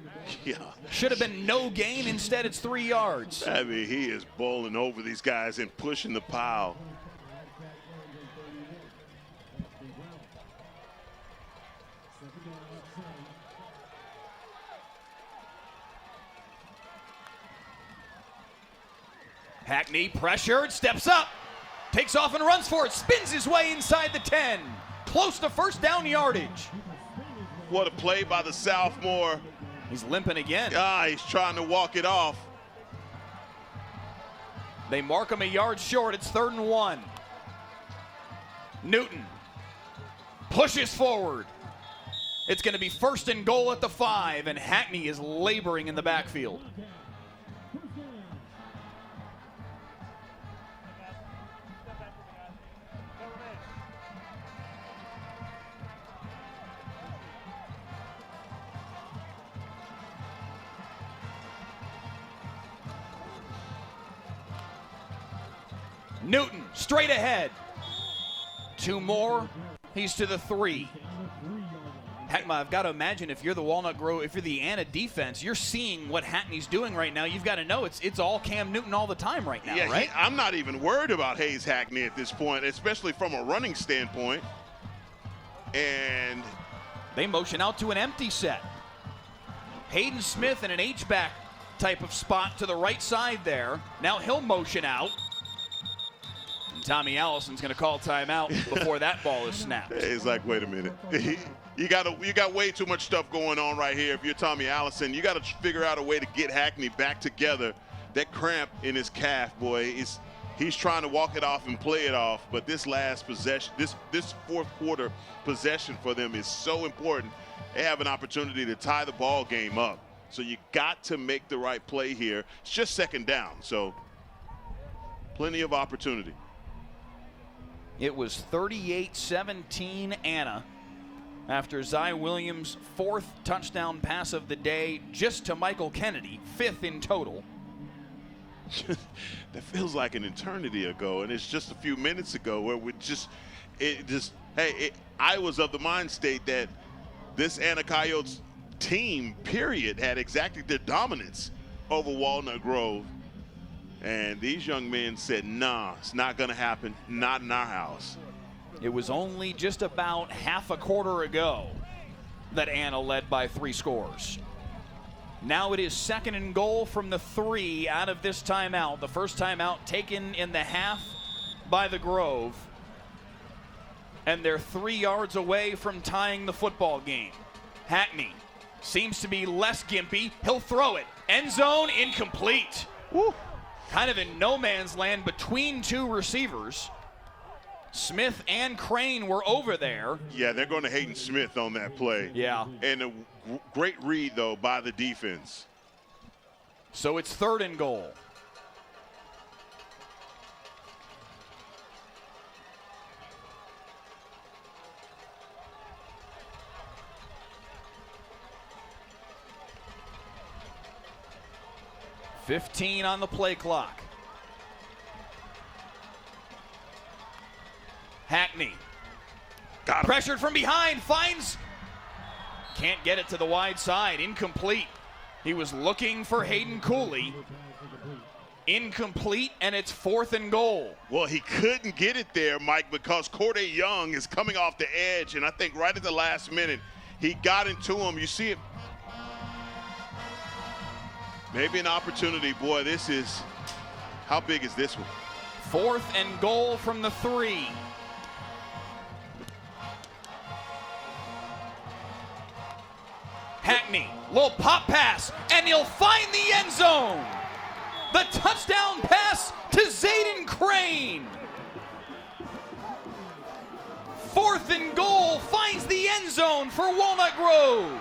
Yeah. Should have been no gain. Instead, it's 3 yards. I mean, he is bowling over these guys and pushing the pile. Hackney pressured, steps up, takes off and runs for it, spins his way inside the 10. Close to first down yardage. What a play by the sophomore. He's limping again. He's trying to walk it off. They mark him a yard short. It's 3rd and 1. Newton pushes forward. It's going to be 1st and goal at the 5, and Hackney is laboring in the backfield. Newton straight ahead. 2 more. He's to the 3. Heckma, I've got to imagine if you're the Walnut Grove, if you're the Anna defense, you're seeing what Hackney's doing right now. You've got to know it's all Cam Newton all the time right now, right? I'm not even worried about Hayes Hackney at this point, especially from a running standpoint. And they motion out to an empty set. Hayden Smith in an H-back type of spot to the right side there. Now he'll motion out. Tommy Allison's going to call timeout before that ball is snapped. He's like, wait a minute. You got way too much stuff going on right here. If you're Tommy Allison, you got to figure out a way to get Hackney back together. That cramp in his calf, boy, he's trying to walk it off and play it off. But this last possession, this fourth quarter possession for them is so important. They have an opportunity to tie the ball game up. So you got to make the right play here. It's just second down, so plenty of opportunity. It was 38-17 Anna after Zy Williams' 4th touchdown pass of the day just to Michael Kennedy, 5th in total. That feels like an eternity ago, and it's just a few minutes ago where I was of the mind state that this Anna Coyotes team, period, had exactly their dominance over Walnut Grove. And these young men said, nah, it's not going to happen, not in our house. It was only just about half a quarter ago that Anna led by 3 scores. Now it is 2nd and goal from the 3 out of this timeout. The first timeout taken in the half by the Grove. And they're 3 yards away from tying the football game. Hackney seems to be less gimpy. He'll throw it. End zone, incomplete. Woo. Kind of in no man's land between 2 receivers. Smith and Crane were over there. Yeah, they're going to Hayden Smith on that play. Yeah. And a great read, though, by the defense. So it's 3rd and goal. $15 on the play clock. Hackney. Pressured from behind, finds. Can't get it to the wide side, incomplete. He was looking for Hayden Cooley. Incomplete, and it's 4th and goal. Well, he couldn't get it there, Mike, because Corday Young is coming off the edge, and I think right at the last minute, he got into him. You see it. Maybe an opportunity. Boy, this is, how big is this one? 4th and goal from the 3. Hackney, little pop pass, and he'll find the end zone. The touchdown pass to Zayden Crane. 4th and goal, finds the end zone for Walnut Grove.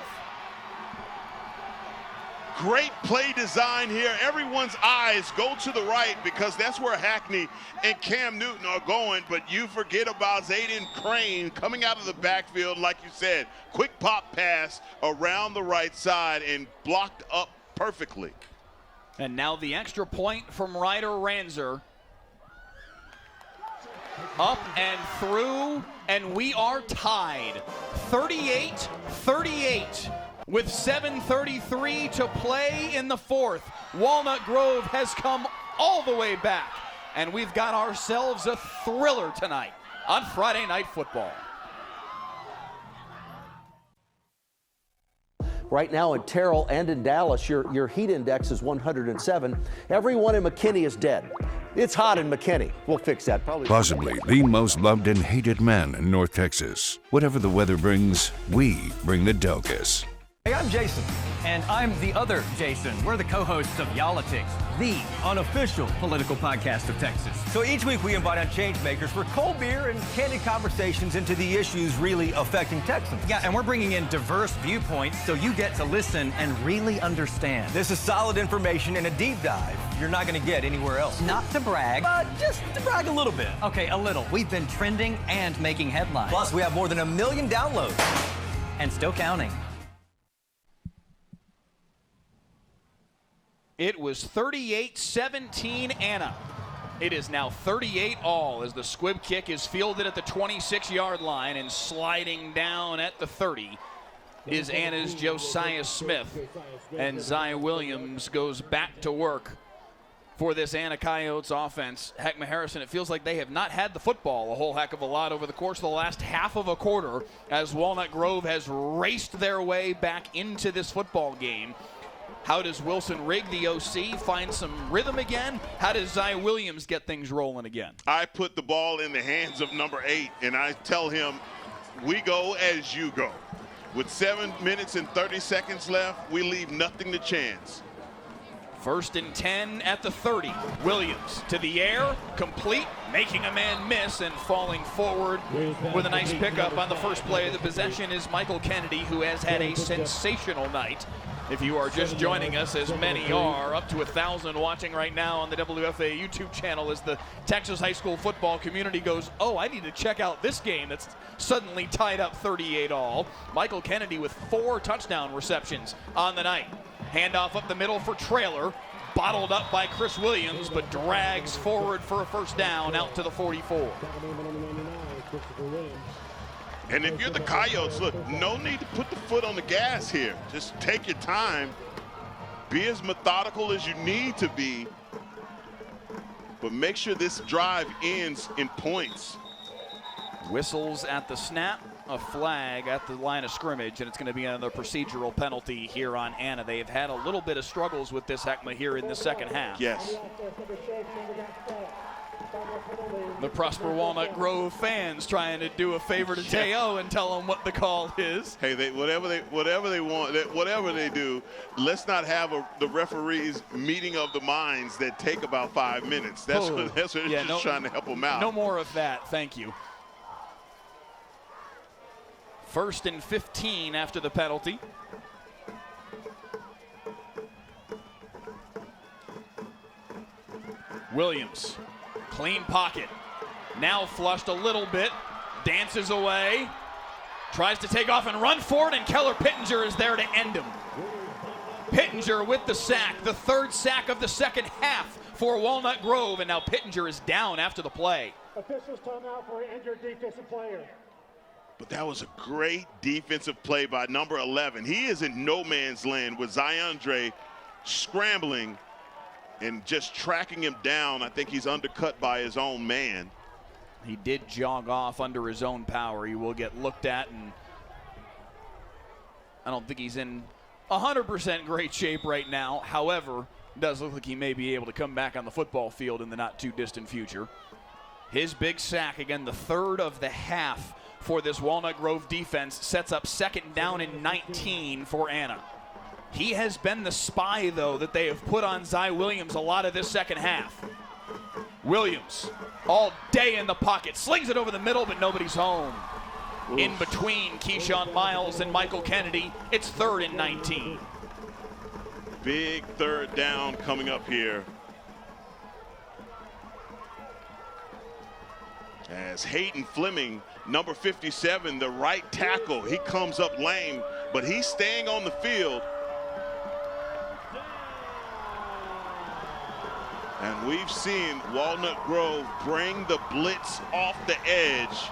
Great play design here. Everyone's eyes go to the right because that's where Hackney and Cam Newton are going, but you forget about Zayden Crane coming out of the backfield, like you said. Quick pop pass around the right side and blocked up perfectly. And now the extra point from Ryder Ranzer. Up and through, and we are tied. 38-38. With 7:33 to play in the 4th, Walnut Grove has come all the way back, and we've got ourselves a thriller tonight on Friday Night Football. Right now in Terrell and in Dallas, your heat index is 107. Everyone in McKinney is dead. It's hot in McKinney. We'll fix that. Possibly the most loved and hated man in North Texas. Whatever the weather brings, we bring the Delkus. Hey, I'm Jason. And I'm the other Jason. We're the co-hosts of Y'all-itics, the unofficial political podcast of Texas. So each week we invite on change makers for cold beer and candid conversations into the issues really affecting Texans. Yeah, and we're bringing in diverse viewpoints so you get to listen and really understand. This is solid information and a deep dive you're not going to get anywhere else. Not to brag, but just to brag a little bit. Okay, a little. We've been trending and making headlines. Plus, we have more than 1 million downloads. And still counting. It was 38-17 Anna. It is now 38-all as the squib kick is fielded at the 26-yard line, and sliding down at the 30 is Anna's Josiah Smith. And Zy Williams goes back to work for this Anna Coyotes offense. Heckma Harrison, it feels like they have not had the football a whole heck of a lot over the course of the last half of a quarter as Walnut Grove has raced their way back into this football game. How does Wilson Rigg, the OC, find some rhythm again? How does Zy Williams get things rolling again? I put the ball in the hands of number 8, and I tell him, we go as you go. With 7 minutes and 30 seconds left, we leave nothing to chance. 1st and 10 at the 30. Williams to the air, complete, making a man miss and falling forward with a nice pickup on the first play of the possession is Michael Kennedy, who has had a sensational night If you are just joining us, as many are, up to 1,000 watching right now on the WFAA YouTube channel as the Texas high school football community goes, oh, I need to check out this game that's suddenly tied up 38-all. Michael Kennedy with 4 touchdown receptions on the night. Handoff up the middle for Traylor. Bottled up by Chris Williams, but drags forward for a first down out to the 44. And if you're the Coyotes, look, no need to put the foot on the gas here. Just take your time. Be as methodical as you need to be. But make sure this drive ends in points. Whistles at the snap, a flag at the line of scrimmage, and it's going to be another procedural penalty here on Anna. They've had a little bit of struggles with this ECMA here in the second half. Yes. The Prosper Walnut Grove fans trying to do a favor to Teo and tell them what the call is. Hey, whatever they want, whatever they do, let's not have the referees meeting of the minds that take about 5 minutes. That's what they're just trying to help them out. No more of that, thank you. 1st and 15 after the penalty. Williams, clean pocket. Now flushed a little bit, dances away, tries to take off and run for it, and Keller Pittenger is there to end him. Pittenger with the sack, the 3rd sack of the second half for Walnut Grove, and now Pittenger is down after the play. Officials timeout for an injured defensive player. But that was a great defensive play by number 11. He is in no man's land with Ziondre scrambling and just tracking him down. I think he's undercut by his own man. He did jog off under his own power. He will get looked at, and I don't think he's in 100% great shape right now. However, it does look like he may be able to come back on the football field in the not too distant future. His big sack, again, the 3rd of the half for this Walnut Grove defense, sets up 2nd down and 19 for Anna. He has been the spy, though, that they have put on Zy Williams a lot of this second half. Williams, all day in the pocket, slings it over the middle, but nobody's home. Oof. In between Keyshawn Miles and Michael Kennedy, it's 3rd and 19. Big 3rd down coming up here. As Hayden Fleming, number 57, the right tackle, he comes up lame, but he's staying on the field. And we've seen Walnut Grove bring the blitz off the edge.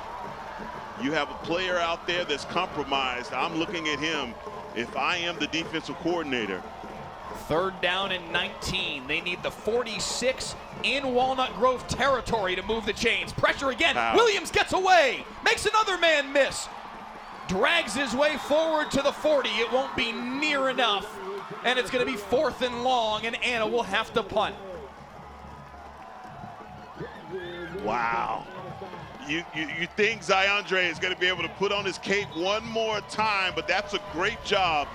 You have a player out there that's compromised. I'm looking at him if I am the defensive coordinator. 3rd down and 19. They need the 46 in Walnut Grove territory to move the chains. Pressure again. Wow. Williams gets away. Makes another man miss. Drags his way forward to the 40. It won't be near enough. And it's going to be 4th and long, and Anna will have to punt. Wow. You think Ziondre is going to be able to put on his cape one more time, but that's a great job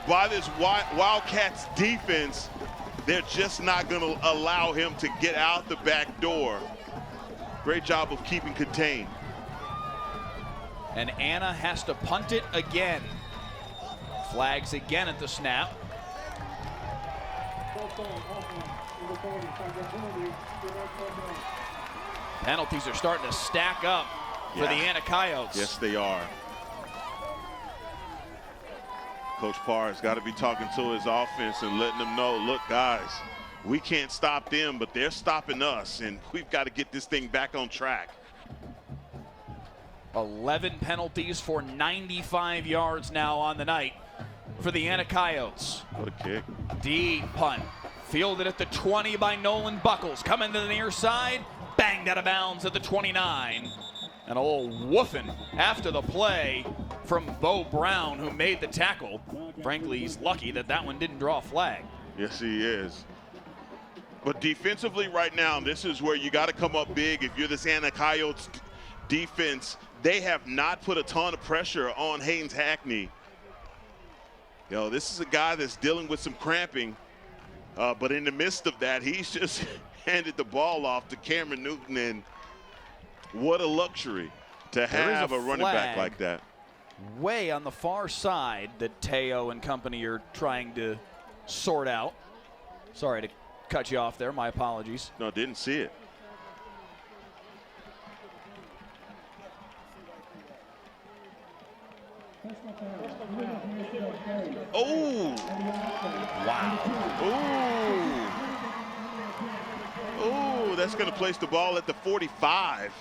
by this Wildcats defense. They're just not going to allow him to get out the back door. Great job of keeping contained. And Anna has to punt it again. Flags again at the snap. Penalties are starting to stack up for the Anna Coyotes. Yes, they are. Coach Parr has got to be talking to his offense and letting them know, look, guys, we can't stop them, but they're stopping us, and we've got to get this thing back on track. 11 penalties for 95 yards now on the night for the Anna Coyotes. What a kick. Deep punt. Fielded at the 20 by Nolan Buckles. Coming to the near side. Banged out of bounds at the 29. And a little woofing after the play from Bo Brown, who made the tackle. Frankly, he's lucky that that one didn't draw a flag. Yes, he is. But defensively right now, this is where you got to come up big. If you're this Anna Coyotes defense, they have not put a ton of pressure on Haynes Hackney. You know, this is a guy that's dealing with some cramping. But in the midst of that, he's just handed the ball off to Cameron Newton, and what a luxury to have a running back like that. way on the far side that Teo and company are trying to sort out. Sorry to cut you off there. My apologies. No, didn't see it. Oh! Wow. Oh, that's going to place the ball at the 45.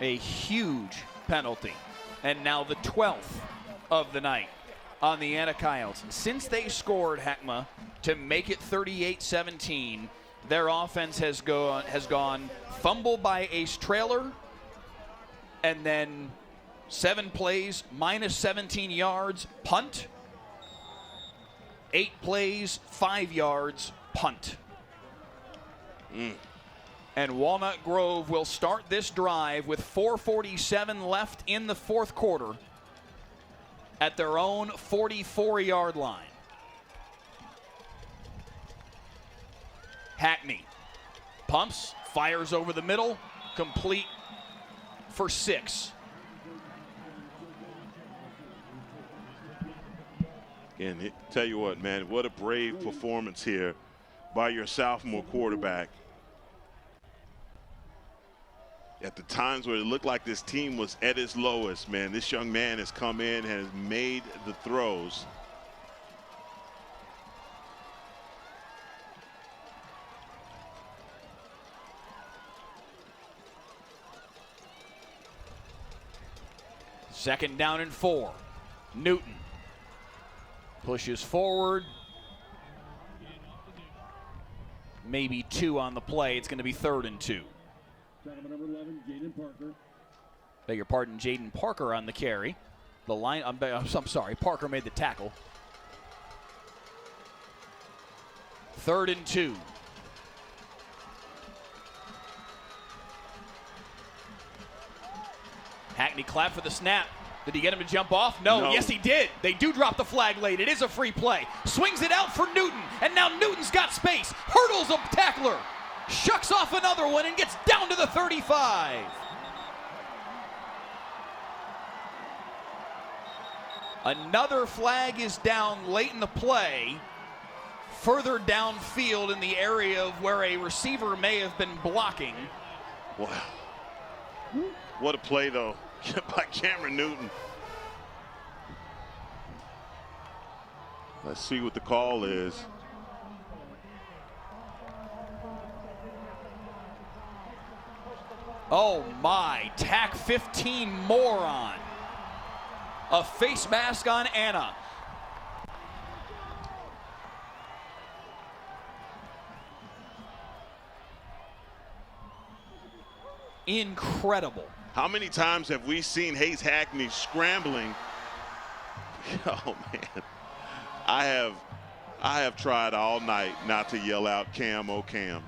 A huge penalty. And now the 12th of the night on the Anna Coyotes. Since they scored, Heckma, to make it 38-17, their offense has gone fumble by ace trailer, and then 7 plays, minus 17 yards, punt. 8 plays, 5 yards, punt. And Walnut Grove will start this drive with 4:47 left in the fourth quarter at their own 44-yard line. Hackney pumps, fires over the middle, complete for 6. And tell you what, man, what a brave performance here by your sophomore quarterback. At the times where it looked like this team was at its lowest, man, this young man has come in and has made the throws. Second down and 4. Newton pushes forward. Maybe 2 on the play. It's going to be 3rd and 2. Number 11, Jaden Parker. Beg your pardon, Jaden Parker on the carry. The line, I'm sorry, Parker made the tackle. 3rd and 2. Hackney clapped for the snap. Did he get him to jump off? No. Yes, he did. They do drop the flag late. It is a free play. Swings it out for Newton, and now Newton's got space. Hurdles a tackler. Shucks off another one and gets down to the 35. Another flag is down late in the play, further downfield in the area of where a receiver may have been blocking. Wow. What a play, though, by Cameron Newton. Let's see what the call is. Oh my, tack 15 moron. A face mask on Anna. Incredible. How many times have we seen Hayes Hackney scrambling? Oh man, I have tried all night not to yell out Cam, oh Cam.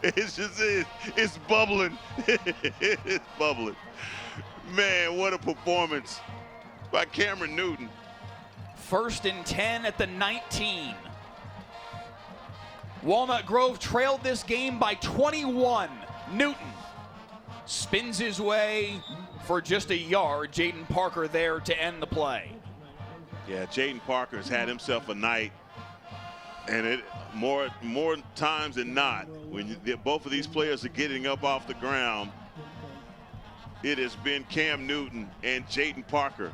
It's bubbling. It's bubbling. Man, what a performance by Cameron Newton. 1st and 10 at the 19. Walnut Grove trailed this game by 21. Newton spins his way for just a yard. Jaden Parker there to end the play. Yeah, Jaden Parker has had himself a night. And it more times than not, when both of these players are getting up off the ground, it has been Cam Newton and Jaden Parker.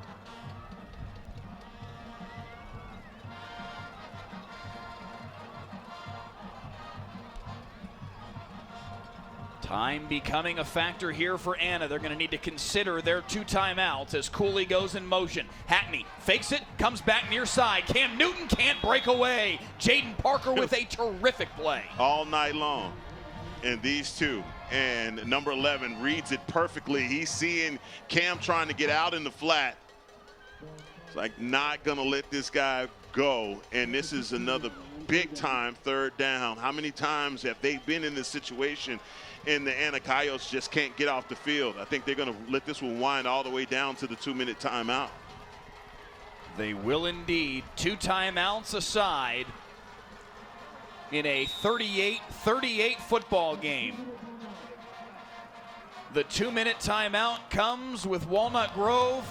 Time becoming a factor here for Anna. They're going to need to consider their 2 timeouts as Cooley goes in motion. Hackney fakes it, comes back near side. Cam Newton can't break away. Jaden Parker with a terrific play. All night long. And these two. And number 11 reads it perfectly. He's seeing Cam trying to get out in the flat. It's like, not going to let this guy go. And this is another big time 3rd down. How many times have they been in this situation and the Anna Coyotes just can't get off the field? I think they're going to let this one wind all the way down to the 2-minute timeout. They will indeed. 2 timeouts aside in a 38-38 football game. The 2-minute timeout comes with Walnut Grove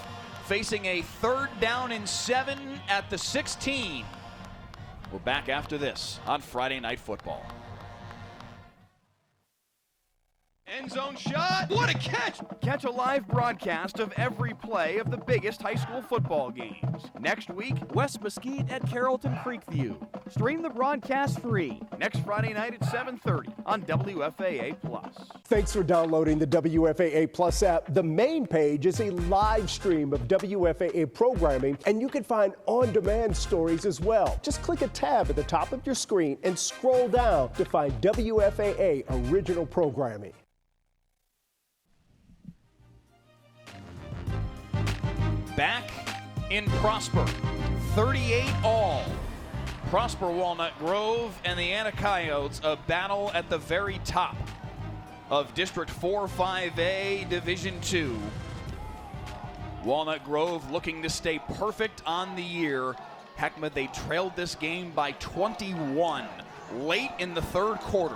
facing a 3rd down and 7 at the 16. We're back after this on Friday Night Football. End zone shot. What a catch! Catch a live broadcast of every play of the biggest high school football games. Next week, West Mesquite at Carrollton Creekview. Stream the broadcast free next Friday night at 7:30 on WFAA+. Thanks for downloading the WFAA Plus app. The main page is a live stream of WFAA programming, and you can find on-demand stories as well. Just click a tab at the top of your screen and scroll down to find WFAA original programming. Back in Prosper, 38 all. Prosper Walnut Grove and the Anna Coyotes, a battle at the very top of District 4-5A Division II. Walnut Grove looking to stay perfect on the year. Heckma, they trailed this game by 21 late in the 3rd quarter.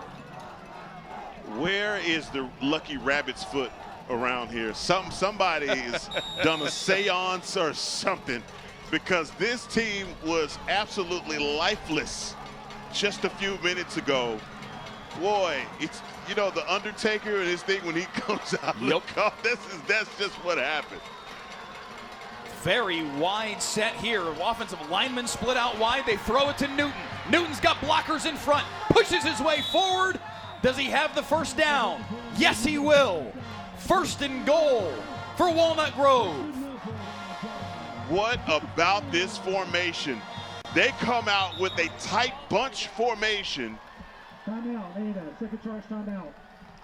Where is the lucky rabbit's foot around here? Somebody's done a seance or something, because this team was absolutely lifeless just a few minutes ago. Boy, it's, you know, the Undertaker and his thing when he comes out. Yep. That's just what happened. Very wide set here. Offensive linemen split out wide. They throw it to Newton. Newton's got blockers in front. Pushes his way forward. Does he have the 1st down? Yes, he will. 1st and goal for Walnut Grove. What about this formation? They come out with a tight bunch formation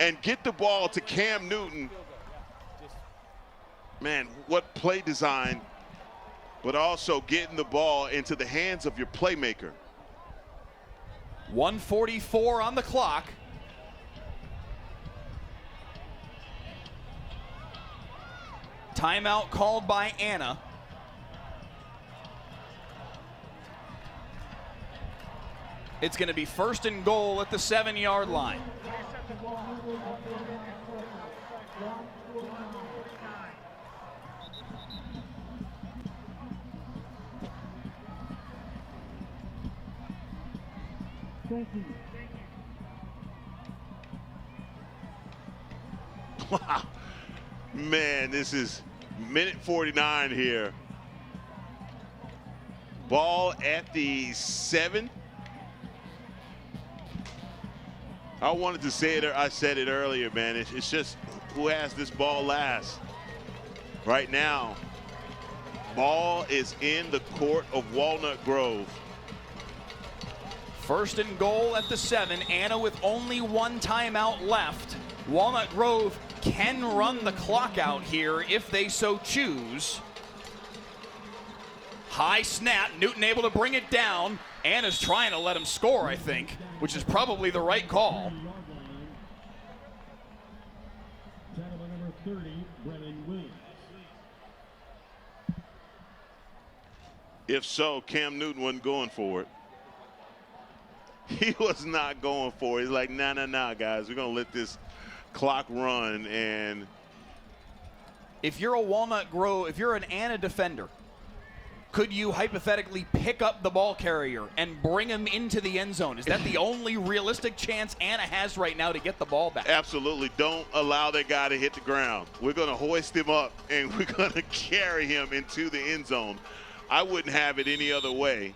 and get the ball to Cam Newton. Man, what play design, but also getting the ball into the hands of your playmaker. 1:44 on the clock. Timeout called by Anna. It's going to be 1st and goal at the 7-yard line. Wow. Man, this is minute 49 here. Ball at the 7. I wanted to say it, I said it earlier, man. It's just who has this ball last. Right now, ball is in the court of Walnut Grove. 1st and goal at the 7. Anna with only 1 timeout left. Walnut Grove can run the clock out here if they so choose. High snap. Newton able to bring it down. Anna's trying to let him score, I think, which is probably the right call. If so, Cam Newton wasn't going for it. He was not going for it. He's like, nah, guys. We're going to let this clock run. And if you're a Walnut Grove, if you're an Anna defender, could you hypothetically pick up the ball carrier and bring him into the end zone? Is that the only realistic chance Anna has right now to get the ball back? Absolutely. Don't allow that guy to hit the ground. We're going to hoist him up, and we're going to carry him into the end zone. I wouldn't have it any other way.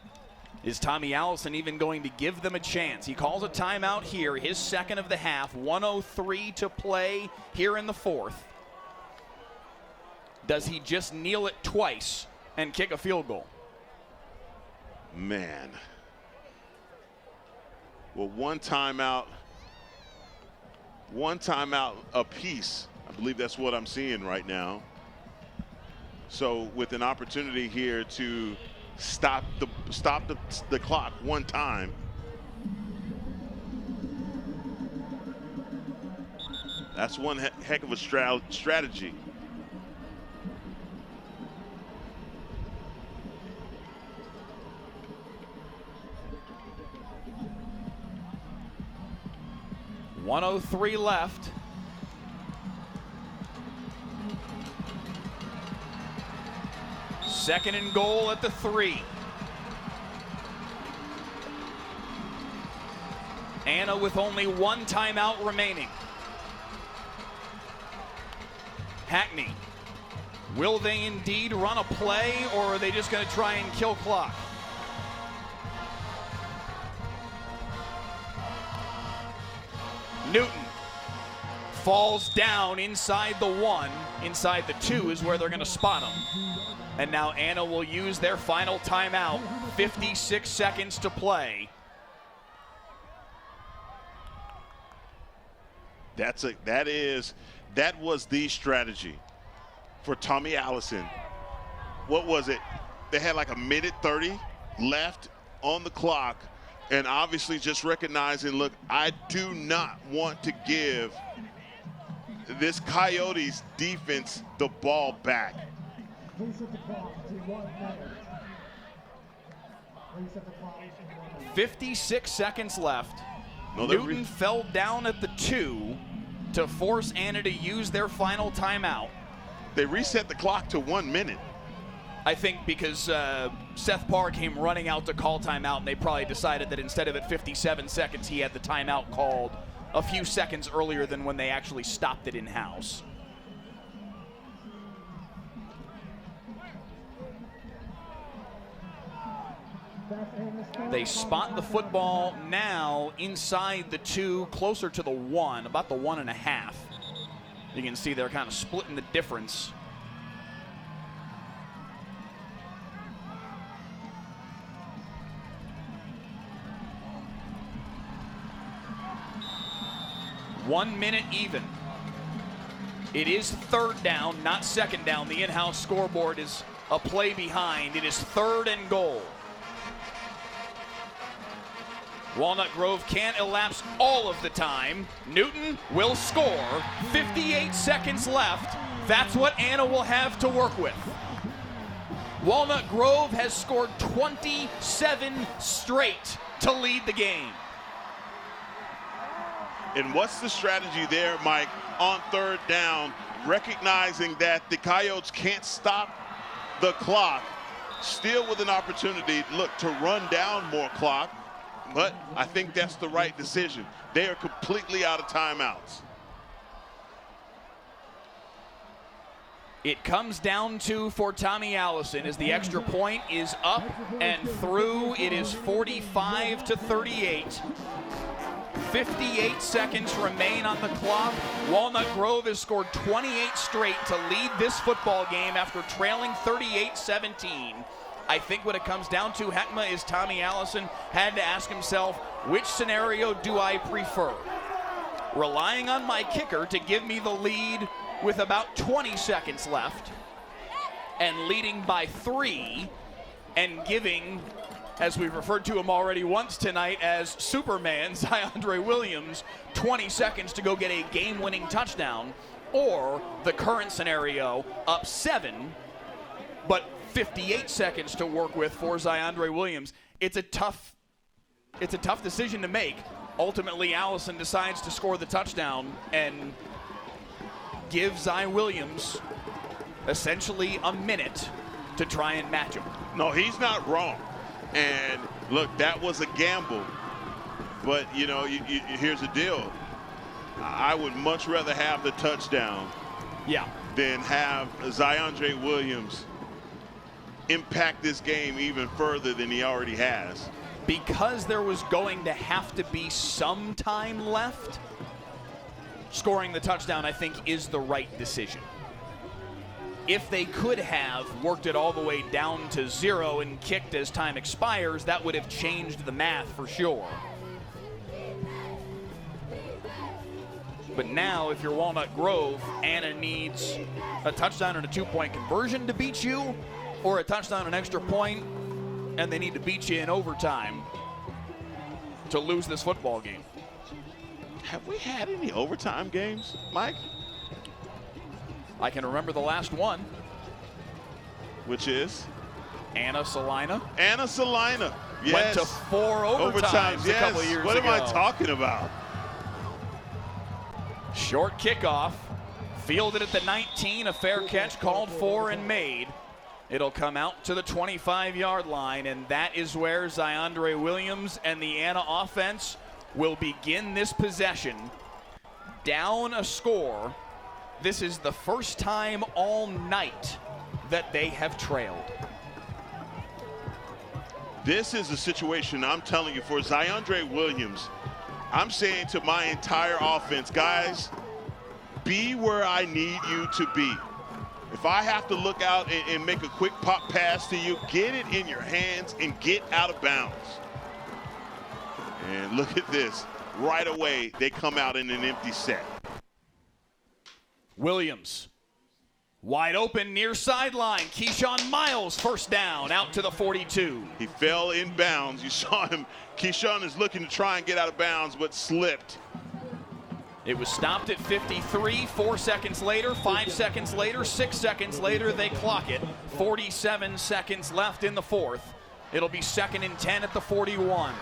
Is Tommy Allison even going to give them a chance? He calls a timeout here, his 2nd of the half, 1:03 to play here in the 4th. Does he just kneel it twice and kick a field goal? Man. Well, one timeout apiece. I believe that's what I'm seeing right now. So with an opportunity here to stop the clock one time. That's one heck of a strategy. .103 left. Second and goal at the 3. Anna with only one timeout remaining. Hackney. Will they indeed run a play, or are they just going to try and kill clock? Newton falls down inside the 1. Inside the 2 is where they're going to spot him. And now Anna will use their final timeout. 56 seconds to play. That was the strategy for Tommy Allison. What was it? They had like a minute 30 left on the clock, and obviously just recognizing, look, I do not want to give this Coyotes defense the ball back. 56 seconds left. Newton fell down at the 2 to force Anna to use their final timeout. They reset the clock to 1 minute. I think because Seth Parr came running out to call timeout, and they probably decided that instead of at 57 seconds, he had the timeout called a few seconds earlier than when they actually stopped it in-house. They spot the football now inside the 2, closer to the 1, about the 1.5. You can see they're kind of splitting the difference. One minute even. It is third down, not second down. The in-house scoreboard is a play behind. It is 3rd and goal. Walnut Grove can't elapse all of the time. Newton will score. 58 seconds left. That's what Anna will have to work with. Walnut Grove has scored 27 straight to lead the game. And what's the strategy there, Mike, on 3rd down, recognizing that the Coyotes can't stop the clock, still with an opportunity, look, to run down more clock, but I think that's the right decision. They are completely out of timeouts. It comes down to, for Tommy Allison, as the extra point is up and through. It is 45-38. 58 seconds remain on the clock. Walnut Grove has scored 28 straight to lead this football game after trailing 38-17. I think what it comes down to, Heckma, is Tommy Allison had to ask himself, which scenario do I prefer? Relying on my kicker to give me the lead with about 20 seconds left and leading by 3 and giving, as we've referred to him already once tonight as Superman, Ziondre Williams, 20 seconds to go get a game-winning touchdown, or the current scenario, up 7, but 58 seconds to work with for Ziondre Williams. It's a tough decision to make. Ultimately, Allison decides to score the touchdown and give Zy Williams essentially a minute to try and match him. No, he's not wrong. And look, that was a gamble. But, you know, here's the deal. I would much rather have the touchdown than have Ziondre Williams impact this game even further than he already has. Because there was going to have to be some time left, scoring the touchdown, I think, is the right decision. If they could have worked it all the way down to 0 and kicked as time expires, that would have changed the math for sure. But now, if you're Walnut Grove, Anna needs a touchdown and a 2-point conversion to beat you, or a touchdown and extra point, and they need to beat you in overtime to lose this football game. Have we had any overtime games, Mike? I can remember the last one. Which is? Anna Salina. Anna Salina. Yes. Went to 4 overtimes a couple years ago. What am I talking about? Short kickoff. Fielded at the 19. A fair catch called for and made. It'll come out to the 25-yard line, and that is where Zyondre Williams and the Anna offense will begin this possession. Down a score. This is the first time all night that they have trailed. This is a situation, I'm telling you, for Zyondre Williams, I'm saying to my entire offense, guys, be where I need you to be. If I have to look out and make a quick pop pass to you, get it in your hands and get out of bounds. And look at this. Right away, they come out in an empty set. Williams, wide open near sideline. Keyshawn Miles, first down, out to the 42. He fell in bounds. You saw him. Keyshawn is looking to try and get out of bounds, but slipped. It was stopped at 53, 4 seconds later, 5 seconds later, 6 seconds later, they clock it. 47 seconds left in the fourth. It'll be 2nd and 10 at the 41.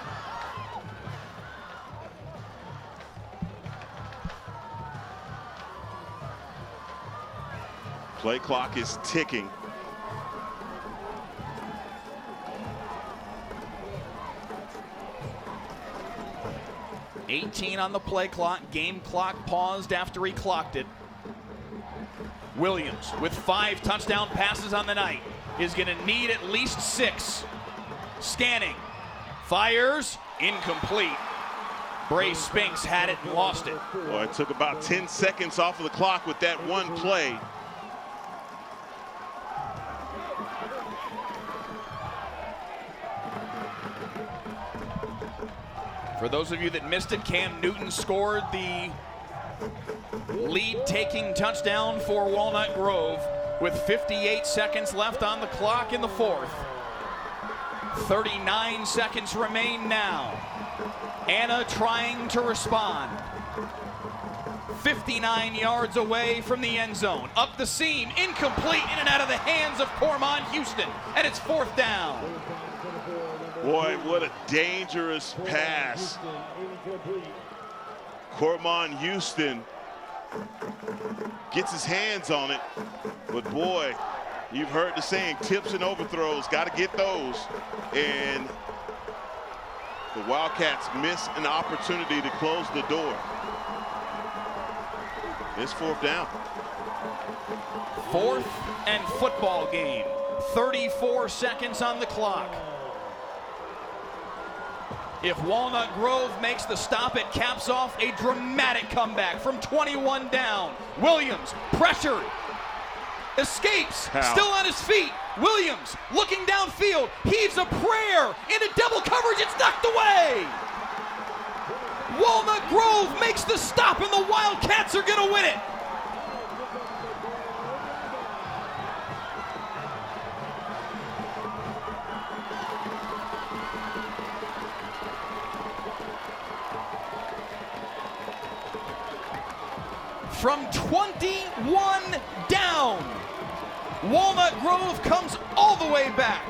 Play clock is ticking. $18 on the play clock. Game clock paused after he clocked it. Williams, with 5 touchdown passes on the night, is going to need at least 6. Scanning. Fires. Incomplete. Bray Spinks had it and lost it. Well, it took about 10 seconds off of the clock with that one play. For those of you that missed it, Cam Newton scored the lead-taking touchdown for Walnut Grove with 58 seconds left on the clock in the fourth. 39 seconds remain now. Anna trying to respond. 59 yards away from the end zone. Up the seam, incomplete, in and out of the hands of Cormon Houston, and it's 4th down. Boy, what a dangerous pass. Cormon Houston gets his hands on it, but boy, you've heard the saying, tips and overthrows, got to get those. And the Wildcats miss an opportunity to close the door. It's 4th down. 4th and football game. 34 seconds on the clock. If Walnut Grove makes the stop, it caps off a dramatic comeback from 21 down. Williams pressured, escapes, still on his feet. Williams looking downfield, heaves a prayer into double coverage. It's knocked away. Walnut Grove makes the stop, and the Wildcats are going to win it. From 21 down, Walnut Grove comes all the way back,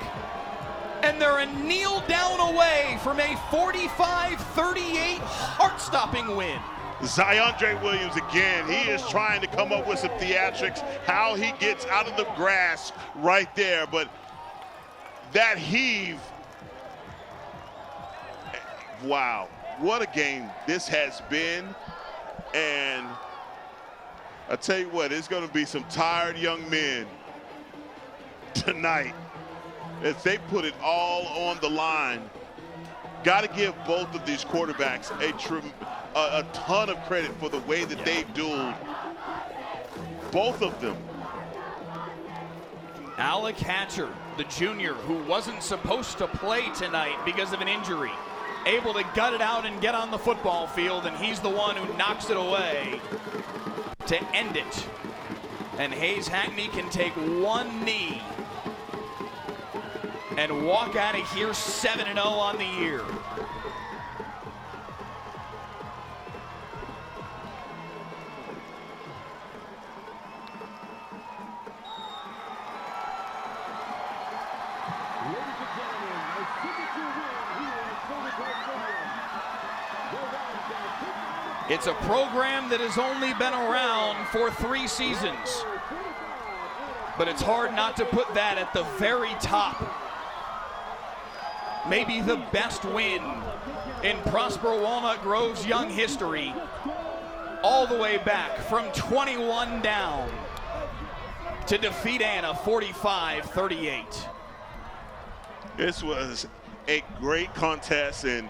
and they're a kneel down away from a 45-38 heart-stopping win. Zyondre Williams again, he is trying to come up with some theatrics, how he gets out of the grass right there, but that heave, wow, what a game this has been. And I tell you what, it's going to be some tired young men tonight as they put it all on the line. Got to give both of these quarterbacks a ton of credit for the way that they've dueled. Both of them. Alec Hatcher, the junior, who wasn't supposed to play tonight because of an injury, able to gut it out and get on the football field, and he's the one who knocks it away to end it. And Hayes Hackney can take one knee and walk out of here 7-0 on the year. It's a program that has only been around for 3 seasons. but it's hard not to put that at the very top. Maybe the best win in Prosper Walnut Grove's young history, all the way back from 21 down to defeat Anna 45-38. This was a great contest, and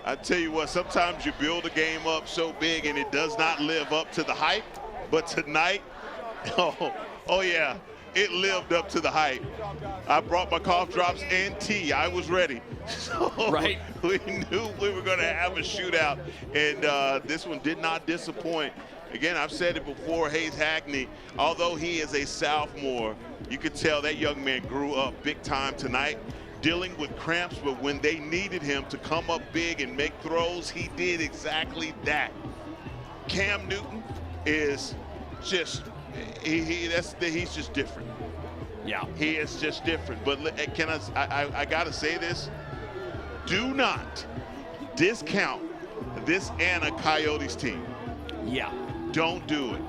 I tell you what, sometimes you build a game up so big and it does not live up to the hype, but tonight, oh yeah, it lived up to the hype. I brought my cough drops and tea. I was ready. So right. We knew we were going to have a shootout, and this one did not disappoint. Again, I've said it before, Hayes Hackney, although he is a sophomore, you could tell that young man grew up big time tonight, dealing with cramps, but when they needed him to come up big and make throws, he did exactly that. Cam Newton is just, he's just different. Yeah. He is just different. But I gotta say this, do not discount this Anna Coyotes team. Yeah. Don't do it.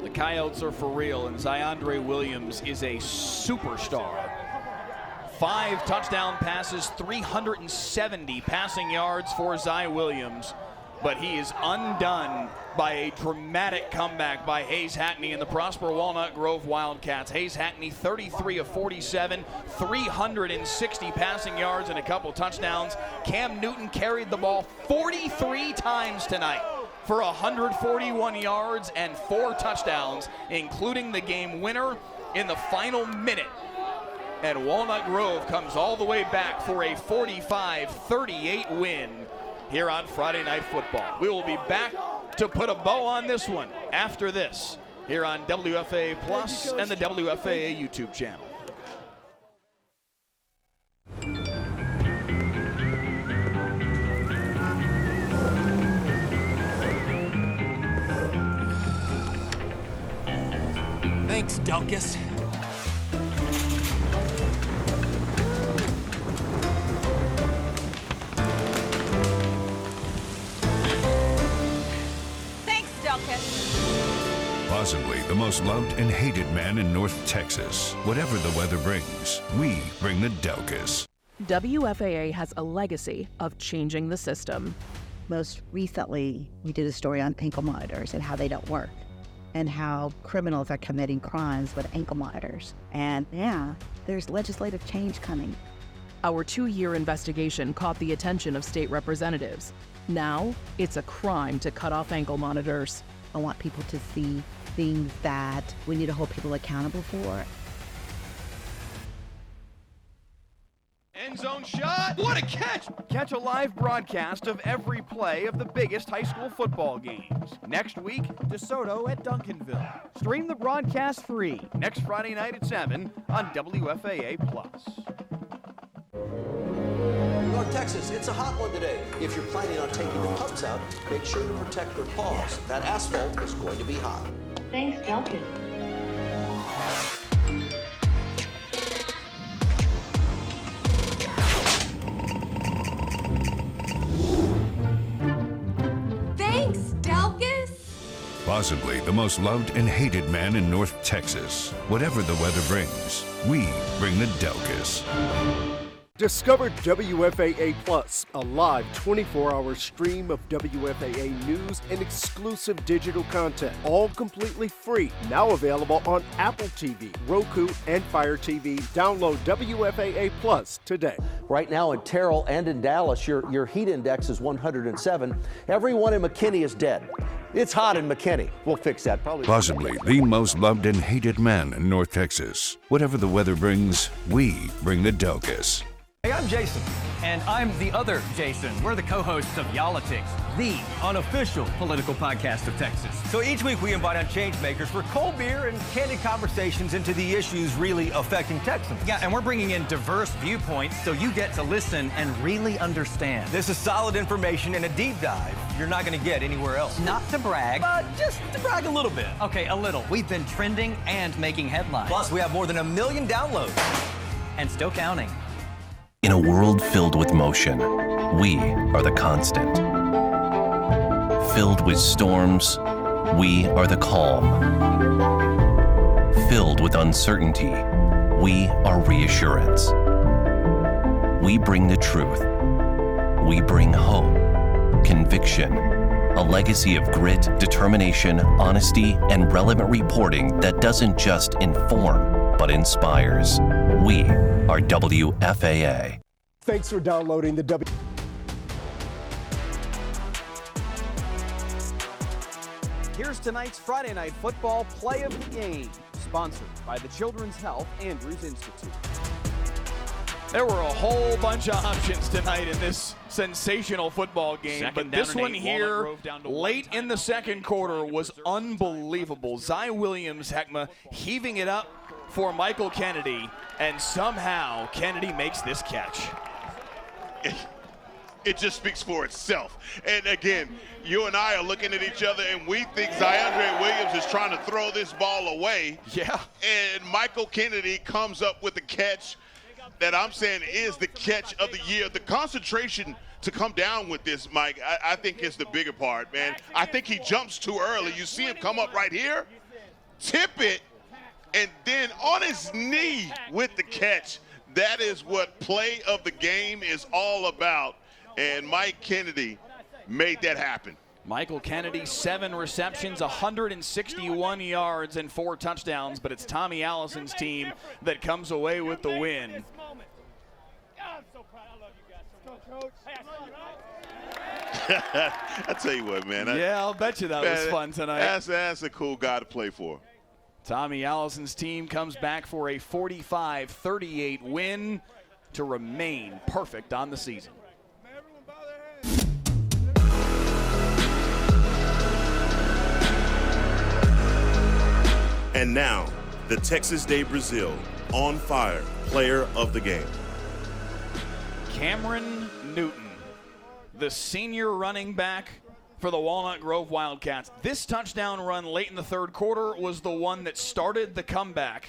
The Coyotes are for real, and Zyondre Williams is a superstar. 5 touchdown passes, 370 passing yards for Zy Williams, but he is undone by a dramatic comeback by Hayes Hackney and the Prosper Walnut Grove Wildcats. Hayes Hackney 33 of 47, 360 passing yards and a couple touchdowns. Cam Newton carried the ball 43 times tonight for 141 yards and 4 touchdowns, including the game winner in the final minute. And Walnut Grove comes all the way back for a 45-38 win here on Friday Night Football. We will be back to put a bow on this one after this here on WFAA Plus and the WFAA YouTube channel. Thanks, Delkus. Possibly the most loved and hated man in North Texas. Whatever the weather brings, we bring the Delkus. WFAA has a legacy of changing the system. Most recently, we did a story on ankle monitors and how they don't work, and how criminals are committing crimes with ankle monitors. And yeah, there's legislative change coming. Our 2-year investigation caught the attention of state representatives. Now, it's a crime to cut off ankle monitors. I want people to see things that we need to hold people accountable for. End zone shot. What a catch! Catch a live broadcast of every play of the biggest high school football games. Next week, DeSoto at Duncanville. Stream the broadcast free next Friday night at 7 on WFAA Plus. North Texas, it's a hot one today. If you're planning on taking the pumps out, make sure to protect your paws. That asphalt is going to be hot. Thanks, Delkus. Thanks, Delkus. Possibly the most loved and hated man in North Texas. Whatever the weather brings, we bring the Delkus. Discover WFAA Plus, a live 24-hour stream of WFAA news and exclusive digital content, all completely free. Now available on Apple TV, Roku, and Fire TV. Download WFAA Plus today. Right now in Terrell and in Dallas, your heat index is 107. Everyone in McKinney is dead. It's hot in McKinney. We'll fix that probably. Possibly the most loved and hated man in North Texas. Whatever the weather brings, we bring the Delkus. Hey, I'm Jason. And I'm the other Jason. We're the co-hosts of Y'all-itics, the unofficial political podcast of Texas. So each week we invite on change makers for cold beer and candid conversations into the issues really affecting Texans. Yeah, and we're bringing in diverse viewpoints so you get to listen and really understand. This is solid information and a deep dive you're not going to get anywhere else. Not to brag, but just to brag a little bit. Okay, a little. We've been trending and making headlines. Plus, we have more than 1 million downloads. And still counting. In a world filled with motion, we are the constant. Filled with storms, we are the calm. Filled with with uncertainty, we are reassurance. We bring the truth. We bring hope, conviction, a legacy of grit, determination, honesty, and relevant reporting that doesn't just inform, but inspires. We are WFAA. Thanks for downloading the Here's tonight's Friday Night Football Play of the Game, sponsored by the Children's Health Andrews Institute. There were a whole bunch of options tonight in this sensational football game, but this one here, late in the second quarter, was unbelievable. Zy Williams-Heckma heaving it up for Michael Kennedy, and somehow Kennedy makes this catch. It just speaks for itself. And again, you and I are looking at each other, and we think Zyondre Williams is trying to throw this ball away. Yeah. And Michael Kennedy comes up with a catch that I'm saying is the catch of the year. The concentration to come down with this, Mike, I think is the bigger part, man. I think he jumps too early. You see him come up right here, tip it, and then on his knee with the catch. That is what play of the game is all about. And Mike Kennedy made that happen. Michael Kennedy, 7 receptions, 161 yards, and 4 touchdowns, but it's Tommy Allison's team that comes away with the win. I tell you what, man. Yeah, I'll bet you that was fun tonight. That's a cool guy to play for. Tommy Allison's team comes back for a 45-38 win to remain perfect on the season. And now, the Texas de Brazil on fire player of the game. Cameron Newton, the senior running back for the Walnut Grove Wildcats. This touchdown run late in the third quarter was the one that started the comeback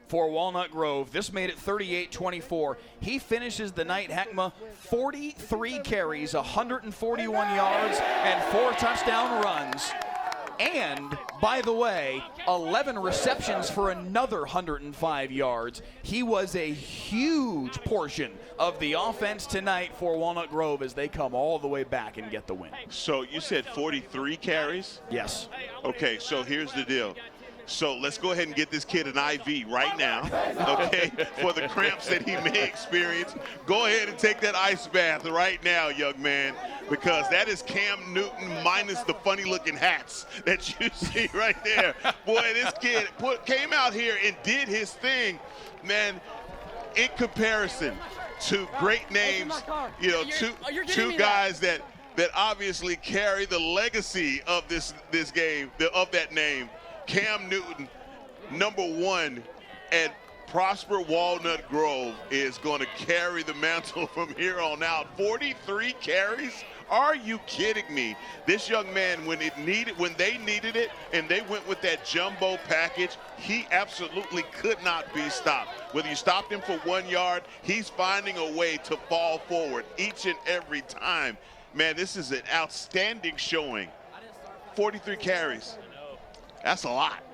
for Walnut Grove. This made it 38-24. He finishes the night, Heckma, 43 carries, 141 yards, and 4 touchdown runs. And, by the way, 11 receptions for another 105 yards. He was a huge portion of the offense tonight for Walnut Grove as they come all the way back and get the win. So you said 43 carries? Yes. Okay, so here's the deal. So let's go ahead and get this kid an IV right now, okay, for the cramps that he may experience. Go ahead and take that ice bath right now, young man, because that is Cam Newton minus the funny-looking hats that you see right there. Boy, this kid came out here and did his thing, man, in comparison to great names, you know, two guys that obviously carry the legacy of this game, of that name. Cam Newton, #1 at Prosper Walnut Grove, is going to carry the mantle from here on out. 43 carries? Are you kidding me? This young man, when they needed it, and they went with that jumbo package, he absolutely could not be stopped. Whether you stopped him for 1 yard, he's finding a way to fall forward each and every time. Man, this is an outstanding showing. 43 carries. That's a lot.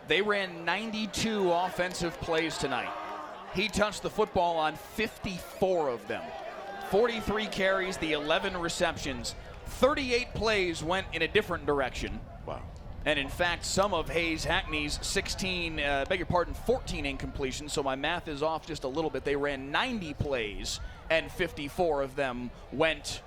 They ran 92 offensive plays tonight. He touched the football on 54 of them. 43 carries, the 11 receptions. 38 plays went in a different direction. Wow. And in fact, some of Hayes Hackney's 14 incompletions, so my math is off just a little bit. They ran 90 plays, and 54 of them went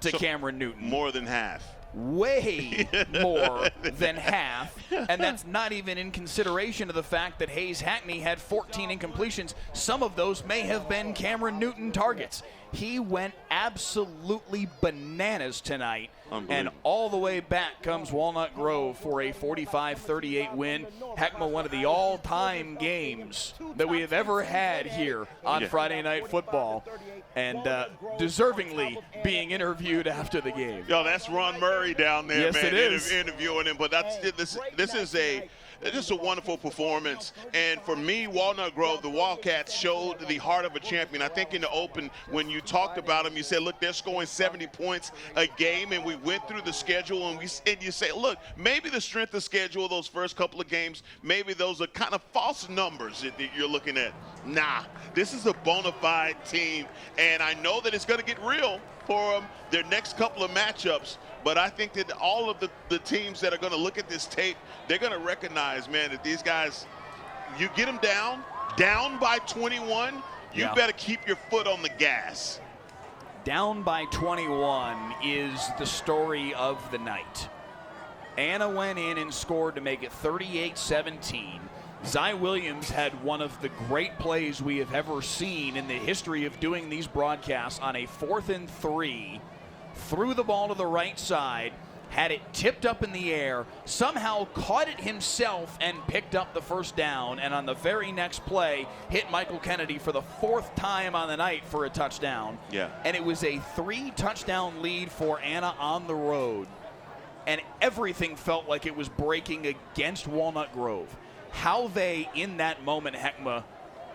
to Cameron Newton. More than half. Way more than half, and that's not even in consideration of the fact that Hayes Hackney had 14 incompletions. Some of those may have been Cameron Newton targets. He went absolutely bananas tonight, and all the way back comes Walnut Grove for a 45-38 win. Heckma, one of the all-time games that we have ever had here on Friday Night Football, and deservingly being interviewed after the game. Yo, that's Ron Murray down there, yes, man, it is. interviewing him. But this is just a wonderful performance. And for me, Walnut Grove, the Wildcats showed the heart of a champion. I think in the open, when you talked about them, you said, look, they're scoring 70 points a game, and we went through the schedule, and you say, look, maybe the strength of schedule, those first couple of games, maybe those are kind of false numbers that you're looking at. Nah, this is a bona fide team, and I know that it's going to get real for them their next couple of matchups. But I think that all of the teams that are going to look at this tape, they're going to recognize, man, that these guys, you get them down by 21, you better keep your foot on the gas. Down by 21 is the story of the night. Anna went in and scored to make it 38-17. Zy Williams had one of the great plays we have ever seen in the history of doing these broadcasts on a 4th and 3. Threw the ball to the right side, had it tipped up in the air, somehow caught it himself and picked up the first down, and on the very next play, hit Michael Kennedy for the 4th time on the night for a touchdown. Yeah. And it was a 3-touchdown lead for Anna on the road. And everything felt like it was breaking against Walnut Grove. How they, in that moment, Heckma,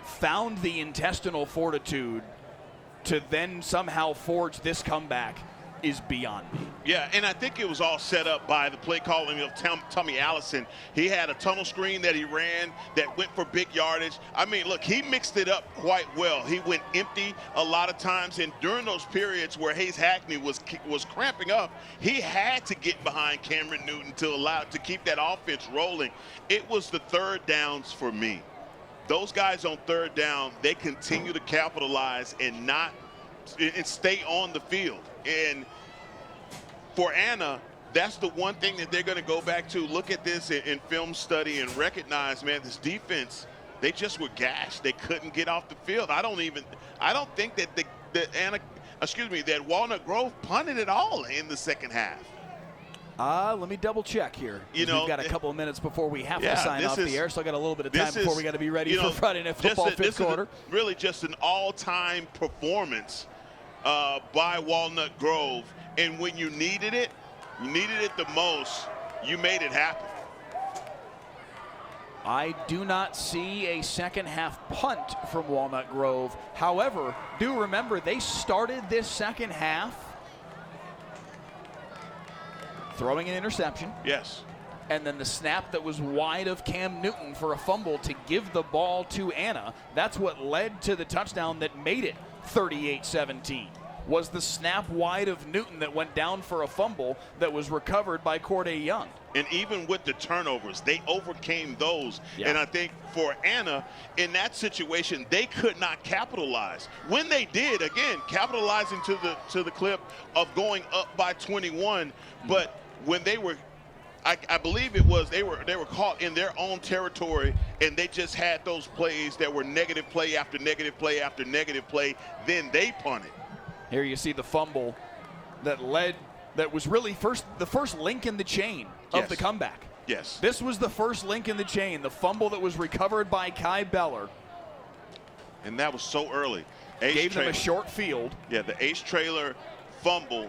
found the intestinal fortitude to then somehow forge this comeback is beyond me. Yeah, and I think it was all set up by the play calling of Tommy Allison. He had a tunnel screen that he ran that went for big yardage. I mean, look, he mixed it up quite well. He went empty a lot of times, and during those periods where Hayes Hackney was cramping up, he had to get behind Cameron Newton to keep that offense rolling. It was the third downs for me. Those guys on third down, they continue to capitalize and stay on the field. And for Anna, that's the one thing that they're going to go back to, look at this in film study and recognize, man, this defense, they just were gashed. They couldn't get off the field. I don't think that Walnut Grove punted at all in the second half. Let me double check here. We've got a couple of minutes before we have to sign off the air, so I got a little bit of time before we got to be ready for Friday Night Football fifth quarter. Really just an all-time performance by Walnut Grove, and when you needed it the most, you made it happen. I do not see a second half punt from Walnut Grove. However, do remember they started this second half throwing an interception. Yes. And then the snap that was wide of Cam Newton for a fumble to give the ball to Anna. That's what led to the touchdown that made it 38-17. Was the snap wide of Newton that went down for a fumble that was recovered by Corday Young. And even with the turnovers, they overcame those. Yeah. And I think for Anna, in that situation, they could not capitalize. When they did, again, capitalizing to the clip of going up by 21, but when they were, I believe it was, they were caught in their own territory, and they just had those plays that were negative play after negative play after negative play. Then they punted. Here you see the fumble that was really the first link in the chain of the comeback. Yes. This was the first link in the chain, the fumble that was recovered by Kai Beller. And that was so early. Gave them a short field. Yeah, the Ace Trailer fumble.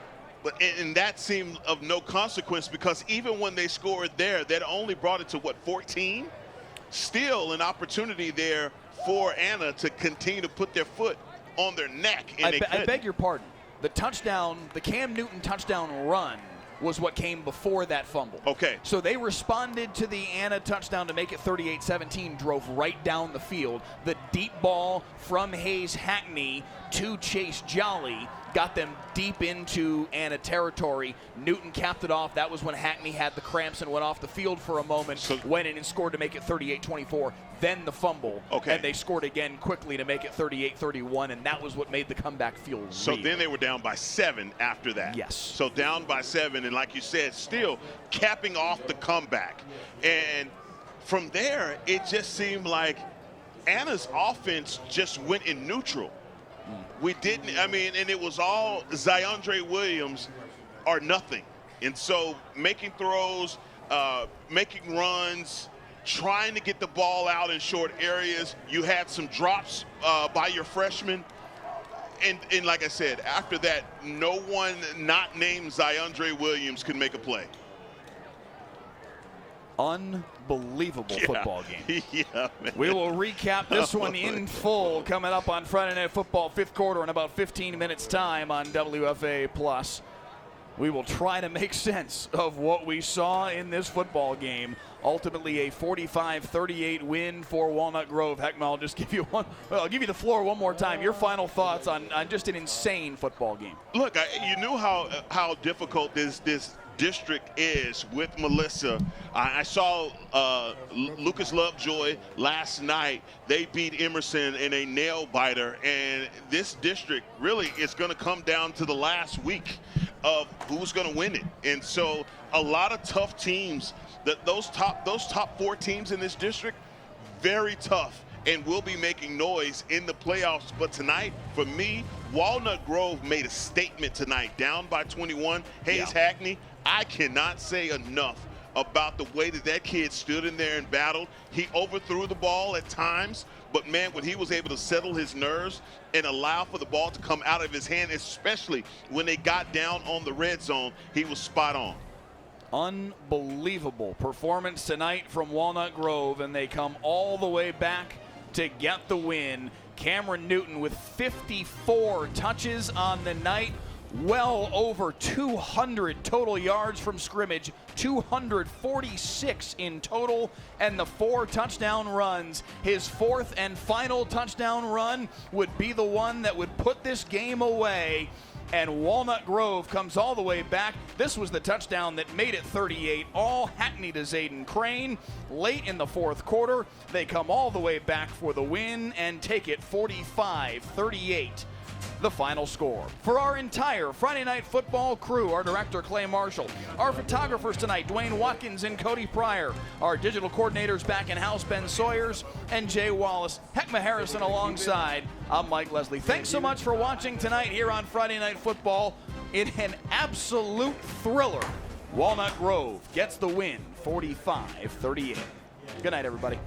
And that seemed of no consequence, because even when they scored there, that only brought it to, 14? Still an opportunity there for Anna to continue to put their foot on their neck. And I beg your pardon. The touchdown, the Cam Newton touchdown run was what came before that fumble. Okay. So they responded to the Anna touchdown to make it 38-17, drove right down the field. The deep ball from Hayes Hackney to Chase Jolly got them deep into Anna territory. Newton capped it off. That was when Hackney had the cramps and went off the field for a moment, went in and scored to make it 38-24. Then the fumble, and they scored again quickly to make it 38-31, and that was what made the comeback feel real. So then they were down by 7 after that. Yes. So down by 7, and like you said, still capping off the comeback. And from there, it just seemed like Anna's offense just went in neutral. We didn't, and it was all Zyondre Williams or nothing. And so making throws, making runs, trying to get the ball out in short areas. You had some drops by your freshmen. And like I said, after that, no one not named Zyondre Williams could make a play. Unbelievable football game. Yeah, man. We will recap this one in full coming up on Friday Night Football, 5th quarter, in about 15 minutes' time on WFAA+. We will try to make sense of what we saw in this football game. Ultimately, a 45-38 win for Walnut Grove. Heckma, I'll just give you I'll give you the floor one more time. Your final thoughts on just an insane football game. Look, you knew how difficult this district is with Melissa. I saw Lucas Lovejoy last night. They beat Emerson in a nail biter, and this district really is going to come down to the last week of who's going to win it. And so a lot of tough teams, those top 4 teams in this district, very tough, and will be making noise in the playoffs. But tonight, for me, Walnut Grove made a statement tonight, down by 21. Hayes Hackney, I cannot say enough about the way that kid stood in there and battled. He overthrew the ball at times, but man, when he was able to settle his nerves and allow for the ball to come out of his hand, especially when they got down on the red zone, he was spot on. Unbelievable performance tonight from Walnut Grove, and they come all the way back to get the win. Cameron Newton with 54 touches on the night, well over 200 total yards from scrimmage, 246 in total, and the 4 touchdown runs. His 4th and final touchdown run would be the one that would put this game away, and Walnut Grove comes all the way back. This was the touchdown that made it 38, all Hackney to Zayden Crane. Late in the 4th quarter, they come all the way back for the win and take it 45-38. The final score. For our entire Friday Night Football crew, our director Clay Marshall, our photographers tonight, Dwayne Watkins and Cody Pryor, our digital coordinators back in house, Ben Sawyers and Jay Wallace, Heckma Harrison alongside. I'm Mike Leslie. Thanks so much for watching tonight here on Friday Night Football. In an absolute thriller, Walnut Grove gets the win, 45-38. Good night, everybody.